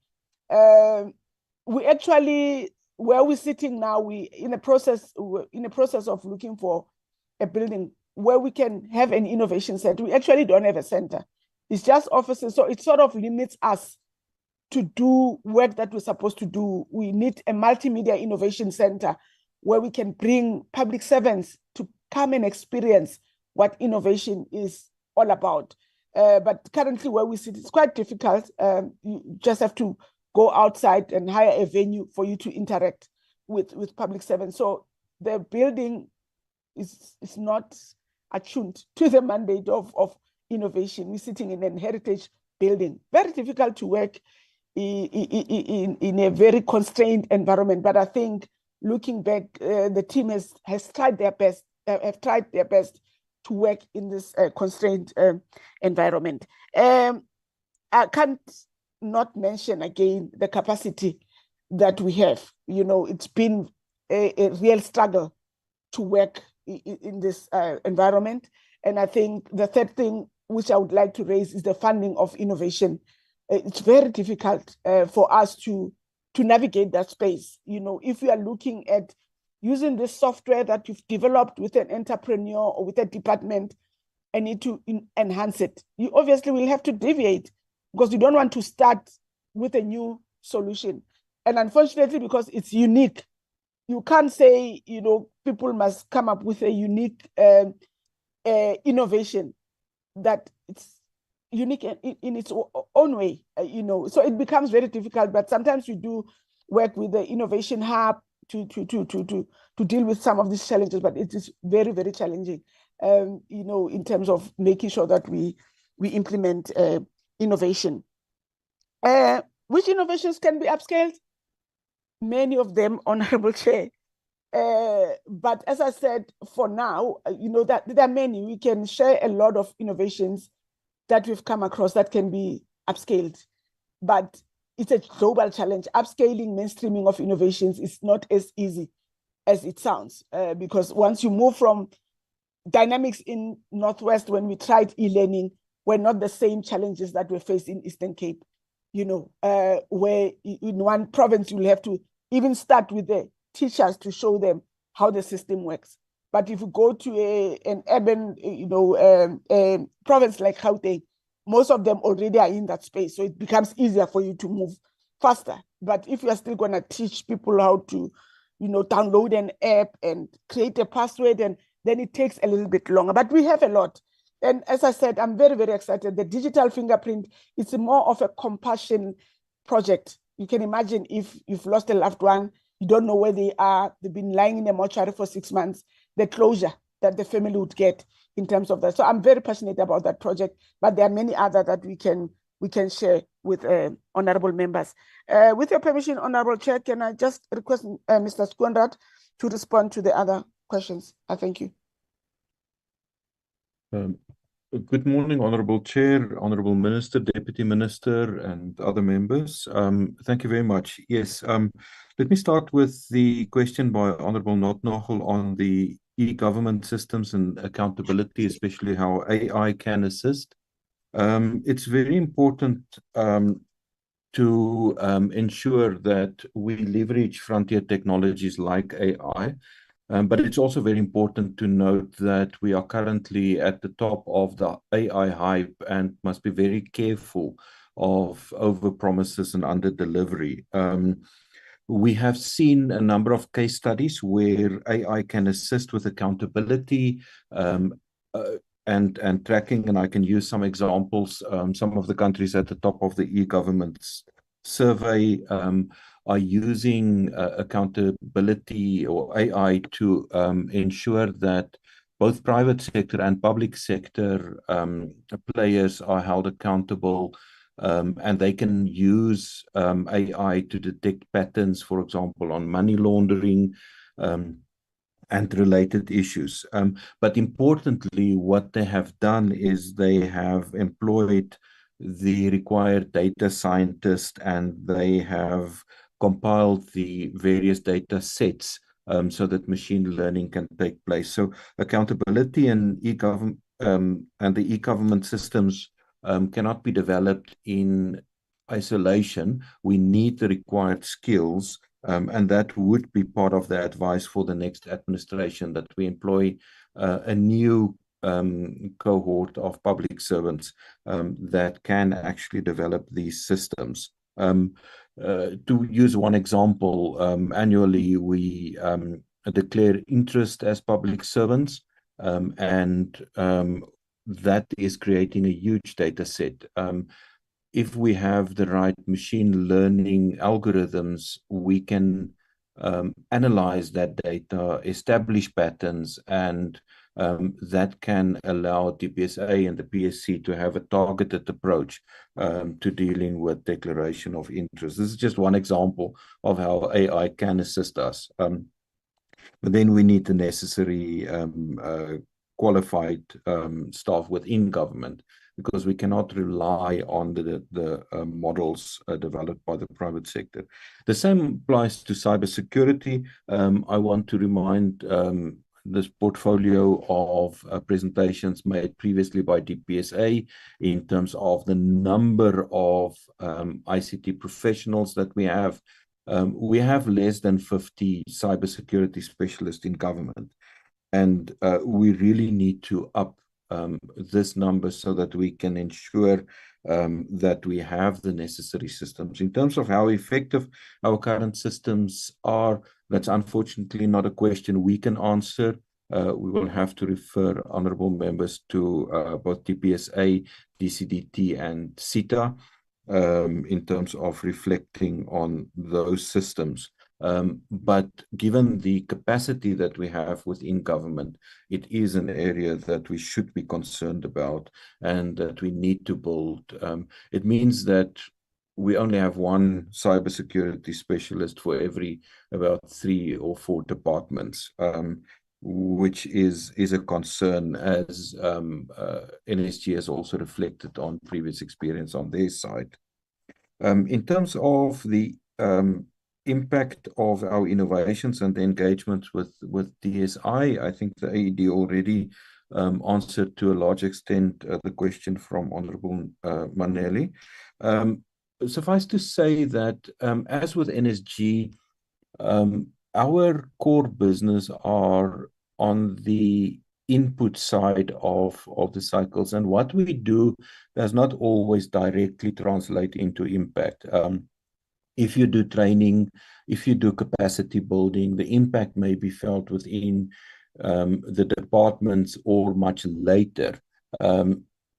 We actually, where we're sitting now, we in a process of looking for a building where we can have an innovation center. We actually don't have a center. It's just offices. So it sort of limits us to do work that we're supposed to do. We need a multimedia innovation center where we can bring public servants to come and experience what innovation is all about. But currently where we sit, it's quite difficult. You just have to go outside and hire a venue for you to interact with public servants. So the building is not attuned to the mandate of innovation. We're sitting in a heritage building. Very difficult to work in a very constrained environment. But I think looking back, the team has tried their best, to work in this constrained environment. I can't not mention again the capacity that we have. It's been a real struggle to work in this environment. And I think the third thing which I would like to raise is the funding of innovation. It's very difficult for us to navigate that space. If we are looking at using this software that you've developed with an entrepreneur or with a department and need to enhance it, you obviously will have to deviate, because you don't want to start with a new solution. And unfortunately, because it's unique, you can't say, people must come up with a unique innovation that it's unique in its own way, So it becomes very difficult, but sometimes we do work with the Innovation Hub to deal with some of these challenges, but it is very, very challenging, in terms of making sure that we implement innovation. Which innovations can be upscaled? Many of them, Honorable Chair. But as I said, for now, that there are many. We can share a lot of innovations that we've come across that can be upscaled, but it's a global challenge. Upscaling, mainstreaming of innovations is not as easy as it sounds, because once you move from dynamics in Northwest, when we tried e-learning, were not the same challenges that we faced in Eastern Cape, where in one province you'll have to even start with the teachers to show them how the system works. But if you go to an urban, province like Gauteng, most of them already are in that space. So it becomes easier for you to move faster. But if you are still going to teach people how to, download an app and create a password, and then it takes a little bit longer. But we have a lot. And as I said, I'm very, very excited. The digital fingerprint is more of a compassion project. You can imagine if you've lost a loved one, you don't know where they are, they've been lying in a mortuary for 6 months, the closure that the family would get in terms of that. So I'm very passionate about that project, but there are many others that we can share with honorable members. With your permission, Honorable Chair, can I just request Mr. Skoenraad to respond to the other questions? I thank you. Good morning, Honorable Chair, Honorable Minister, Deputy Minister, and other members. Thank you very much. Yes, let me start with the question by Honorable Nothnagel on the e-government systems and accountability, especially how AI can assist. It's very important to ensure that we leverage frontier technologies like AI. But it's also very important to note that we are currently at the top of the AI hype and must be very careful of over-promises and under-delivery. We have seen a number of case studies where AI can assist with accountability and tracking, and I can use some examples. Some of the countries at the top of the e-government survey are using accountability or AI to ensure that both private sector and public sector players are held accountable, and they can use AI to detect patterns, for example, on money laundering and related issues. But importantly, what they have done is they have employed the required data scientists, and they have compiled the various data sets so that machine learning can take place. So accountability and e-government and the e-government systems cannot be developed in isolation. We need the required skills, and that would be part of the advice for the next administration, that we employ a new cohort of public servants that can actually develop these systems. To use one example, annually we declare interest as public servants, and that is creating a huge data set. If we have the right machine learning algorithms, we can analyze that data, establish patterns, and that can allow DPSA and the PSC to have a targeted approach to dealing with declaration of interest. This is just one example of how AI can assist us. But then we need the necessary qualified staff within government, because we cannot rely on the models developed by the private sector. The same applies to cybersecurity. I want to remind this portfolio of presentations made previously by DPSA in terms of the number of ICT professionals that we have. We have less than 50 cybersecurity specialists in government, and we really need to up this number so that we can ensure that we have the necessary systems. In terms of how effective our current systems are, that's unfortunately not a question we can answer. We will have to refer honorable members to both DPSA, DCDT, and SITA in terms of reflecting on those systems. But given the capacity that we have within government, it is an area that we should be concerned about and that we need to build. It means that we only have one cybersecurity specialist for every about 3 or 4 departments, which is a concern, as NSG has also reflected on previous experience on their side. In terms of the impact of our innovations and the engagement with DSI, I think the AED already answered to a large extent the question from Honorable Maneli. Suffice to say that as with NSG, our core business are on the input side of the cycles. And what we do does not always directly translate into impact. If you do training, if you do capacity building, the impact may be felt within the departments or much later.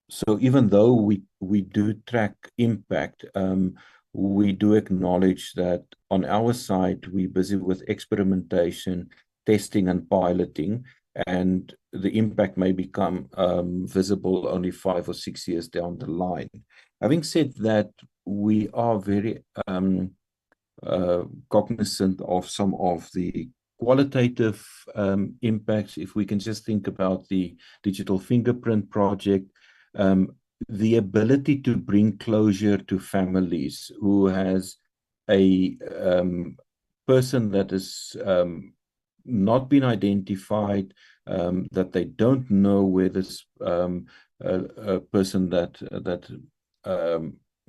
So even though we do track impact, we do acknowledge that on our side, we're busy with experimentation, testing and piloting, and the impact may become visible only 5 or 6 years down the line. Having said that, we are very cognizant of some of the qualitative impacts. If we can just think about the digital fingerprint project, the ability to bring closure to families who has a person that is not been identified, that they don't know where this person that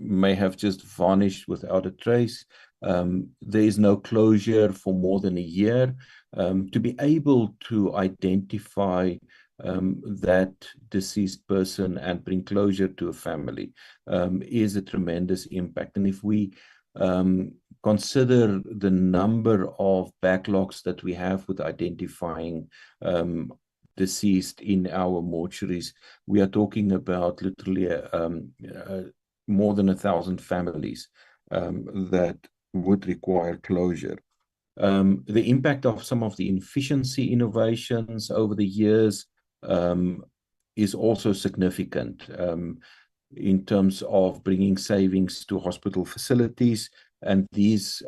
may have just vanished without a trace. There is no closure for more than a year. To be able to identify that deceased person and bring closure to a family is a tremendous impact. And if we consider the number of backlogs that we have with identifying deceased in our mortuaries, we are talking about literally more than 1,000 families that would require closure. The impact of some of the efficiency innovations over the years is also significant in terms of bringing savings to hospital facilities, and these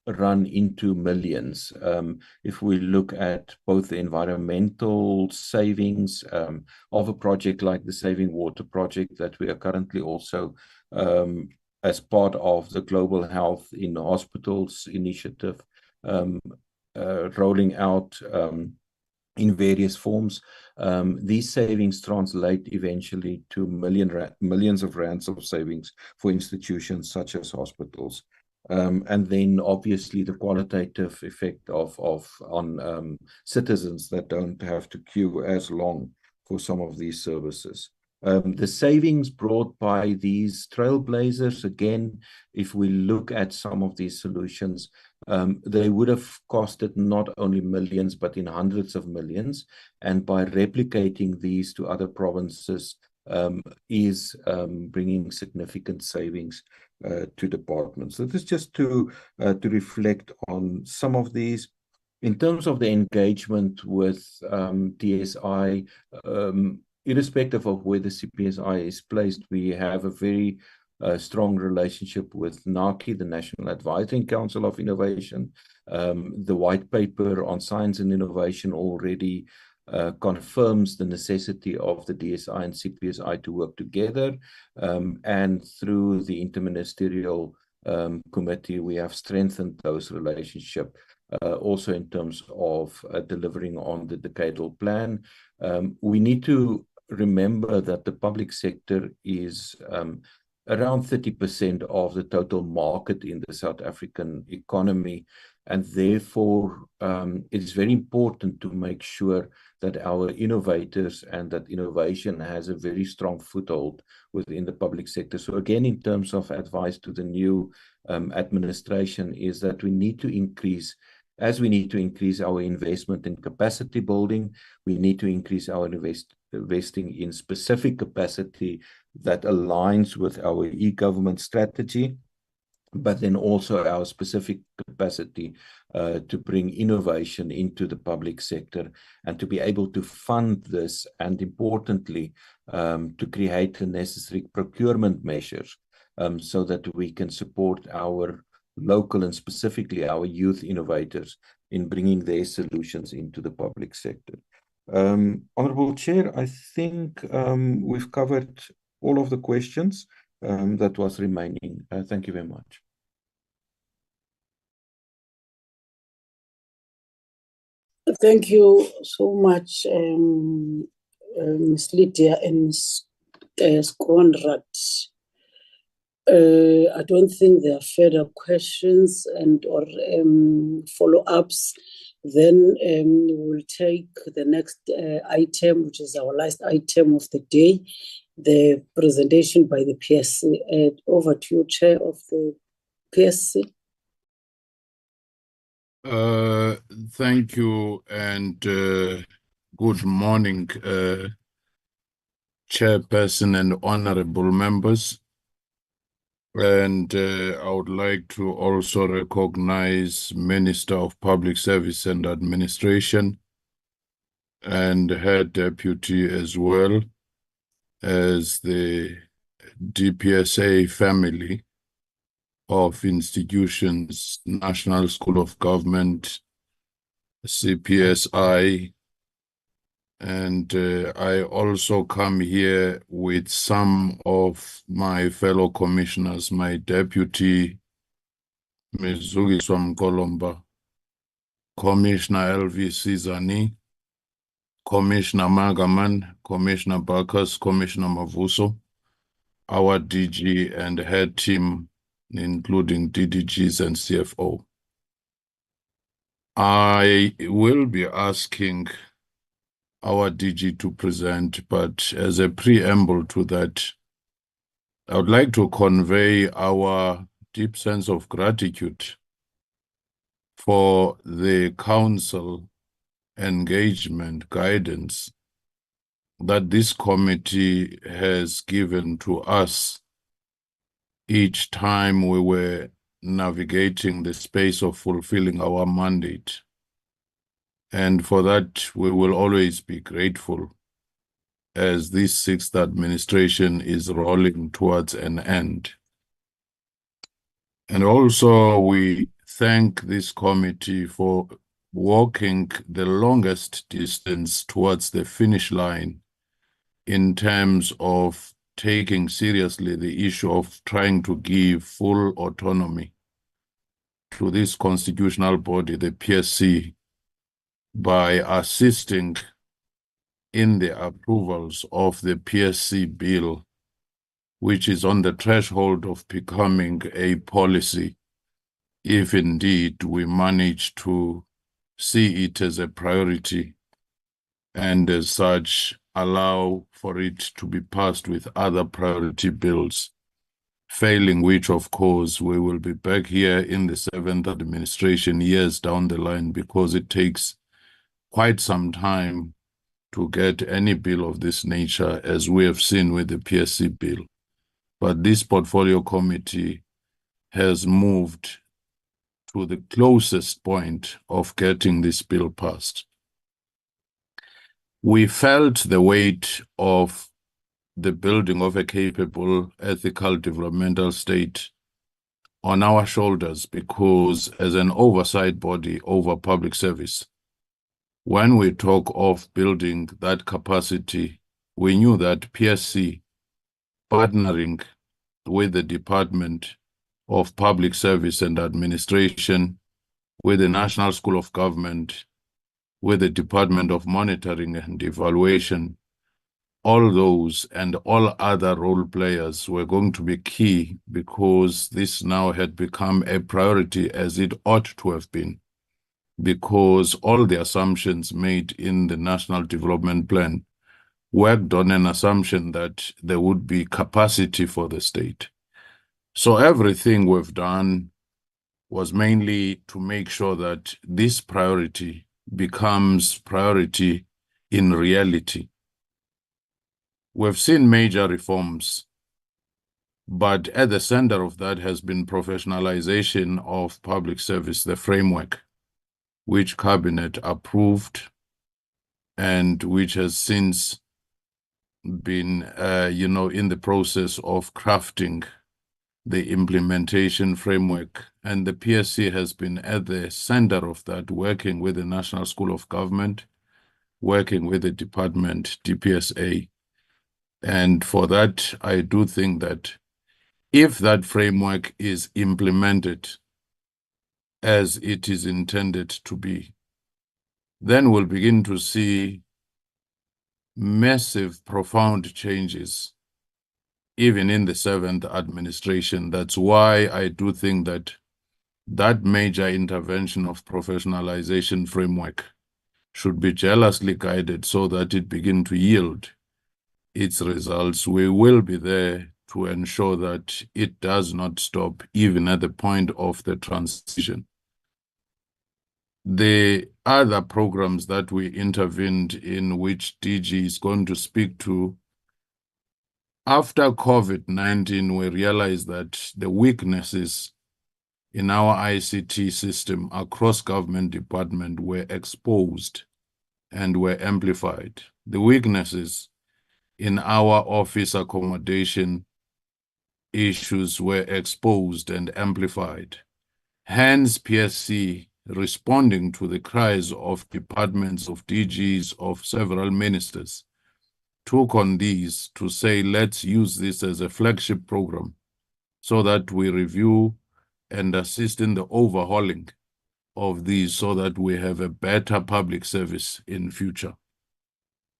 run into millions. If we look at both the environmental savings of a project like the Saving Water project that we are currently also as part of the Global Health in Hospitals initiative rolling out in various forms, these savings translate eventually to millions of rands of savings for institutions such as hospitals. And then obviously the qualitative effect on citizens that don't have to queue as long for some of these services. The savings brought by these trailblazers, again, if we look at some of these solutions, they would have costed not only millions, but in hundreds of millions. And by replicating these to other provinces is bringing significant savings to departments. So this is just to reflect on some of these. In terms of the engagement with DSI, irrespective of where the CPSI is placed, we have a very strong relationship with NACI, the National Advisory Council of Innovation. The white paper on science and innovation already confirms the necessity of the DSI and CPSI to work together. And through the interministerial committee, we have strengthened those relationships, also in terms of delivering on the decadal plan. We need to remember that the public sector is around 30% of the total market in the South African economy. And therefore, it is very important to make sure that our innovators and that innovation has a very strong foothold within the public sector. So again, in terms of advice to the new administration, is that we need to increase, as we need to increase our investment in capacity building, we need to increase our investing in specific capacity that aligns with our e-government strategy, but then also our specific capacity to bring innovation into the public sector and to be able to fund this, and importantly, to create the necessary procurement measures so that we can support our local and specifically our youth innovators in bringing their solutions into the public sector. Honorable Chair, I think we've covered all of the questions that was remaining. Thank you very much. Thank you so much, Ms. Lydia and Ms. Conrad. I don't think there are further questions and or follow-ups. Then we will take the next item, which is our last item of the day, the presentation by the PSC. Over to you, Chair of the PSC. Thank you and good morning, Chairperson and honorable members. And I would like to also recognize Minister of Public Service and Administration and her deputy, as well as the DPSA family of institutions, National School of Government, CPSI, and I also come here with some of my fellow commissioners, my deputy, Ms. Zugiswa Mkolomba, Commissioner LV Sizani, Commissioner Magaman, Commissioner Bakas, Commissioner Mavuso, our DG and her team, including DDGs and CFO. I will be asking our DG to present, but as a preamble to that, I would like to convey our deep sense of gratitude for the council engagement guidance that this committee has given to us each time we were navigating the space of fulfilling our mandate. And for that, we will always be grateful as this sixth administration is rolling towards an end. And also, we thank this committee for walking the longest distance towards the finish line in terms of taking seriously the issue of trying to give full autonomy to this constitutional body, the PSC, by assisting in the approvals of the PSC bill, which is on the threshold of becoming a policy, if indeed we manage to see it as a priority and as such allow for it to be passed with other priority bills, failing which, of course, we will be back here in the seventh administration years down the line, because it takes quite some time to get any bill of this nature, as we have seen with the PSC bill. But this portfolio committee has moved to the closest point of getting this bill passed. We felt the weight of the building of a capable, ethical, developmental state on our shoulders, because as an oversight body over public service, when we talk of building that capacity, we knew that PSC, partnering with the Department of Public Service and Administration, with the National School of Government, with the Department of Monitoring and Evaluation, all those and all other role players were going to be key, because this now had become a priority, as it ought to have been, because all the assumptions made in the National Development Plan worked on an assumption that there would be capacity for the state. So everything we've done was mainly to make sure that this priority becomes priority in reality. We've seen major reforms, but at the center of that has been professionalization of public service, the framework, which Cabinet approved and which has since been, in the process of crafting the implementation framework. And the PSC has been at the center of that, working with the National School of Government, working with the department, DPSA. And for that, I do think that if that framework is implemented as it is intended to be, then we'll begin to see massive, profound changes, even in the seventh administration. That's why I do think that that major intervention of professionalization framework should be jealously guided so that it begin to yield its results. We will be there to ensure that it does not stop even at the point of the transition. The other programs that we intervened in, which DG is going to speak to, after COVID-19, we realized that the weaknesses in our ICT system across government department were exposed and were amplified. The weaknesses in our office accommodation issues were exposed and amplified. Hence, PSC, responding to the cries of departments, of DGs, of several ministers, took on these to say, let's use this as a flagship program so that we review and assist in the overhauling of these so that we have a better public service in future.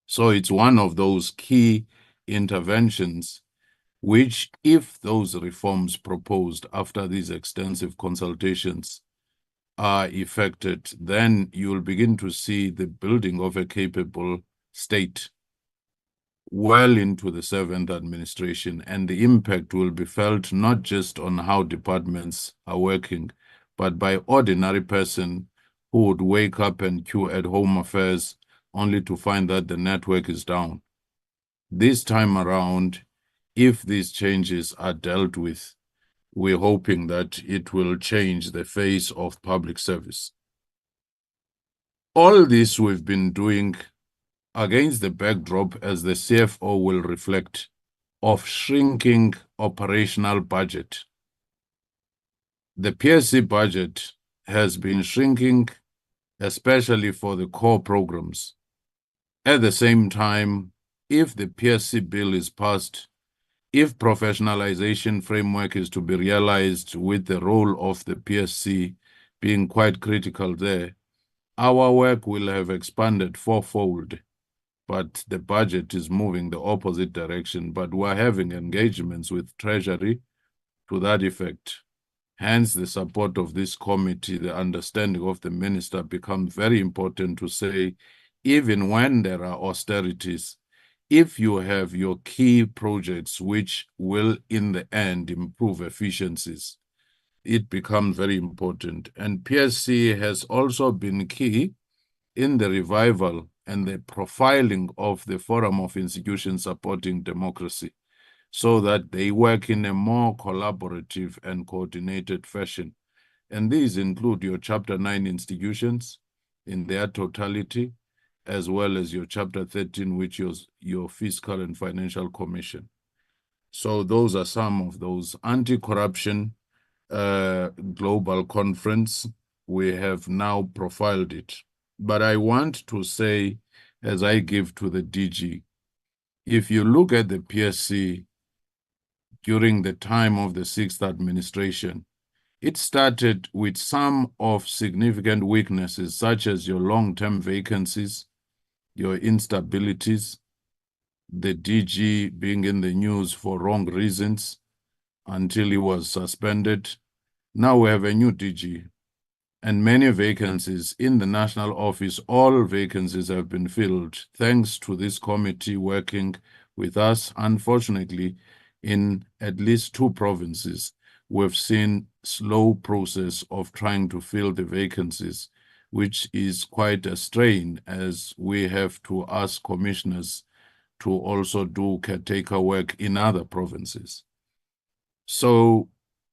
So it's one of those key interventions which, if those reforms proposed after these extensive consultations are effected, then you'll begin to see the building of a capable state well into the 7th administration, and the impact will be felt not just on how departments are working, but by ordinary person who would wake up and queue at Home Affairs only to find that the network is down. This time around, if these changes are dealt with, we're hoping that it will change the face of public service. All this we've been doing against the backdrop, as the CFO will reflect, of shrinking operational budget. The PSC budget has been shrinking, especially for the core programs. At the same time, if the PSC bill is passed, if professionalization framework is to be realized with the role of the PSC being quite critical there, our work will have expanded fourfold, but the budget is moving the opposite direction. But we're having engagements with Treasury to that effect. Hence, the support of this committee, the understanding of the minister becomes very important to say, even when there are austerities, if you have your key projects which will in the end improve efficiencies, it becomes very important. And PSC has also been key in the revival and the profiling of the Forum of Institutions Supporting Democracy, so that they work in a more collaborative and coordinated fashion. And these include your Chapter 9 institutions in their totality, as well as your Chapter 13, which is your Fiscal and Financial Commission. So those are some of those. Anti-corruption global conference, we have now profiled it. But I want to say, as I give to the DG, if you look at the PSC during the time of the 6th administration, it started with some of significant weaknesses, such as your long-term vacancies, your instabilities, the DG being in the news for wrong reasons until he was suspended. Now we have a new DG and many vacancies in the national office. All vacancies have been filled thanks to this committee working with us. Unfortunately, in at least 2 provinces, we've seen slow process of trying to fill the vacancies, which is quite a strain, as we have to ask commissioners to also do caretaker work in other provinces. So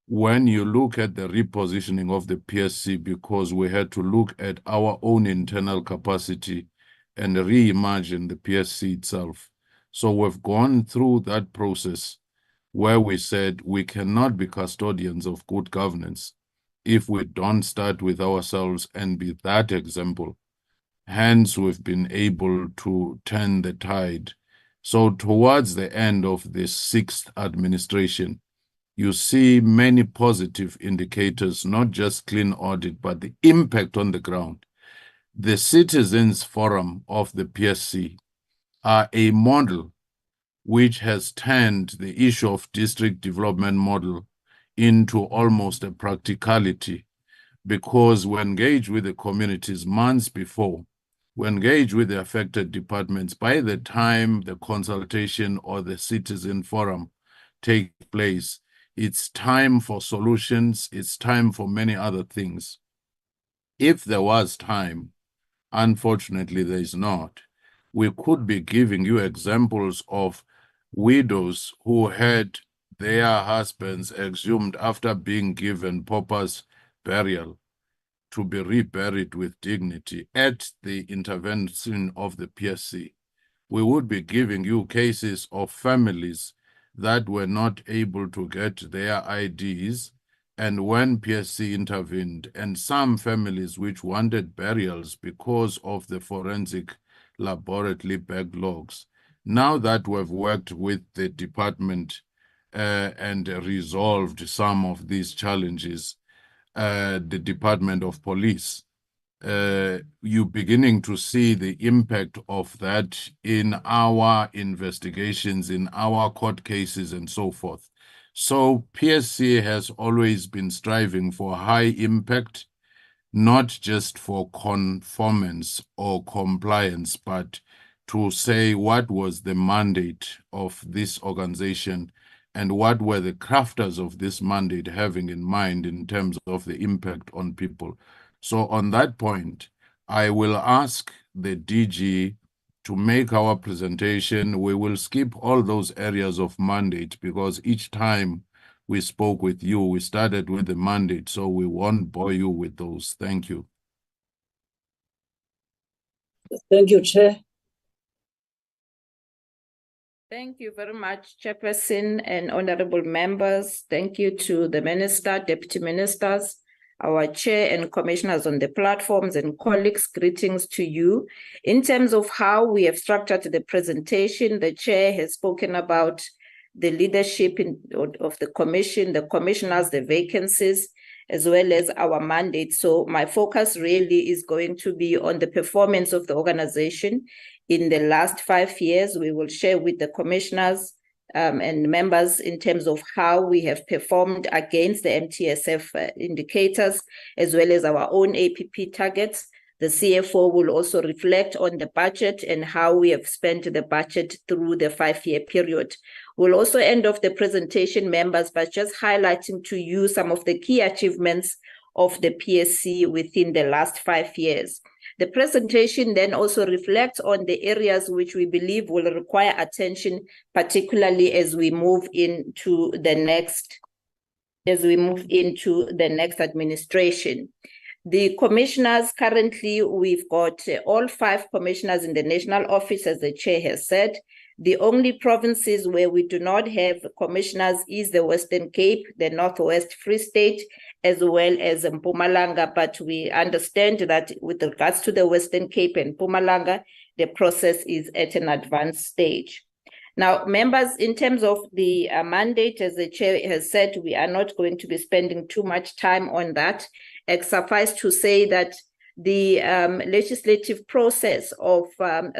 when you look at the repositioning of the PSC, because we had to look at our own internal capacity and reimagine the PSC itself. So we've gone through that process where we said we cannot be custodians of good governance if we don't start with ourselves and be that example. Hence, we've been able to turn the tide. So towards the end of this 6th administration, you see many positive indicators, not just clean audit, but the impact on the ground. The Citizens Forum of the PSC are a model which has turned the issue of district development model into almost a practicality. because we engage with the communities months before. We engage with the affected departments. By the time the consultation or the citizen forum take place, it's time for solutions. It's time for many other things. If there was time, unfortunately, there is not. We could be giving you examples of widows who had their husbands exhumed after being given paupers burial to be reburied with dignity at the intervention of the PSC. We would be giving you cases of families that were not able to get their IDs, and when PSC intervened, and some families which wanted burials because of the forensic laboratory backlogs. Now that we've worked with the department and resolved some of these challenges, the Department of Police, you're beginning to see the impact of that in our investigations, in our court cases, and so forth. So PSC has always been striving for high impact, not just for conformance or compliance, but to say what was the mandate of this organization and what were the crafters of this mandate having in mind in terms of the impact on people. So on that point, I will ask the DG to make our presentation. We will skip all those areas of mandate because each time we spoke with you, we started with the mandate, so we won't bore you with those. Thank you. Thank you, Chair. Thank you very much, Chairperson and honorable members. Thank you to the Minister, Deputy Ministers, our Chair and Commissioners on the platforms, and colleagues. Greetings to you. In terms of how we have structured the presentation, the Chair has spoken about the leadership of the Commission, the Commissioners, the vacancies, as well as our mandate. So my focus really is going to be on the performance of the organization in the last 5 years. We will share with the Commissioners and members in terms of how we have performed against the MTSF indicators, as well as our own APP targets. The CFO will also reflect on the budget and how we have spent the budget through the 5-year period. We'll also end off the presentation, members, by just highlighting to you some of the key achievements of the PSC within the last 5 years. The presentation then also reflects on the areas which we believe will require attention, particularly as we move into the next administration. The commissioners, currently we've got all 5 commissioners in the national office, as the Chair has said. The only provinces where we do not have commissioners is the Western Cape, the Northwest Free State, as well as Mpumalanga. But we understand that with regards to the Western Cape and Mpumalanga, the process is at an advanced stage. Now, members, in terms of the mandate, as the Chair has said, we are not going to be spending too much time on that. Suffice to say that the legislative process of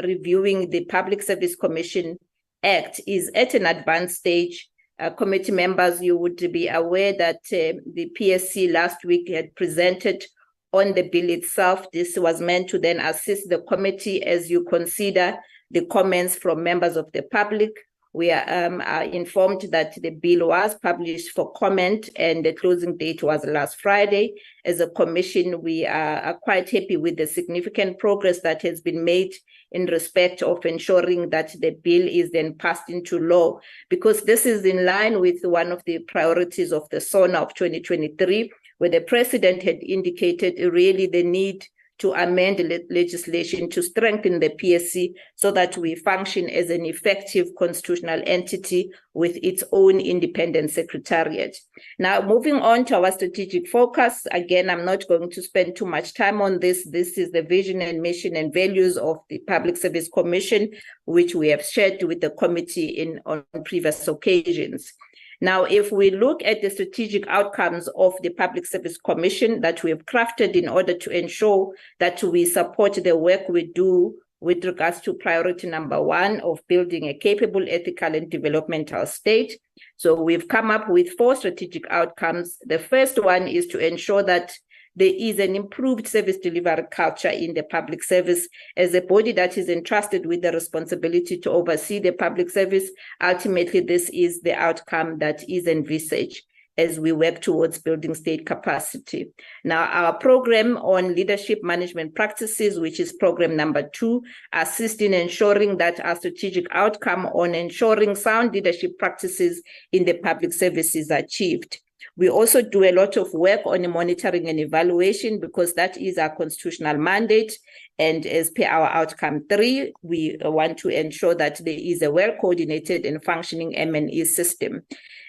reviewing the Public Service Commission Act is at an advanced stage. Committee members, you would be aware that the PSC last week had presented on the bill itself. This was meant to then assist the committee as you consider the comments from members of the public. We are informed that the bill was published for comment and the closing date was last Friday. As a commission, we are quite happy with the significant progress that has been made in respect of ensuring that the bill is then passed into law, because this is in line with one of the priorities of the SONA of 2023, where the President had indicated really the need to amend legislation to strengthen the PSC so that we function as an effective constitutional entity with its own independent secretariat. Now, moving on to our strategic focus, again, I'm not going to spend too much time on this. This is the vision and mission and values of the Public Service Commission, which we have shared with the committee on previous occasions. Now, if we look at the strategic outcomes of the Public Service Commission that we have crafted in order to ensure that we support the work we do with regards to priority number 1 of building a capable, ethical, and developmental state. So we've come up with 4 strategic outcomes. The first one is to ensure that there is an improved service delivery culture in the public service. As a body that is entrusted with the responsibility to oversee the public service, ultimately this is the outcome that is envisaged as we work towards building state capacity. Now, our program on leadership management practices, which is program number 2, assists in ensuring that our strategic outcome on ensuring sound leadership practices in the public service is achieved. We also do a lot of work on monitoring and evaluation because that is our constitutional mandate. And as per our outcome 3, we want to ensure that there is a well-coordinated and functioning M&E system.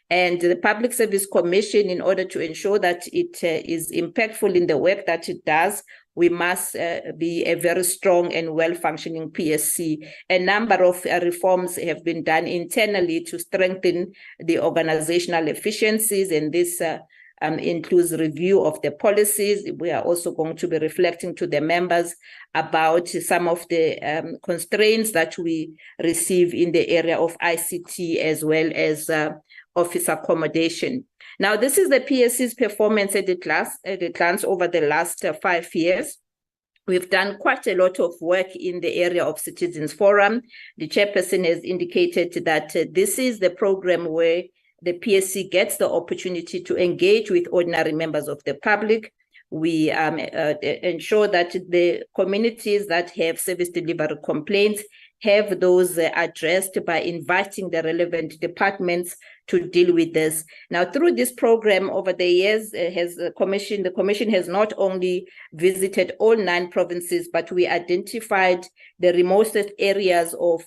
And the Public Service Commission, in order to ensure that it is impactful in the work that it does, we must be a very strong and well-functioning PSC. A number of reforms have been done internally to strengthen the organizational efficiencies, and this includes review of the policies. We are also going to be reflecting to the members about some of the constraints that we receive in the area of ICT as well as office accommodation. Now, this is the PSC's performance at a glance over the last 5 years. We've done quite a lot of work in the area of Citizens Forum. The chairperson has indicated that this is the program where the PSC gets the opportunity to engage with ordinary members of the public. We ensure that the communities that have service delivery complaints have those addressed by inviting the relevant departments to deal with this. Now, through this program over the years, the commission has not only visited all 9 provinces, but we identified the remotest areas of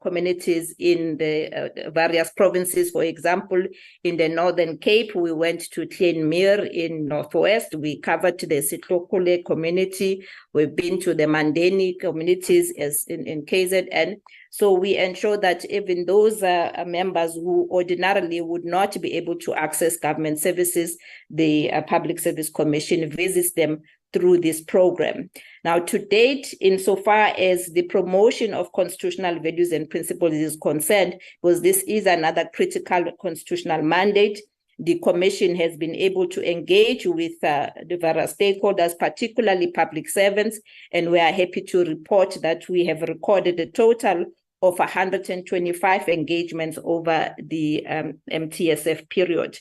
communities in the various provinces. For example, in the Northern Cape, we went to Kleinmeer in Northwest. We covered the Sitlokole community. We've been to the Mandeni communities as in KZN. So we ensure that even those members who ordinarily would not be able to access government services, the Public Service Commission visits them through this program. Now, to date, insofar as the promotion of constitutional values and principles is concerned, because this is another critical constitutional mandate, the Commission has been able to engage with the various stakeholders, particularly public servants, and we are happy to report that we have recorded a total of 125 engagements over the MTSF period.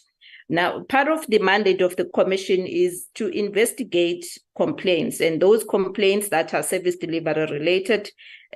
Now, part of the mandate of the Commission is to investigate complaints, and those complaints that are service delivery related.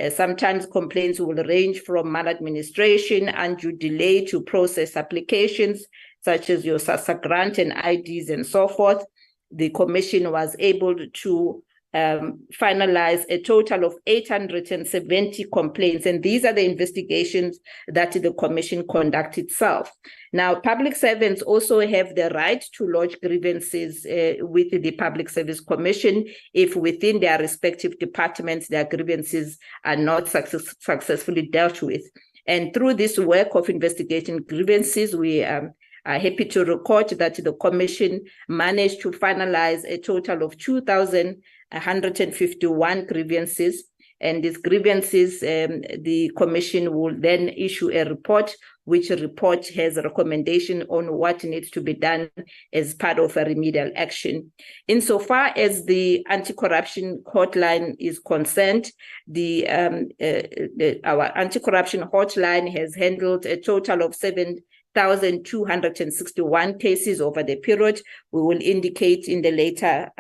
Sometimes complaints will range from maladministration, undue delay to process applications, such as your SASSA grant and IDs and so forth. The Commission was able to finalize a total of 870 complaints, and these are the investigations that the Commission conducts itself. Now, public servants also have the right to lodge grievances with the Public Service Commission if within their respective departments their grievances are not successfully dealt with. And through this work of investigating grievances, we are happy to record that the Commission managed to finalize a total of 2,151 grievances. And these grievances, the Commission will then issue a report, which report has a recommendation on what needs to be done as part of a remedial action. Insofar as the anti-corruption hotline is concerned, our anti-corruption hotline has handled a total of 7,261 cases over the period. We will indicate in the later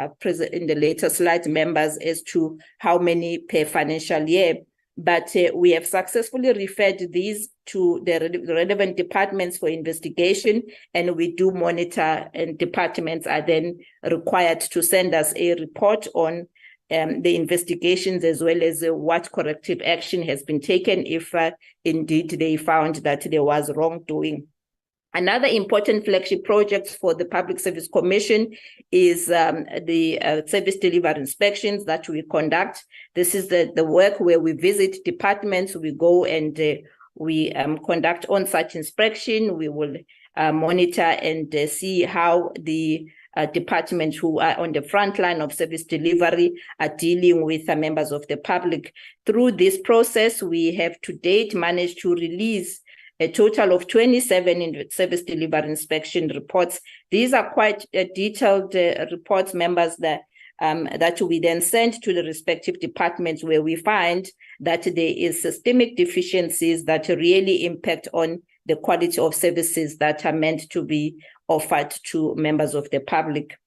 slide, members, as to how many per financial year. But we have successfully referred these to the relevant departments for investigation, and we do monitor, and departments are then required to send us a report on the investigations, as well as what corrective action has been taken if indeed they found that there was wrongdoing. Another important flagship project for the Public Service Commission is the service delivery inspections that we conduct. This is the work where we visit departments, we go and we conduct on-site inspection. We will monitor and see how the departments who are on the front line of service delivery are dealing with members of the public. Through this process, we have to date managed to release a total of 27 in service delivery inspection reports. These are quite detailed reports, members, that we then send to the respective departments, where we find that there is systemic deficiencies that really impact on the quality of services that are meant to be offered to members of the public.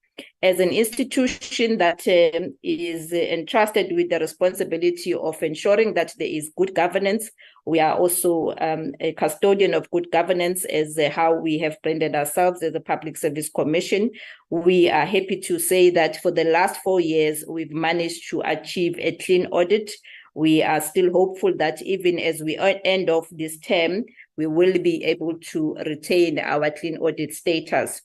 As an institution that is entrusted with the responsibility of ensuring that there is good governance, we are also a custodian of good governance, as how we have branded ourselves as a Public Service Commission. We are happy to say that for the last 4 years, we've managed to achieve a clean audit. We are still hopeful that even as we end of this term, we will be able to retain our clean audit status.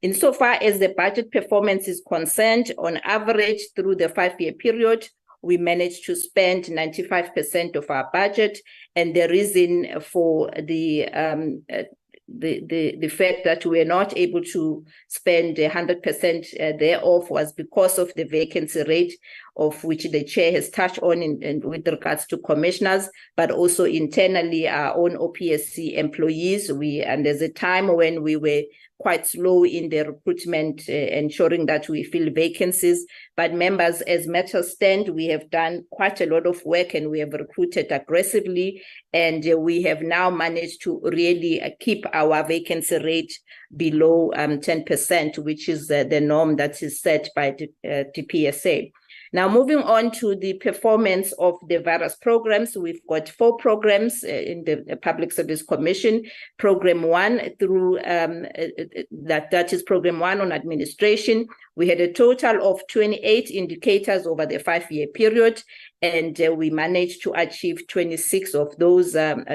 Insofar as the budget performance is concerned, on average through the 5-year period, we managed to spend 95% of our budget. And the reason for the fact that we are not able to spend 100% thereof was because of the vacancy rate, of which the chair has touched on in with regards to commissioners, but also internally our own OPSC employees. And there's a time when we were quite slow in the recruitment, ensuring that we fill vacancies. But members, as matters stand, we have done quite a lot of work and we have recruited aggressively. And we have now managed to really keep our vacancy rate below 10%, which is the norm that is set by the DPSA. Now, moving on to the performance of the various programs, we've got 4 programs in the Public Service Commission. Program 1 through that is Program 1 on administration. We had a total of 28 indicators over the 5-year period, and we managed to achieve 26 of those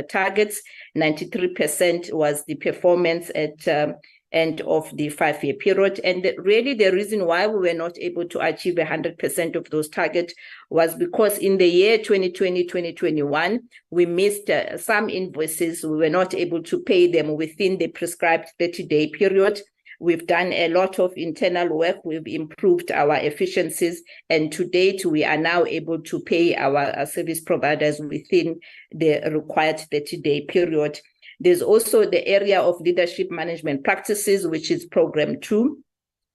targets. 93% was the performance at end of the 5-year period. And really the reason why we were not able to achieve 100% of those targets was because in the year 2020-2021, we missed some invoices. We were not able to pay them within the prescribed 30-day period. We've done a lot of internal work. We've improved our efficiencies. And to date, we are now able to pay our service providers within the required 30-day period. There's also the area of leadership management practices, which is Program 2,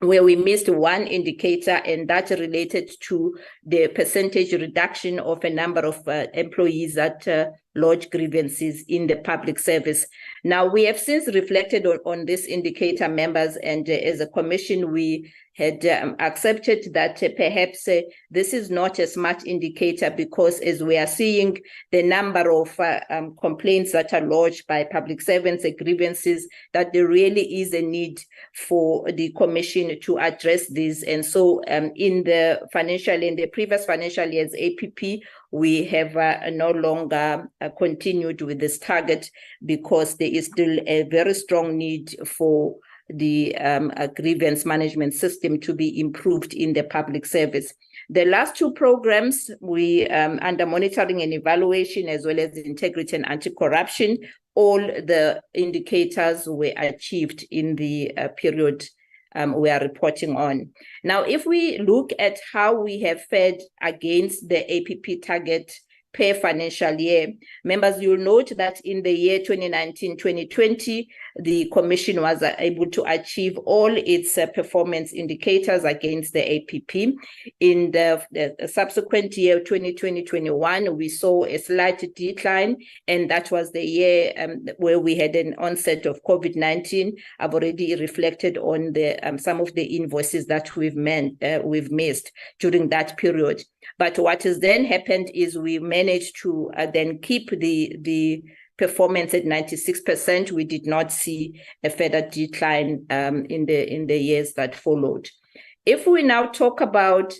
where we missed one indicator, and that related to the percentage reduction of a number of employees that lodge grievances in the public service. Now, we have since reflected on this indicator, members, and as a commission, we had accepted that perhaps this is not a smart indicator, because as we are seeing the number of complaints that are lodged by public servants and grievances, that there really is a need for the commission to address this. And so in the previous financial year's APP, we have no longer continued with this target, because there is still a very strong need for the grievance management system to be improved in the public service. The last 2 programs, we under monitoring and evaluation, as well as integrity and anti-corruption, all the indicators were achieved in the period we are reporting on. Now, if we look at how we have fared against the APP target per financial year, members, you'll note that in the year 2019-2020, the Commission was able to achieve all its performance indicators against the APP. In the subsequent year, 2020-21, we saw a slight decline, and that was the year where we had an onset of COVID-19. I've already reflected on the some of the invoices that we've missed during that period. But what has then happened is we managed to then keep the performance at 96%. We did not see a further decline in the years that followed. If we now talk about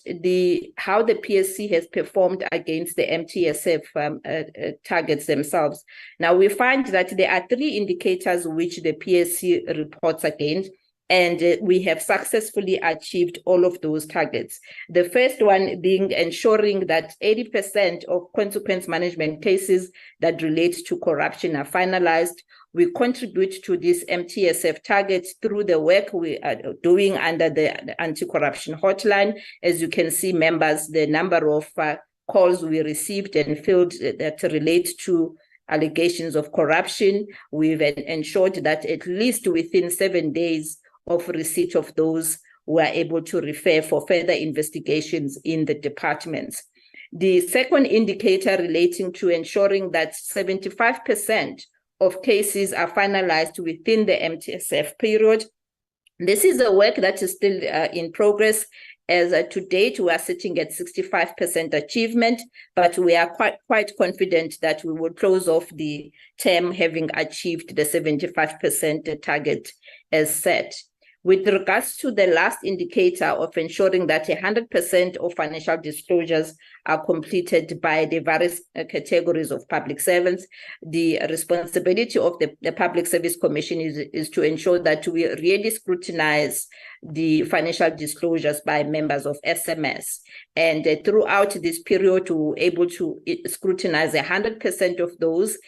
how the PSC has performed against the MTSF targets themselves, now we find that there are 3 indicators which the PSC reports against, and we have successfully achieved all of those targets. The first one being ensuring that 80% of consequence management cases that relate to corruption are finalized. We contribute to this MTSF targets through the work we are doing under the anti-corruption hotline. As you can see, members, the number of calls we received and filled that relate to allegations of corruption. We've ensured that at least within 7 days of receipt of those, we are able to refer for further investigations in the departments. The second indicator relating to ensuring that 75% of cases are finalized within the MTSF period. This is a work that is still in progress. As to date, we are sitting at 65% achievement, but we are quite confident that we will close off the term having achieved the 75% target as set. With regards to the last indicator of ensuring that 100% of financial disclosures are completed by the various categories of public servants, the responsibility of the Public Service Commission is to ensure that we really scrutinize the financial disclosures by members of SMS. And throughout this period, we were able to scrutinize 100% of those.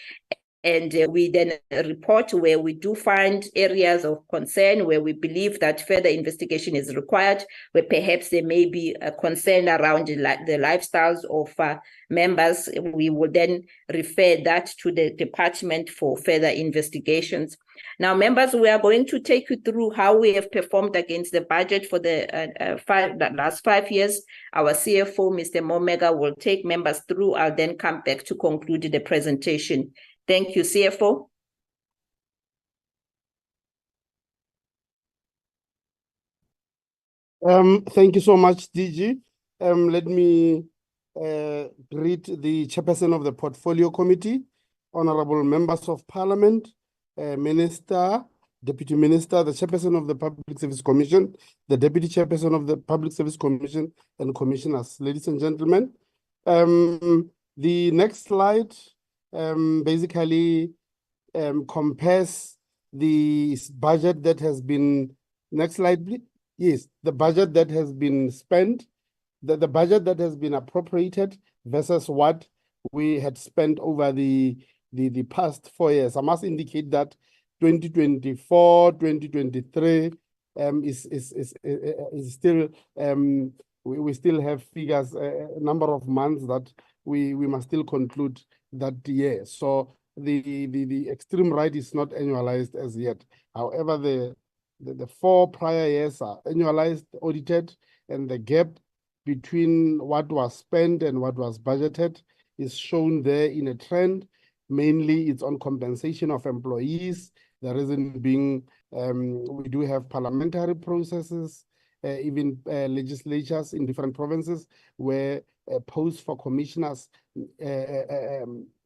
And we then report where we do find areas of concern, where we believe that further investigation is required, where perhaps there may be a concern around the lifestyles of members. We will then refer that to the department for further investigations. Now, members, we are going to take you through how we have performed against the budget for the last 5 years. Our CFO, Mr. Momega, will take members through. I'll then come back to conclude the presentation. Thank you, CFO. Thank you so much, DG. Let me greet the chairperson of the Portfolio Committee, honorable members of Parliament, Minister, Deputy Minister, the chairperson of the Public Service Commission, the Deputy Chairperson of the Public Service Commission, and commissioners, ladies and gentlemen. The next slide basically compares the budget that has been, next slide please. Yes, the budget that has been spent, the budget that has been appropriated versus what we had spent over the past 4 years. I must indicate that 2024, 2023 is still, we still have figures, a number of months that we must still conclude that year. So the extreme right is not annualized as yet. However, the 4 prior years are annualized, audited, and the gap between what was spent and what was budgeted is shown there in a trend. Mainly, it's on compensation of employees. The reason being, we do have parliamentary processes, even legislatures in different provinces where posts for commissioners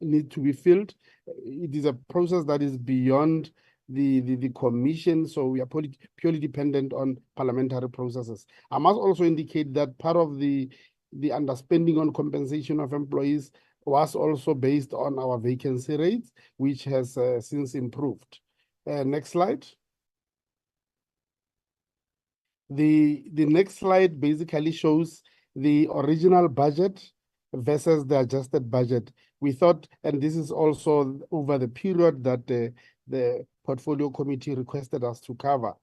need to be filled. It is a process that is beyond the commission, so we are purely dependent on parliamentary processes. I must also indicate that part of the underspending on compensation of employees was also based on our vacancy rates, which has since improved. Next slide. The next slide basically shows the original budget versus the adjusted budget. We thought, and this is also over the period that the Portfolio Committee requested us to cover.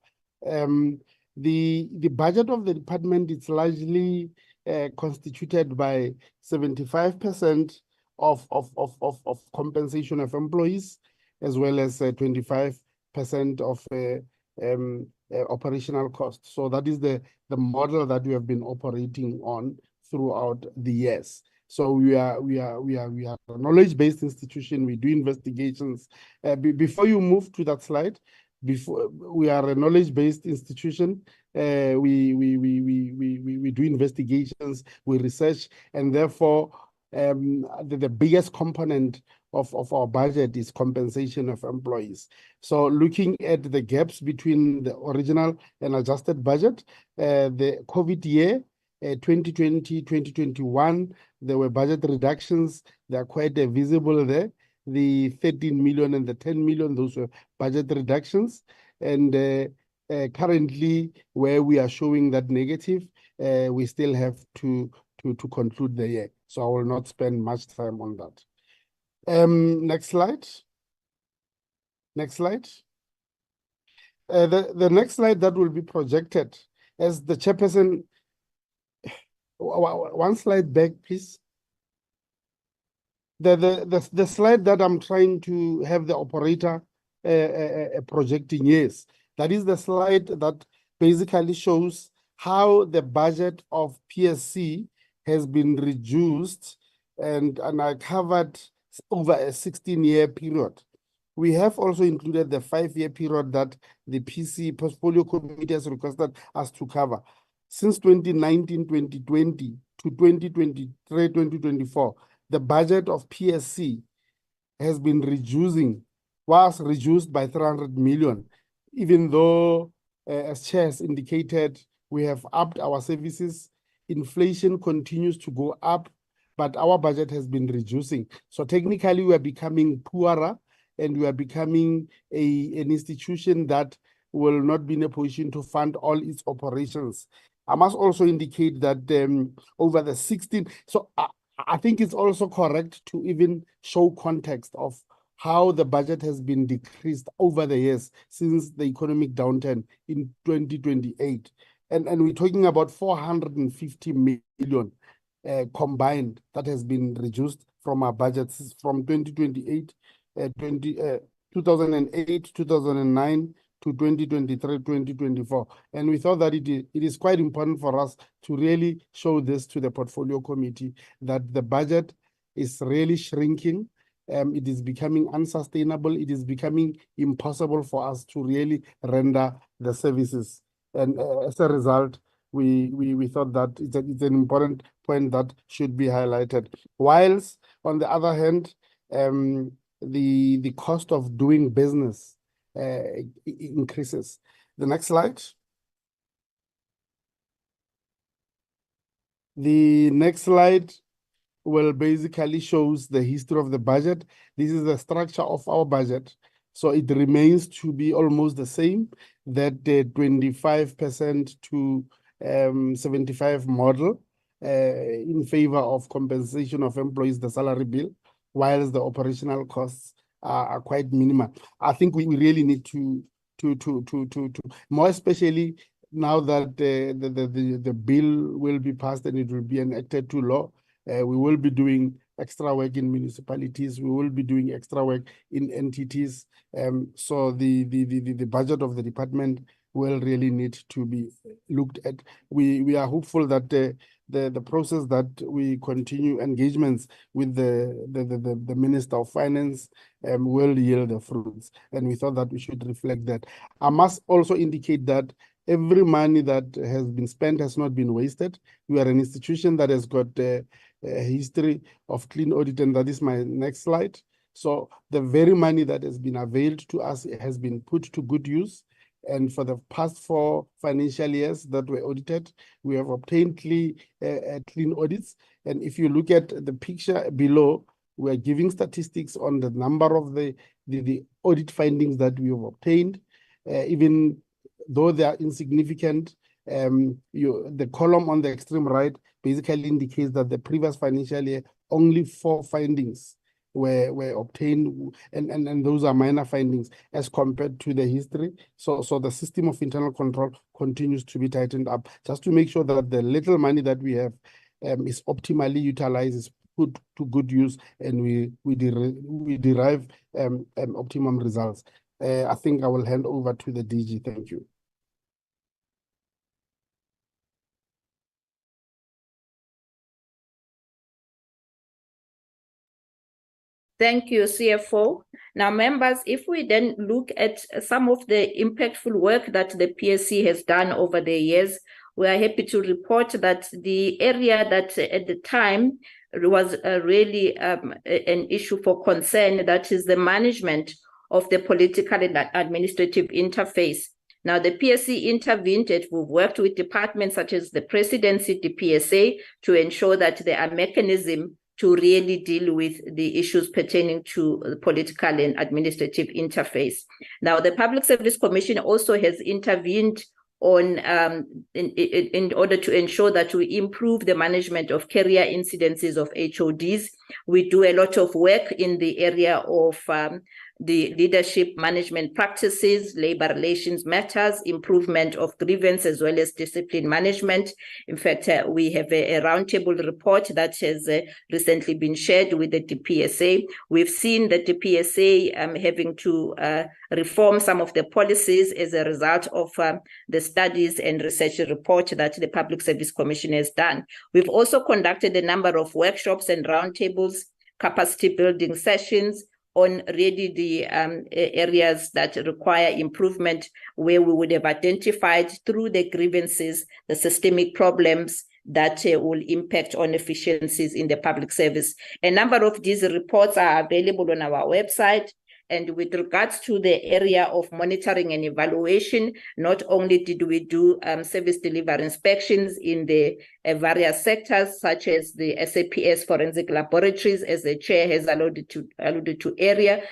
The budget of the department is largely constituted by 75% of compensation of employees, as well as 25% of operational costs. So that is the model that we have been operating on throughout the years. So we are a knowledge-based institution. We do investigations. Before you move to that slide, we are a knowledge-based institution. We do investigations, we research, and therefore the biggest component of our budget is compensation of employees. So looking at the gaps between the original and adjusted budget, the COVID year, 2020, 2021, there were budget reductions. They are quite visible there. The 13 million and the 10 million, those were budget reductions. And currently, where we are showing that negative, we still have to conclude the year. So I will not spend much time on that. Next slide. Next slide. The next slide that will be projected, as the chairperson, one slide back, please. the slide that I'm trying to have the operator projecting, yes, that is the slide that basically shows how the budget of PSC has been reduced, and I covered over a 16-year period. We have also included the 5-year period that the PC Portfolio Committee has requested us to cover. Since 2019, 2020 to 2023, 2024, the budget of PSC has been was reduced by 300 million, even though, as Chair has indicated, we have upped our services. Inflation continues to go up, but our budget has been reducing. So technically, we are becoming poorer, and we are becoming an institution that will not be in a position to fund all its operations. I must also indicate that over the 16, so I think it's also correct to even show context of how the budget has been decreased over the years since the economic downturn in 2028. And we're talking about 450 million combined that has been reduced from our budgets from 2008, 2008, 2009 to 2023, 2024. And we thought that it is quite important for us to really show this to the Portfolio Committee, that the budget is really shrinking. It is becoming unsustainable. It is becoming impossible for us to really render the services. And as a result, we thought that it's an important point that should be highlighted. Whilst, on the other hand, the cost of doing business increases. The next slide. The next slide will basically shows the history of the budget. This is the structure of our budget. So it remains to be almost the same, that the 25% to 75 model in favor of compensation of employees, the salary bill, whilst the operational costs are quite minimal. I think we really need to more especially now that the bill will be passed and it will be enacted to law. We will be doing extra work in municipalities. We will be doing extra work in entities. So the budget of the department will really need to be looked at. We are hopeful that the process that we continue engagements with the Minister of Finance will yield the fruits. And we thought that we should reflect that. I must also indicate that every money that has been spent has not been wasted. We are an institution that has got a history of clean audit, and that is my next slide. So the very money that has been availed to us has been put to good use. And for the past 4 financial years that were audited, we have obtained clean audits. And if you look at the picture below, we are giving statistics on the number of the audit findings that we have obtained. Even though they are insignificant, the column on the extreme right basically indicates that the previous financial year, only 4 findings were obtained, and those are minor findings as compared to the history. So the system of internal control continues to be tightened up, just to make sure that the little money that we have is optimally utilized, is put to good use, and we derive optimum results. I think I will hand over to the DG. Thank you. Thank you, CFO. Now, members, if we then look at some of the impactful work that the PSC has done over the years, we are happy to report that the area that at the time was really an issue for concern, that is the management of the political and administrative interface. Now, the PSC intervened, and we've worked with departments such as the Presidency, the PSA, to ensure that there are mechanisms to really deal with the issues pertaining to the political and administrative interface. Now, the Public Service Commission also has intervened on in order to ensure that we improve the management of carrier incidences of HODs. We do a lot of work in the area of the leadership management practices, labor relations matters, improvement of grievance, as well as discipline management. In fact, we have a roundtable report that has recently been shared with the DPSA. We've seen that the DPSA having to reform some of the policies as a result of the studies and research report that the Public Service Commission has done. We've also conducted a number of workshops and roundtables, capacity building sessions on really the areas that require improvement, where we would have identified through the grievances, the systemic problems that will impact on efficiencies in the public service. A number of these reports are available on our website. And with regards to the area of monitoring and evaluation, not only did we do service delivery inspections in the various sectors, such as the SAPS forensic laboratories, as the chair has alluded to earlier,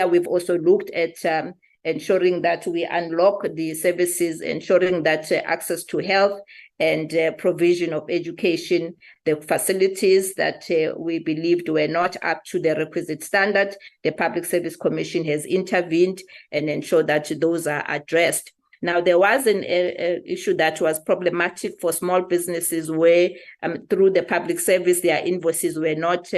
we've also looked at ensuring that we unlock the services, ensuring that access to health and provision of education, the facilities that we believed were not up to the requisite standard. The Public Service Commission has intervened and ensured that those are addressed. Now, there was an issue that was problematic for small businesses where through the public service, their invoices were not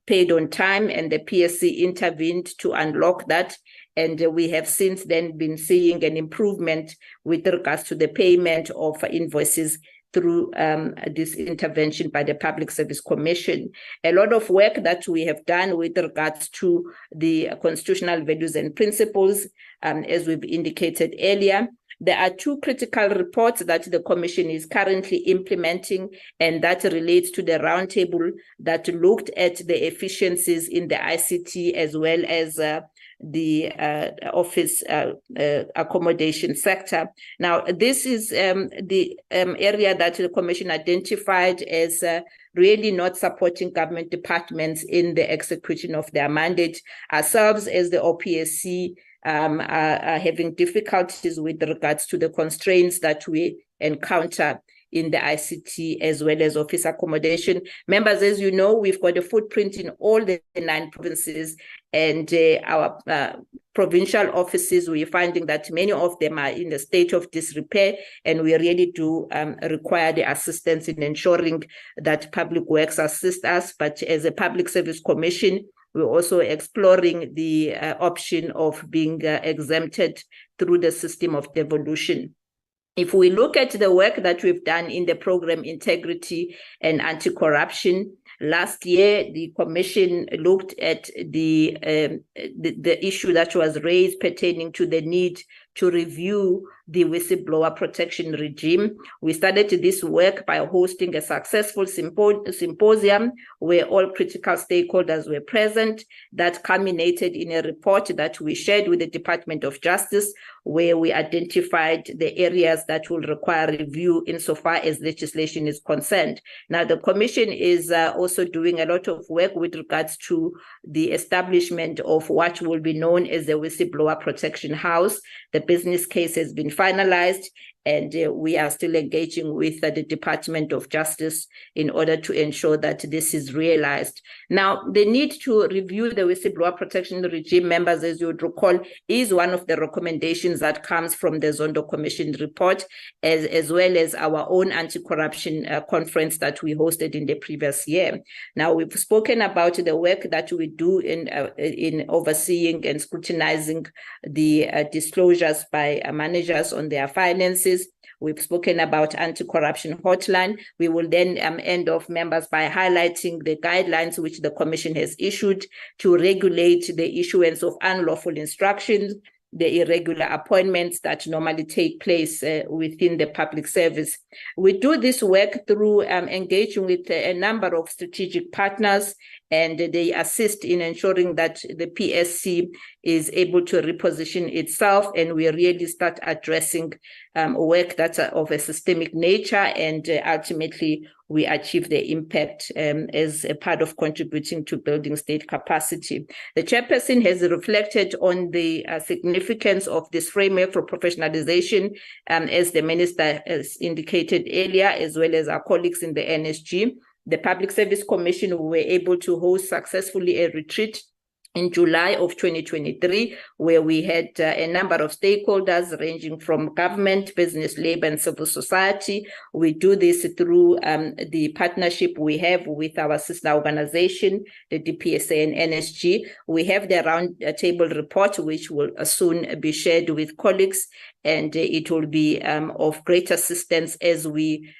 paid on time, and the PSC intervened to unlock that. And we have since then been seeing an improvement with regards to the payment of invoices through this intervention by the Public Service Commission. A lot of work that we have done with regards to the constitutional values and principles, as we've indicated earlier. There are two critical reports that the Commission is currently implementing, and that relates to the roundtable that looked at the efficiencies in the ICT as well as the office accommodation sector. Now, this is the area that the Commission identified as really not supporting government departments in the execution of their mandate. Ourselves as the OPSC are having difficulties with regards to the constraints that we encounter in the ICT as well as office accommodation. Members, as you know, we've got a footprint in all the 9 provinces, and our provincial offices, we're finding that many of them are in a state of disrepair, and we really do require the assistance in ensuring that Public Works assist us. But as a Public Service Commission, we're also exploring the option of being exempted through the system of devolution. If we look at the work that we've done in the program integrity and anti-corruption, last year the Commission looked at the issue that was raised pertaining to the need to review the whistleblower protection regime. We started this work by hosting a successful symposium where all critical stakeholders were present. That culminated in a report that we shared with the Department of Justice, where we identified the areas that will require review insofar as legislation is concerned. Now, the Commission is also doing a lot of work with regards to the establishment of what will be known as the Whistleblower Protection House. The business case has been finalized, and we are still engaging with the Department of Justice in order to ensure that this is realized. Now, the need to review the whistleblower protection regime, members, as you would recall, is one of the recommendations that comes from the Zondo Commission report, as well as our own anti-corruption conference that we hosted in the previous year. Now, we've spoken about the work that we do in overseeing and scrutinizing the disclosures by managers on their finances. We've spoken about anti-corruption hotline. We will then end off, members, by highlighting the guidelines which the Commission has issued to regulate the issuance of unlawful instructions, the irregular appointments that normally take place within the public service. We do this work through engaging with a number of strategic partners, and they assist in ensuring that the PSC is able to reposition itself, and we really start addressing work that's of a systemic nature, and ultimately we achieve the impact as a part of contributing to building state capacity. The chairperson has reflected on the significance of this framework for professionalization, as the minister has indicated earlier, as well as our colleagues in the NSG. The Public Service Commission were able to host successfully a retreat in July of 2023, where we had a number of stakeholders ranging from government, business, labor, and civil society. We do this through the partnership we have with our sister organization, the DPSA and NSG. We have the round table report, which will soon be shared with colleagues, and it will be of great assistance as we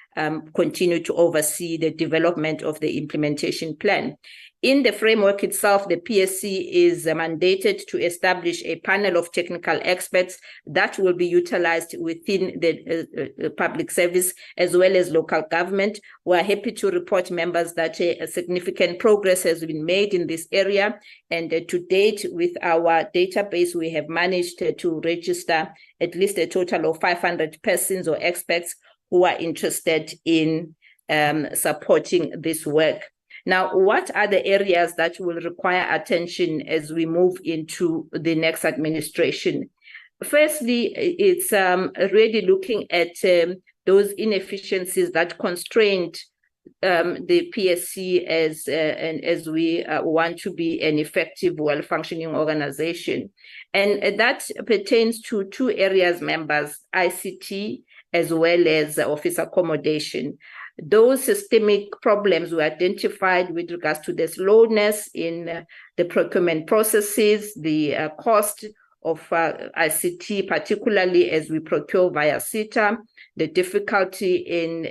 continue to oversee the development of the implementation plan. In the framework itself, the PSC is mandated to establish a panel of technical experts that will be utilized within the public service as well as local government. We're happy to report, members, that a significant progress has been made in this area. And to date, with our database, we have managed to register at least a total of 500 persons or experts who are interested in supporting this work. Now, what are the areas that will require attention as we move into the next administration? Firstly, it's really looking at those inefficiencies that constrained the PSC as we want to be an effective, well-functioning organization. And that pertains to two areas, members: ICT as well as office accommodation. Those systemic problems were identified with regards to the slowness in the procurement processes, the cost of ICT, particularly as we procure via SETA, the difficulty in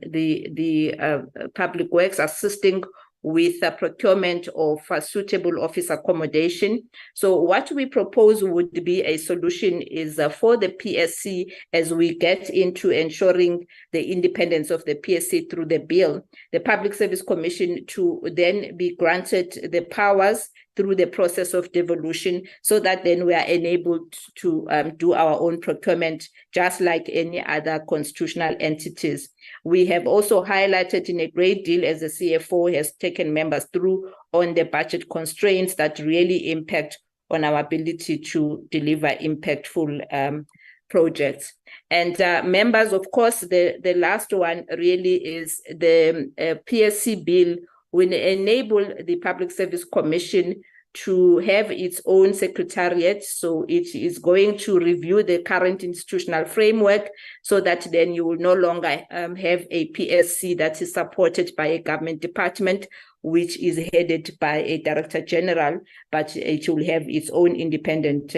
the public works assisting with the procurement of suitable office accommodation. So what we propose would be a solution is for the PSC, as we get into ensuring the independence of the PSC through the bill, the Public Service Commission to then be granted the powers through the process of devolution, so that then we are enabled to do our own procurement, just like any other constitutional entities. We have also highlighted in a great deal, as the CFO has taken members through, on the budget constraints that really impact on our ability to deliver impactful projects. And members, of course, the last one really is the PSC bill will enable the Public Service Commission to have its own secretariat. So it is going to review the current institutional framework, so that then you will no longer have a PSC that is supported by a government department, which is headed by a Director General, but it will have its own independent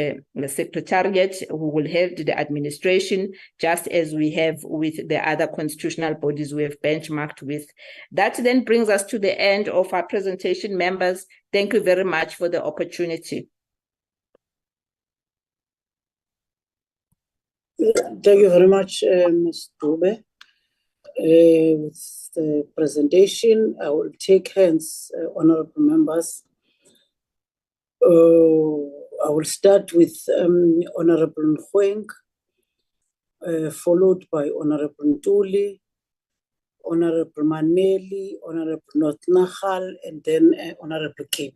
secretariat who will head the administration, just as we have with the other constitutional bodies we have benchmarked with. That then brings us to the end of our presentation, members. Thank you very much for the opportunity. Thank you very much, Ms. Dube. With the presentation, I will take hands, honorable members. I will start with Honorable Nkweng, followed by Honorable Ntuli, Honorable Maneli, Honorable Notnachal, and then Honorable Kebe.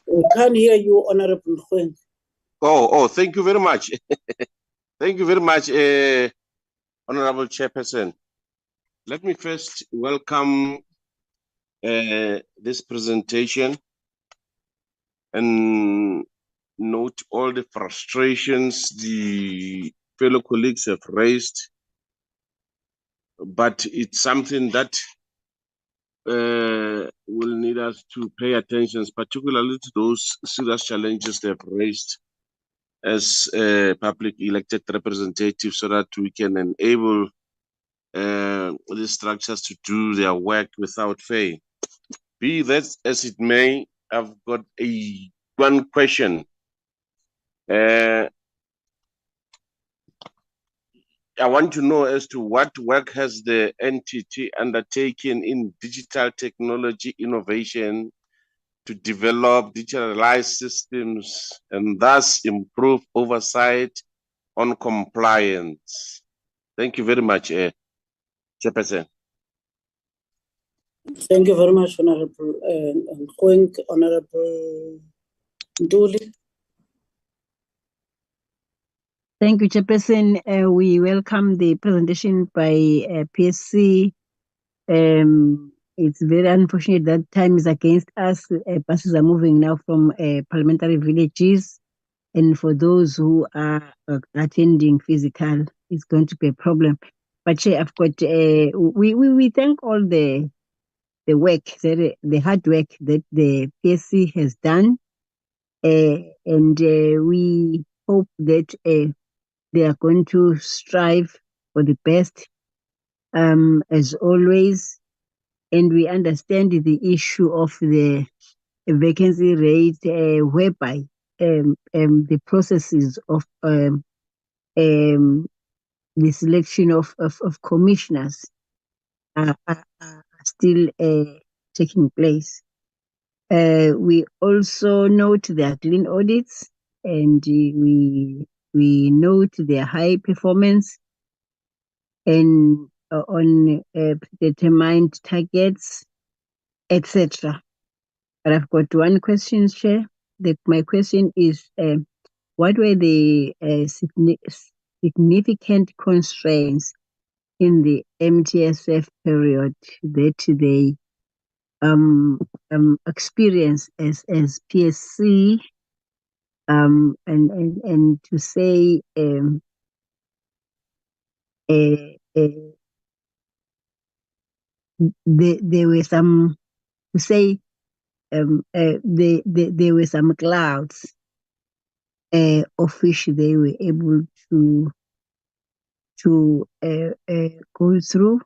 We can't hear you, Honorable Nkweng. Oh, thank you very much. Thank you very much, Honorable Chairperson. Let me first welcome this presentation and note all the frustrations the fellow colleagues have raised, but it's something that will need us to pay attention, particularly to those serious challenges they have raised as public elected representatives, so that we can enable these structures to do their work without fail. Be that as it may, I've got one question. I want to know as to what work has the entity undertaken in digital technology innovation to develop digitalized systems and thus improve oversight on compliance. Thank you very much, Chairperson. Thank you very much, Honorable Honorable Nduli. Thank you, Chairperson. We welcome the presentation by PSC. It's very unfortunate that time is against us. Buses are moving now from parliamentary villages. And for those who are attending physical, it's going to be a problem. But I've got, we thank all the work, the hard work that the PSC has done. And we hope that they are going to strive for the best, as always. And we understand the issue of the vacancy rate, whereby the processes of the selection of commissioners are still taking place. We also note their clean audits, and we note their high performance and on determined targets, etc. But I've got one question, Chair. My question is, what were the significant constraints in the MTSF period that they experience as PSC, and to say there were some, to say there were some clouds of which they were able to go through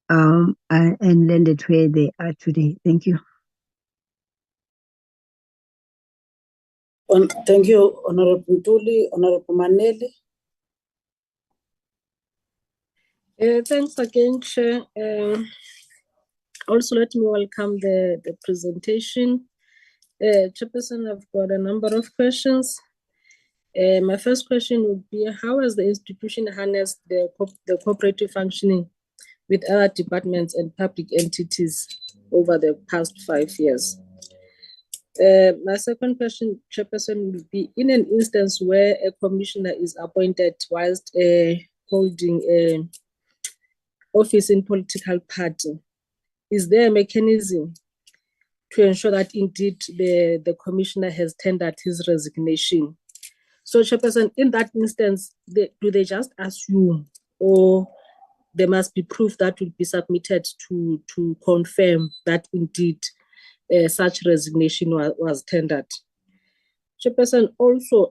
and landed where they are today. Thank you. Thank you, Honorable Nduli. Honorable Maneli. Thanks again, Chair. Also, let me welcome the presentation. Chairperson, I've got a number of questions. My first question would be, how has the institution harnessed the cooperative functioning with other departments and public entities over the past 5 years? My second question, Chairperson, would be, in an instance where a commissioner is appointed whilst holding office in political party, is there a mechanism to ensure that indeed the commissioner has tendered his resignation? So, Chairperson, in that instance, do they just assume, or there must be proof that will be submitted to confirm that indeed such resignation was tendered? Chairperson, also,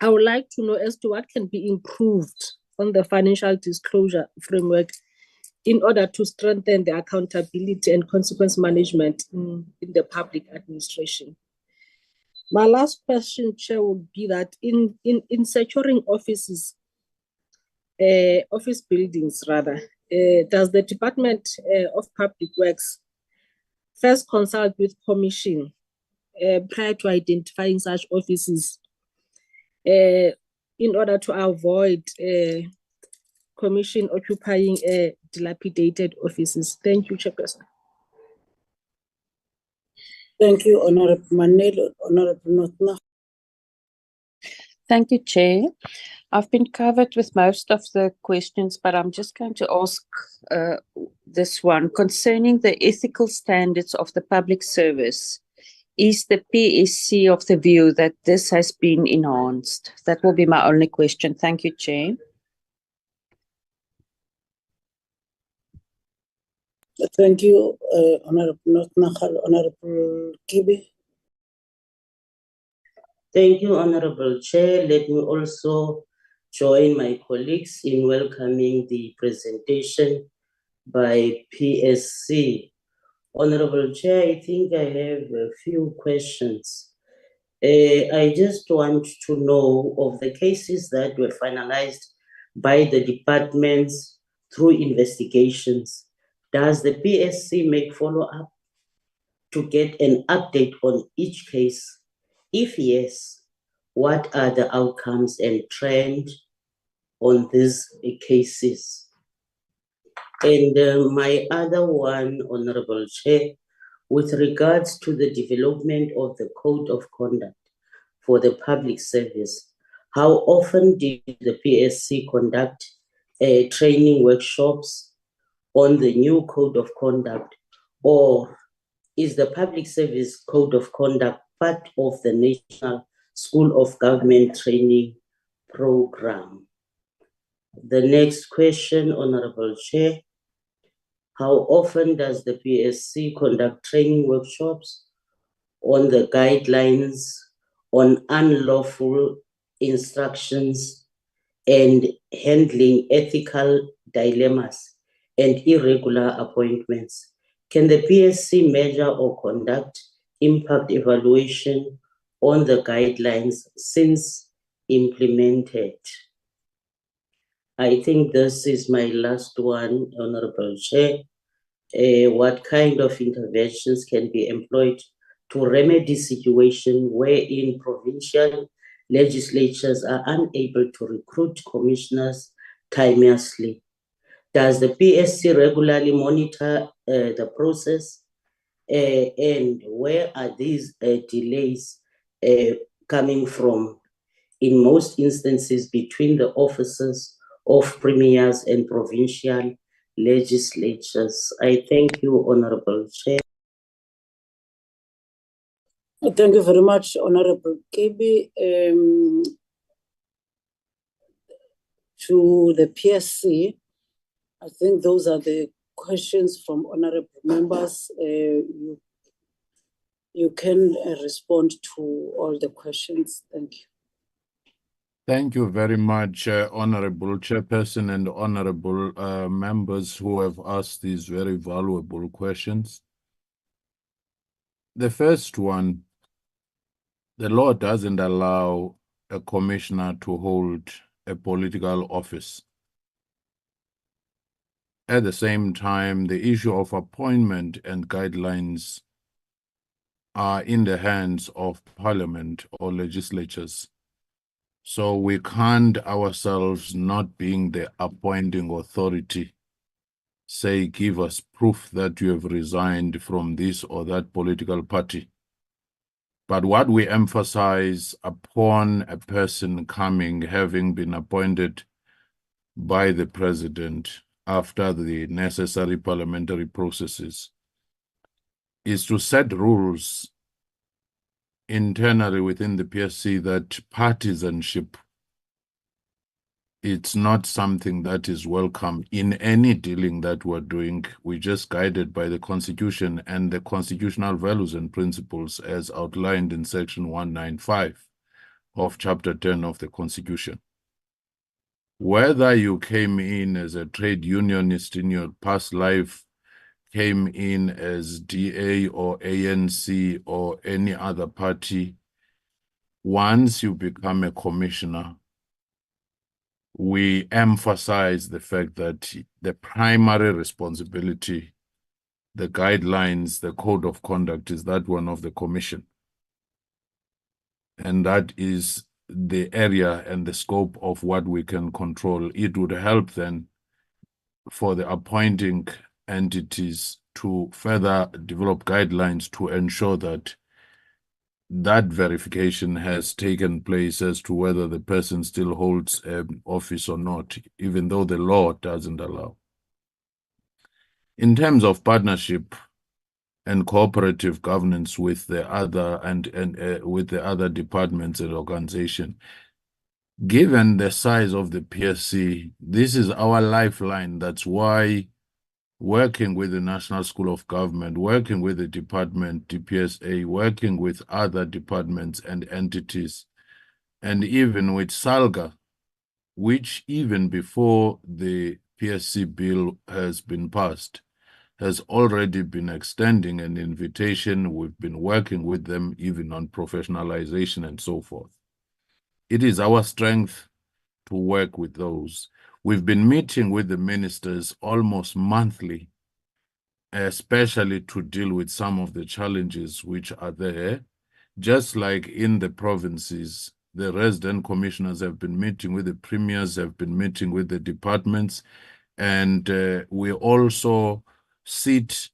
I would like to know as to what can be improved on the financial disclosure framework in order to strengthen the accountability and consequence management in the public administration. My last question, Chair, would be that in securing offices, office buildings rather, does the Department of Public Works first consult with Commission prior to identifying such offices in order to avoid Commission occupying dilapidated offices? Thank you, Chairperson. Thank you, Honorable Maneli. Honorable Notna. Thank you, Chair. I've been covered with most of the questions, but I'm just going to ask this one. Concerning the ethical standards of the public service, is the PSC of the view that this has been enhanced? That will be my only question. Thank you, Chair. Thank you, Honorable Notna. Honorable Kibi. Thank you, Honorable Chair. Let me also join my colleagues in welcoming the presentation by PSC. Honorable Chair, I think I have a few questions. I just want to know of the cases that were finalized by the departments through investigations. Does the PSC make follow-up to get an update on each case? If yes, what are the outcomes and trend on these cases? And my other one, Honorable Chair, with regards to the development of the Code of Conduct for the public service, how often did the PSC conduct training workshops on the new Code of Conduct, or is the Public Service Code of Conduct part of the National School of Government Training Program? The next question, Honorable Chair. How often does the PSC conduct training workshops on the guidelines on unlawful instructions and handling ethical dilemmas and irregular appointments? Can the PSC measure or conduct impact evaluation on the guidelines since implemented? I think this is my last one, Honorable Chair. What kind of interventions can be employed to remedy situation wherein provincial legislatures are unable to recruit commissioners timeously? Does the PSC regularly monitor the process? And where are these delays coming from? In most instances, between the offices of premiers and provincial legislatures. I thank you, Honorable Chair. Thank you very much, Honorable Kebi. To the PSC, I think those are the questions from honorable members. You can respond to all the questions. Thank you. Thank you very much, Honorable Chairperson and honorable members who have asked these very valuable questions. The first one, the law doesn't allow a commissioner to hold a political office. At the same time, the issue of appointment and guidelines are in the hands of Parliament or legislatures. So we can't ourselves, not being the appointing authority, say, give us proof that you have resigned from this or that political party. But what we emphasize upon a person coming, having been appointed by the president after the necessary parliamentary processes, is to set rules internally within the PSC that partisanship, it's not something that is welcome in any dealing that we're doing. We're just guided by the Constitution and the constitutional values and principles as outlined in Section 195 of Chapter 10 of the Constitution. Whether you came in as a trade unionist in your past life, came in as DA or ANC or any other party, once you become a commissioner, we emphasize the fact that the primary responsibility, the guidelines, the code of conduct is that one of the commission. And that is the area and the scope of what we can control. It would help then for the appointing entities to further develop guidelines to ensure that that verification has taken place as to whether the person still holds office or not, even though the law doesn't allow. In terms of partnership and cooperative governance with the other with the other departments and organizations, given the size of the PSC, this is our lifeline. That's why working with the National School of Government, working with the department, DPSA, working with other departments and entities, and even with SALGA, which even before the PSC bill has been passed, has already been extending an invitation. We've been working with them even on professionalization and so forth. It is our strength to work with those. We've been meeting with the ministers almost monthly, especially to deal with some of the challenges which are there. Just like in the provinces, The resident commissioners have been meeting with the premiers, have been meeting with the departments, and we also sit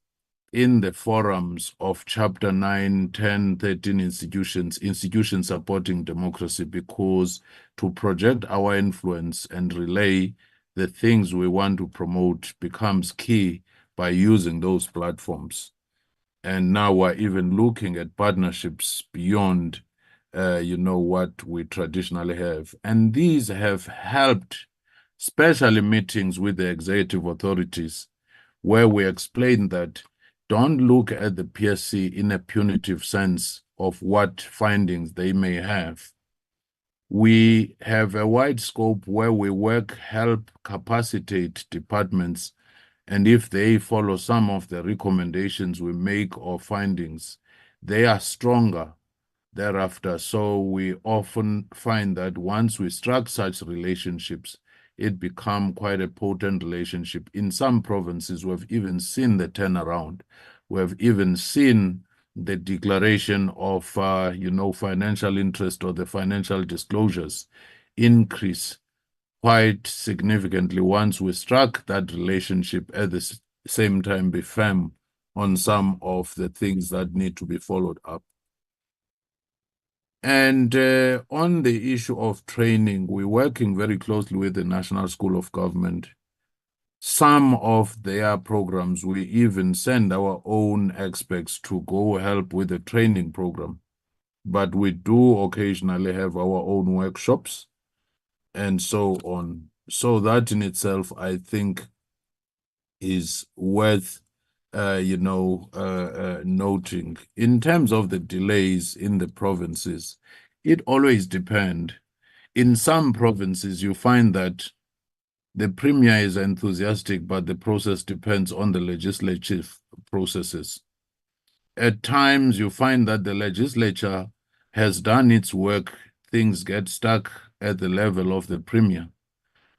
in the forums of Chapter 9, 10, 13 institutions supporting democracy, because to project our influence and relay the things we want to promote becomes key by using those platforms. And now we're even looking at partnerships beyond, what we traditionally have. And these have helped, especially meetings with the executive authorities, where we explain that don't look at the PSC in a punitive sense of what findings they may have. We have a wide scope where we help capacitate departments, and if they follow some of the recommendations we make or findings, they are stronger thereafter. So we often find that once we strike such relationships, it becomes quite a potent relationship. In some provinces, we've even seen the turnaround. We've even seen the declaration of, financial interest or the financial disclosures increase quite significantly once we struck that relationship, at the same time be firm on some of the things that need to be followed up. And on the issue of training, we're working very closely with the National School of Government. Some of their programs, we even send our own experts to go help with the training program. But we do occasionally have our own workshops and so on. So that in itself, I think, is worth noting. In terms of the delays in the provinces, it always depends. In some provinces, you find that the premier is enthusiastic, but the process depends on the legislative processes. At times, you find that the legislature has done its work, things get stuck at the level of the premier.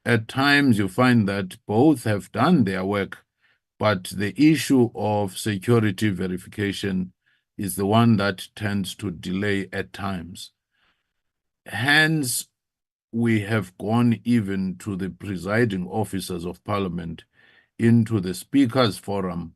At times, you find that both have done their work, but the issue of security verification is the one that tends to delay at times. Hence, we have gone even to the presiding officers of parliament, into the speakers forum,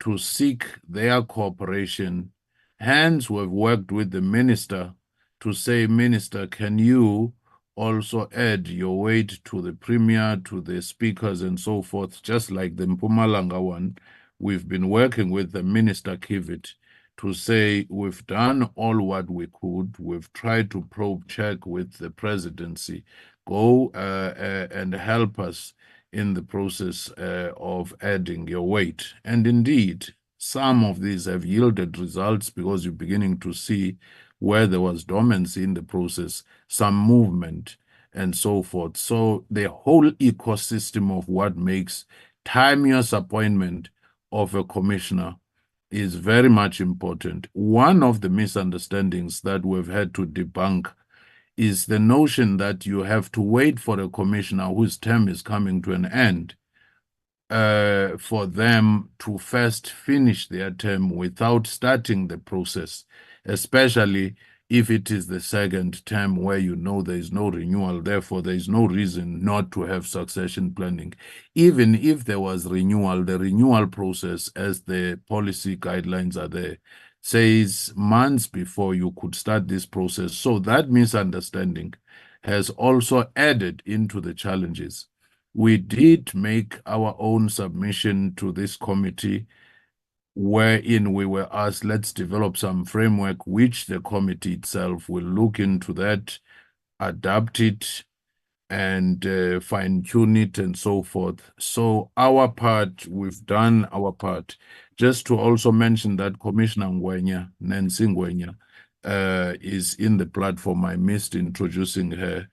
to seek their cooperation. Hence, we've worked with the minister to say, Minister, can you also add your weight to the premier, to the speakers and so forth, just like the Mpumalanga one. We've been working with the Minister Kivit to say we've done all what we could. We've tried to probe check with the presidency, go and help us in the process of adding your weight. And indeed, some of these have yielded results, because you're beginning to see where there was dormancy in the process, some movement and so forth. So the whole ecosystem of what makes timeous appointment of a commissioner is very much important. One of the misunderstandings that we've had to debunk is the notion that you have to wait for a commissioner whose term is coming to an end for them to first finish their term without starting the process, especially if it is the second term where you know there is no renewal. Therefore, there is no reason not to have succession planning. Even if there was renewal, the renewal process, as the policy guidelines are there, says months before you could start this process. So that misunderstanding has also added into the challenges. We did make our own submission to this committee, wherein we were asked, let's develop some framework, which the committee itself will look into that, adapt it, and fine-tune it and so forth. So our part, we've done our part. Just to also mention that Commissioner Ngwenya, Nancy Ngwenya, is in the platform. I missed introducing her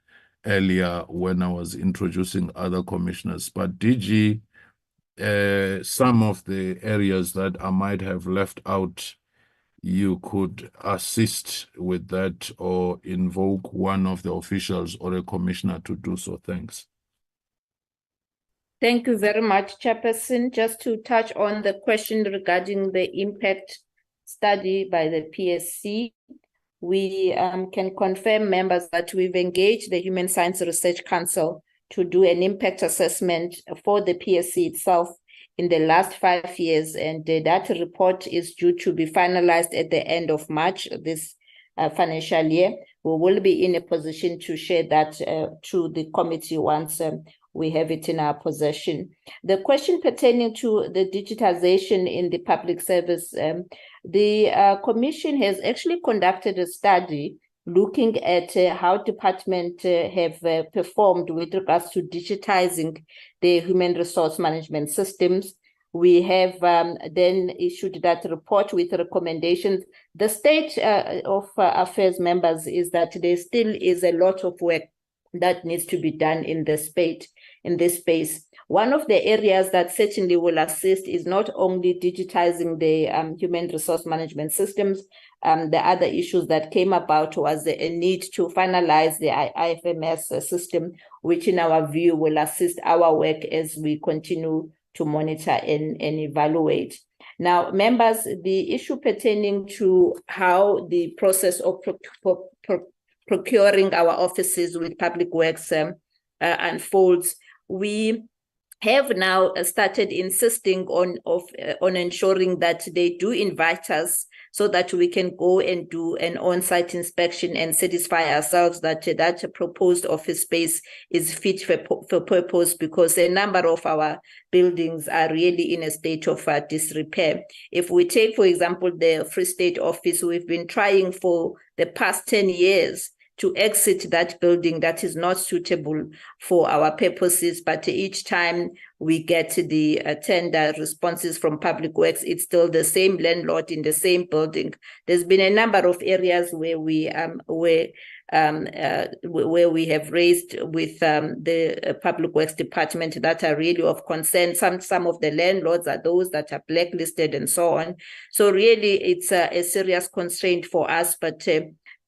earlier when I was introducing other commissioners. But DG, some of the areas that I might have left out, you could assist with that or invoke one of the officials or a commissioner to do so. Thanks. Thank you very much, Chairperson. Just to touch on the question regarding the impact study by the PSC, we can confirm members that we've engaged the Human Science Research Council to do an impact assessment for the PSC itself in the last 5 years, and that report is due to be finalized at the end of March this financial year. We will be in a position to share that to the committee once we have it in our possession. The question pertaining to the digitization in the public service, the Commission has actually conducted a study looking at how department have performed with regards to digitizing the human resource management systems. We have then issued that report with recommendations. The state of affairs members is that there still is a lot of work that needs to be done in this space. One of the areas that certainly will assist is not only digitizing the human resource management systems. The other issues that came about was a need to finalize the IFMS system, which in our view will assist our work as we continue to monitor and evaluate. Now, members, the issue pertaining to how the process of procuring our offices with public works unfolds, we have now started insisting on ensuring that they do invite us so that we can go and do an on-site inspection and satisfy ourselves that that proposed office space is fit for purpose, because a number of our buildings are really in a state of disrepair. If we take, for example, the Free State office, we've been trying for the past 10 years to exit that building that is not suitable for our purposes, but each time we get the tender responses from Public Works, it's still the same landlord in the same building. There's been a number of areas where we have raised with the Public Works Department that are really of concern. Some of the landlords are those that are blacklisted and so on. So really, it's a serious constraint for us, but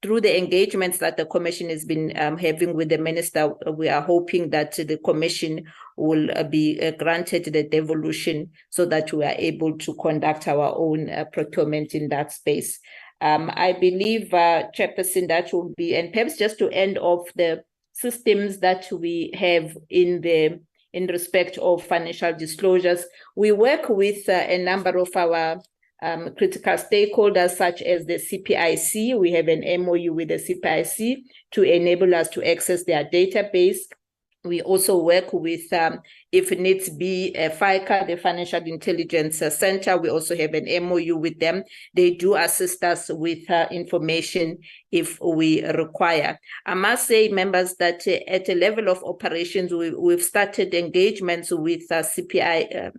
through the engagements that the Commission has been having with the Minister, we are hoping that the Commission will be granted the devolution so that we are able to conduct our own procurement in that space. I believe, Chairperson, that will be, and perhaps just to end off the systems that we have in respect of financial disclosures, we work with a number of our critical stakeholders such as the CPIC. We have an MOU with the CPIC to enable us to access their database. We also work with, if needs be, FICA, the Financial Intelligence Center. We also have an MOU with them. They do assist us with information if we require. I must say, members, that at a level of operations, we've started engagements with CPI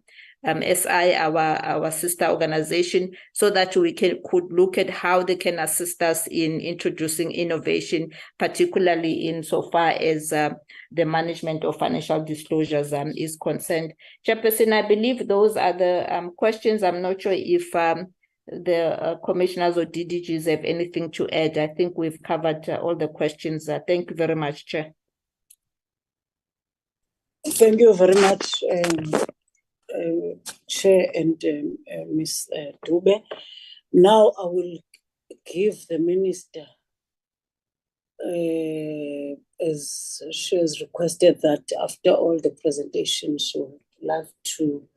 SI, our sister organization, so that we could look at how they can assist us in introducing innovation, particularly insofar as the management of financial disclosures is concerned. Chairperson, I believe those are the questions. I'm not sure if the commissioners or DDGs have anything to add. I think we've covered all the questions. Thank you very much, Chair. Thank you very much, Chair and Ms. Dube. Now I will give the Minister, as she has requested, that after all the presentations, she would love to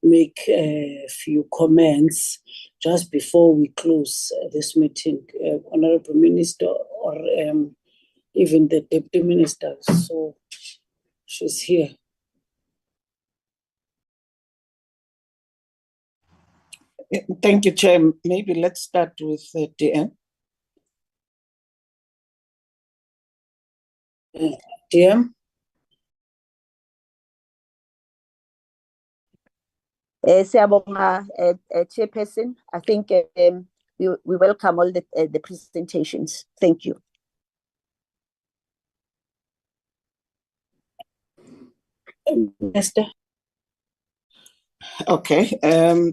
make a few comments just before we close this meeting. Honorable Minister, or even the Deputy Minister, so she's here. Thank you, Chair. Maybe let's start with DM. DM? Siyabonga, Chairperson. I think we welcome all the presentations. Thank you. Minister? Okay,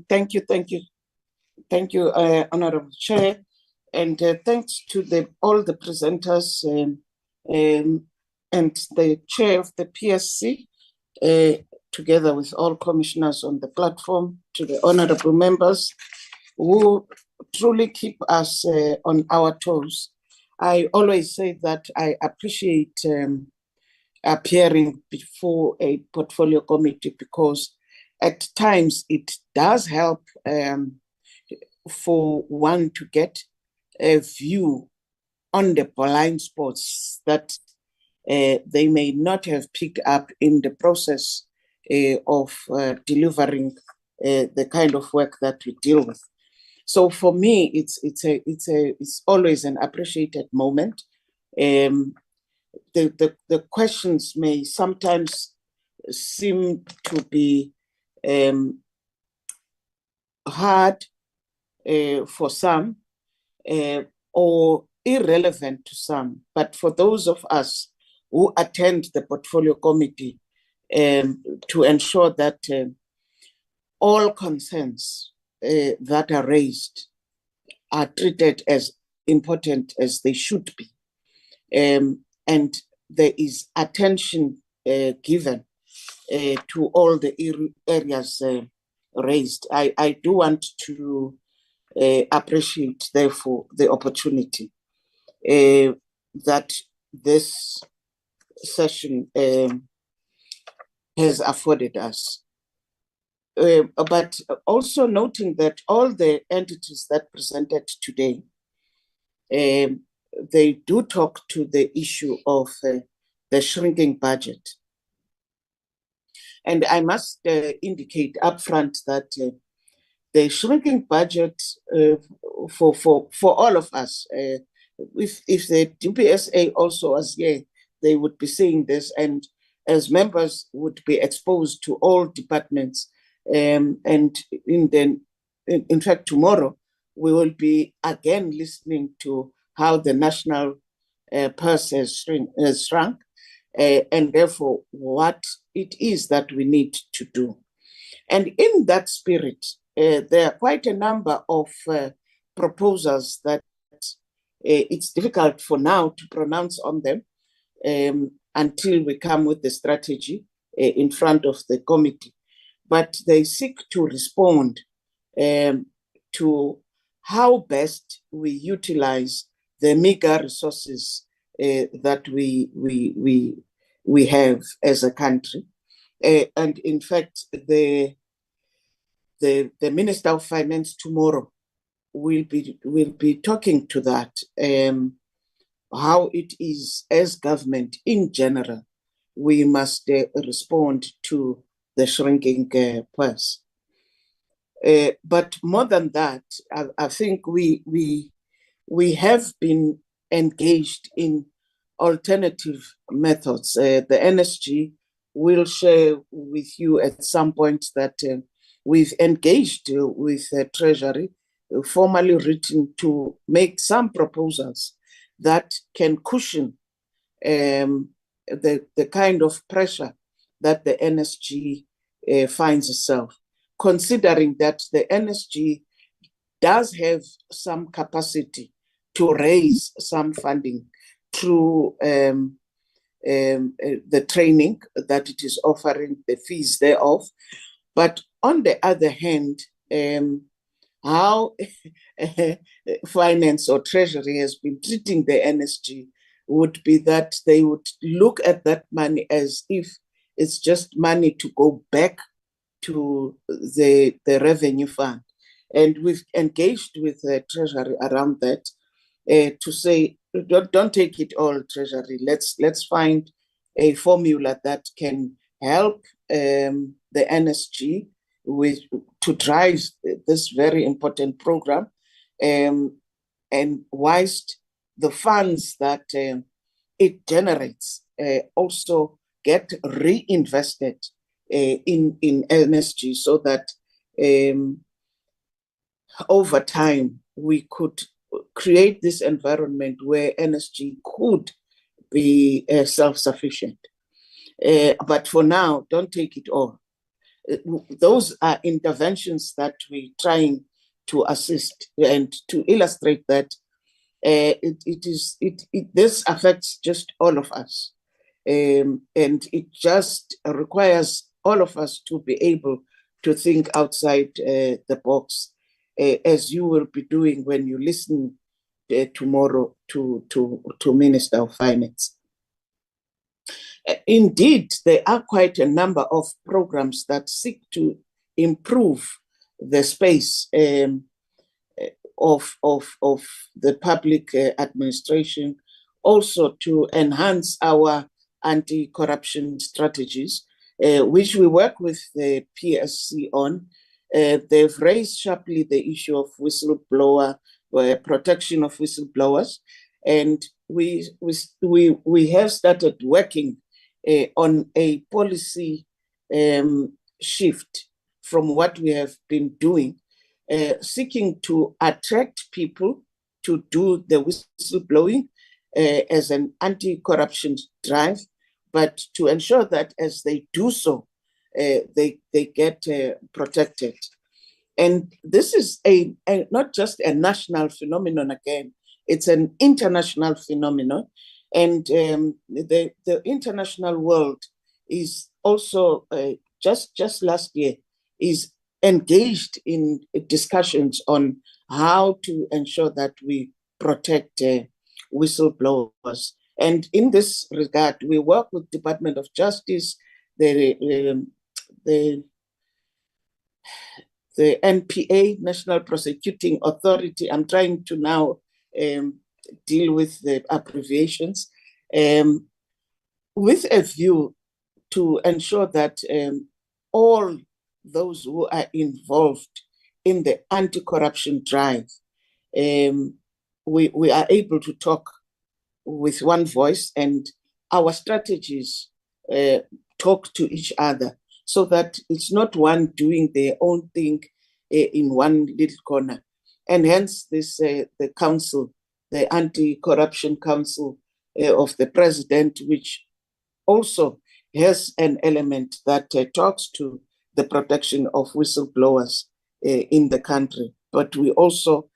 thank you, Honorable Chair, and thanks to all the presenters and the Chair of the PSC, together with all commissioners on the platform, to the honorable members who truly keep us on our toes. I always say that I appreciate appearing before a portfolio committee because at times it does help for one to get a view on the blind spots that they may not have picked up in the process of delivering the kind of work that we deal with. So for me, it's always an appreciated moment. The questions may sometimes seem to be hard for some or irrelevant to some, but for those of us who attend the portfolio committee to ensure that all concerns that are raised are treated as important as they should be. And there is attention given to all the areas raised. I do want to appreciate, therefore, the opportunity that this session has afforded us. But also noting that all the entities that presented today, they do talk to the issue of the shrinking budget. And I must indicate upfront that the shrinking budget for all of us, if the DPSA also was here, they would be seeing this, and as members would be exposed to all departments. And in fact, tomorrow, we will be again listening to how the national purse has shrunk, and therefore what it is that we need to do. And in that spirit, there are quite a number of proposals that it's difficult for now to pronounce on them until we come with the strategy in front of the committee. But they seek to respond to how best we utilize the meager resources that we have as a country. And in fact, the Minister of Finance tomorrow will be talking to that, how it is as government in general, we must respond to the shrinking purse. But more than that, I think we have been engaged in alternative methods. The NSG will share with you at some point that we've engaged with Treasury, formally written, to make some proposals that can cushion the kind of pressure that the NSG finds itself, considering that the NSG does have some capacity to raise some funding through the training that it is offering, the fees thereof. But on the other hand, how finance or treasury has been treating the NSG would be that they would look at that money as if it's just money to go back to the revenue fund. And we've engaged with the treasury around that to say, don't take it all, treasury. Let's find a formula that can help the NSG to drive this very important program, and whilst the funds that it generates also get reinvested in NSG, so that over time we could create this environment where NSG could be self-sufficient. But for now, don't take it all. Those are interventions that we're trying to assist and to illustrate that this affects just all of us. And it just requires all of us to be able to think outside the box. as you will be doing when you listen tomorrow to Minister of Finance. Indeed, there are quite a number of programs that seek to improve the space of the public administration, also to enhance our anti-corruption strategies, which we work with the PSC on. They've raised sharply the issue of whistleblower protection of whistleblowers, and we have started working on a policy shift from what we have been doing, seeking to attract people to do the whistleblowing as an anti-corruption drive, but to ensure that as they do so, they get protected. And this is not just a national phenomenon again, it's an international phenomenon. And the international world is also, just last year, is engaged in discussions on how to ensure that we protect whistleblowers. And in this regard, we work with Department of Justice, the NPA, National Prosecuting Authority. I'm trying to now deal with the abbreviations, with a view to ensure that all those who are involved in the anti-corruption drive, we are able to talk with one voice, and our strategies talk to each other, so that it's not one doing their own thing in one little corner. And hence this, the council, the Anti-Corruption Council of the President, which also has an element that talks to the protection of whistleblowers in the country. But we also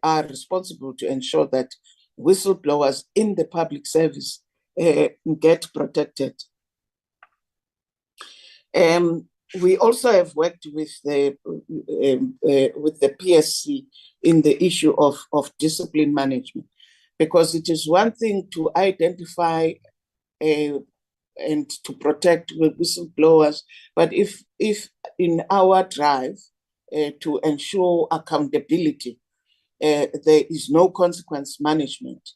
are responsible to ensure that whistleblowers in the public service get protected. We also have worked with the PSC in the issue of discipline management, because it is one thing to identify and to protect whistleblowers, but if in our drive to ensure accountability, there is no consequence management,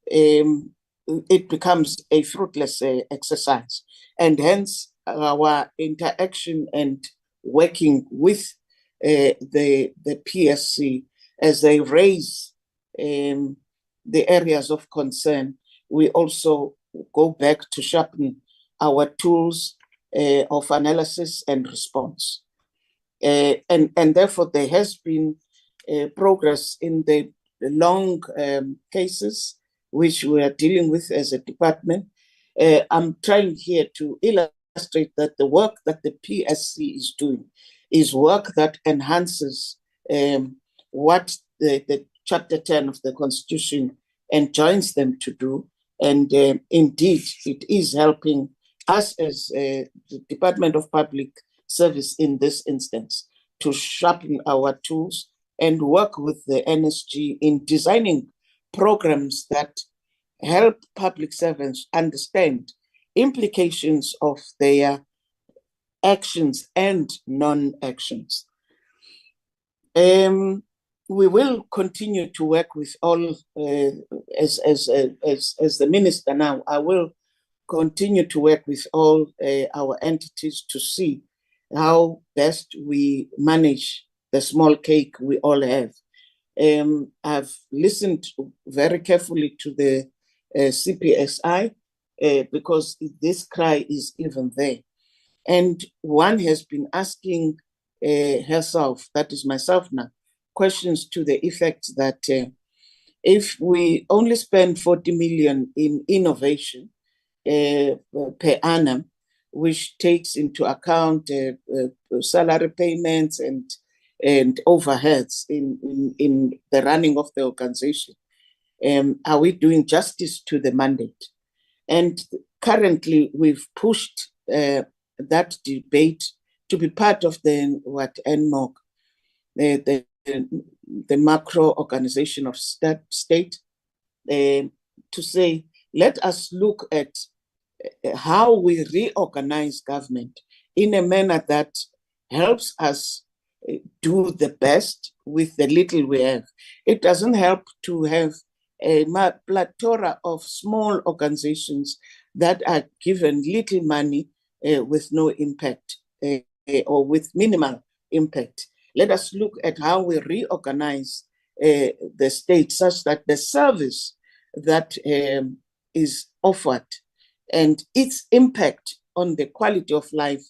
it becomes a fruitless exercise. And hence our interaction and working with the PSC as they raise the areas of concern, we also go back to sharpen our tools of analysis and response. And therefore there has been progress in the long cases which we are dealing with as a department. I'm trying here to illustrate that the work that the PSC is doing is work that enhances what the Chapter 10 of the Constitution enjoins them to do. And indeed, it is helping us as the Department of Public Service in this instance to sharpen our tools and work with the NSG in designing programs that help public servants understand implications of their actions and non-actions. We will continue to work with all, as the minister now, I will continue to work with all our entities to see how best we manage the small cake we all have. I've listened very carefully to the CPSI because this cry is even there. And one has been asking herself, that is myself now, questions to the effect that if we only spend 40 million in innovation per annum, which takes into account salary payments and overheads in the running of the organization, are we doing justice to the mandate? And currently we've pushed that debate to be part of the NMOC, the macro organization of state, to say, let us look at how we reorganize government in a manner that helps us do the best with the little we have. It doesn't help to have a plethora of small organizations that are given little money with no impact or with minimal impact. Let us look at how we reorganize the state such that the service that is offered and its impact on the quality of life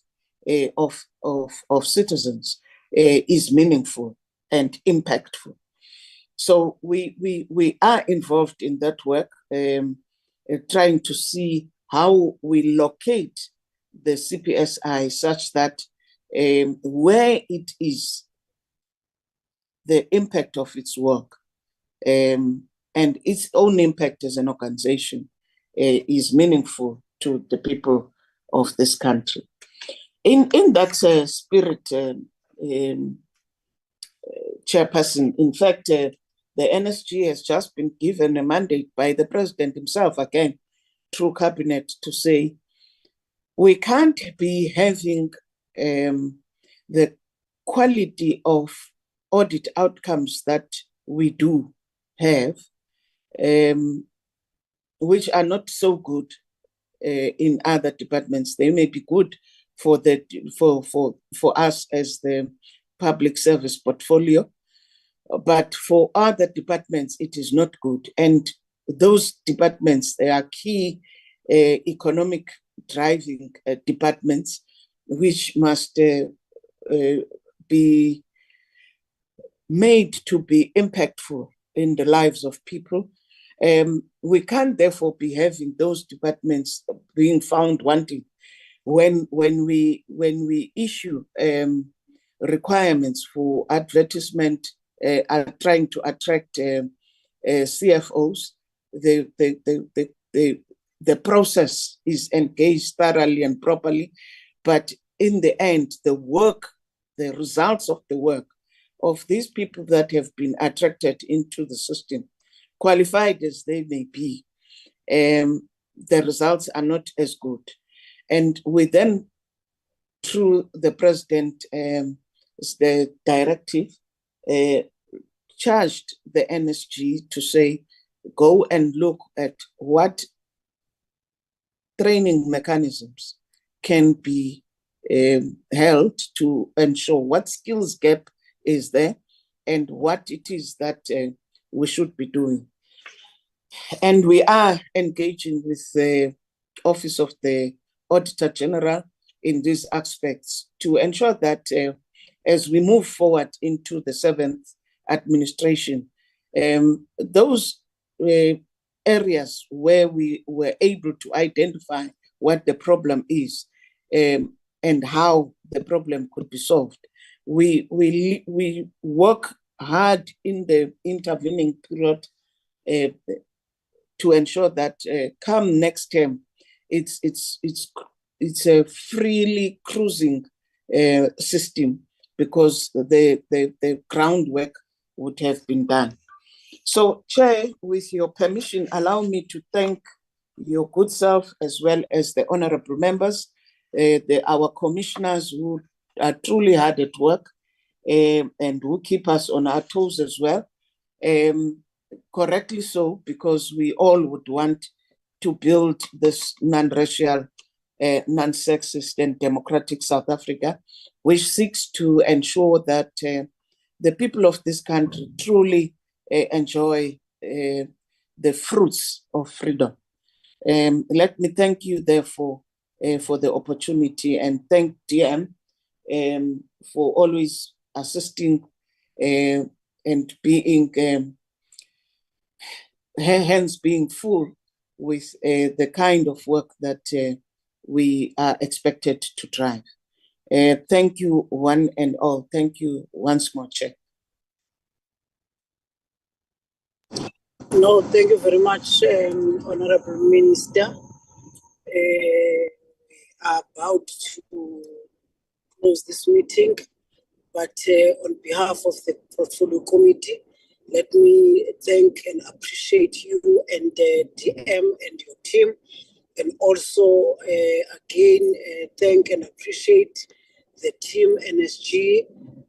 of citizens is meaningful and impactful. So we are involved in that work, trying to see how we locate the CPSI such that where it is, the impact of its work and its own impact as an organization is meaningful to the people of this country. In that spirit, Chairperson, in fact, the NSG has just been given a mandate by the President himself, again, through Cabinet, to say, we can't be having the quality of audit outcomes that we do have, which are not so good in other departments. They may be good for us as the public service portfolio, but for other departments, it is not good. And those departments, they are key economic driving departments, which must be made to be impactful in the lives of people. We can't therefore be having those departments being found wanting when we issue requirements for advertisement, are trying to attract CFOs. The process is engaged thoroughly and properly, but in the end, the work, the results of the work of these people that have been attracted into the system, qualified as they may be, the results are not as good. And we then, through the President, the directive, charged the NSG to say, go and look at what training mechanisms can be held to ensure what skills gap is there and what it is that we should be doing. And we are engaging with the Office of the Auditor General in these aspects to ensure that as we move forward into the 7th administration, those areas where we were able to identify what the problem is and how the problem could be solved, we work hard in the intervening period to ensure that come next term, it's a freely cruising system, because the groundwork would have been done. So, Chair, with your permission, allow me to thank your good self as well as the honorable members, our commissioners who are truly hard at work and who keep us on our toes as well. Correctly so, because we all would want to build this non-racial, non-sexist and democratic South Africa, which seeks to ensure that the people of this country truly enjoy the fruits of freedom. Let me thank you, therefore, for the opportunity, and thank DM for always assisting and being hands being full with the kind of work that we are expected to drive. Thank you, one and all. Thank you once more, Chair. No, thank you very much, Honorable Minister. We are about to close this meeting. But on behalf of the Portfolio Committee, let me thank and appreciate you and DM and your team. And also, again, thank and appreciate the team NSG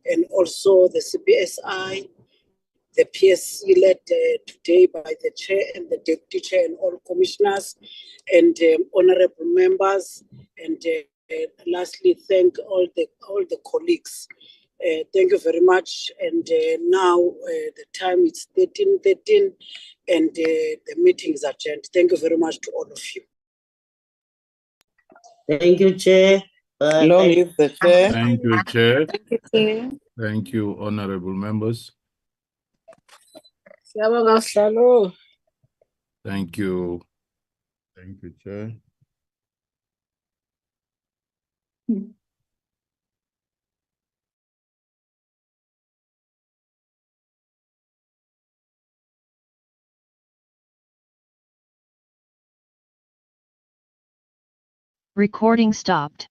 and also the CBSI, the PSC led today by the chair and the deputy chair and all commissioners and honorable members. And lastly, thank all the colleagues. Thank you very much. And now the time is 13:13 and the meeting is adjourned. Thank you very much to all of you. Thank you, Chair. Long live the chair. Thank you, Chair. Thank you, Chair. Thank you, honorable members. Siyabonga Sihlalo. Thank you. Thank you, Chair. Recording stopped.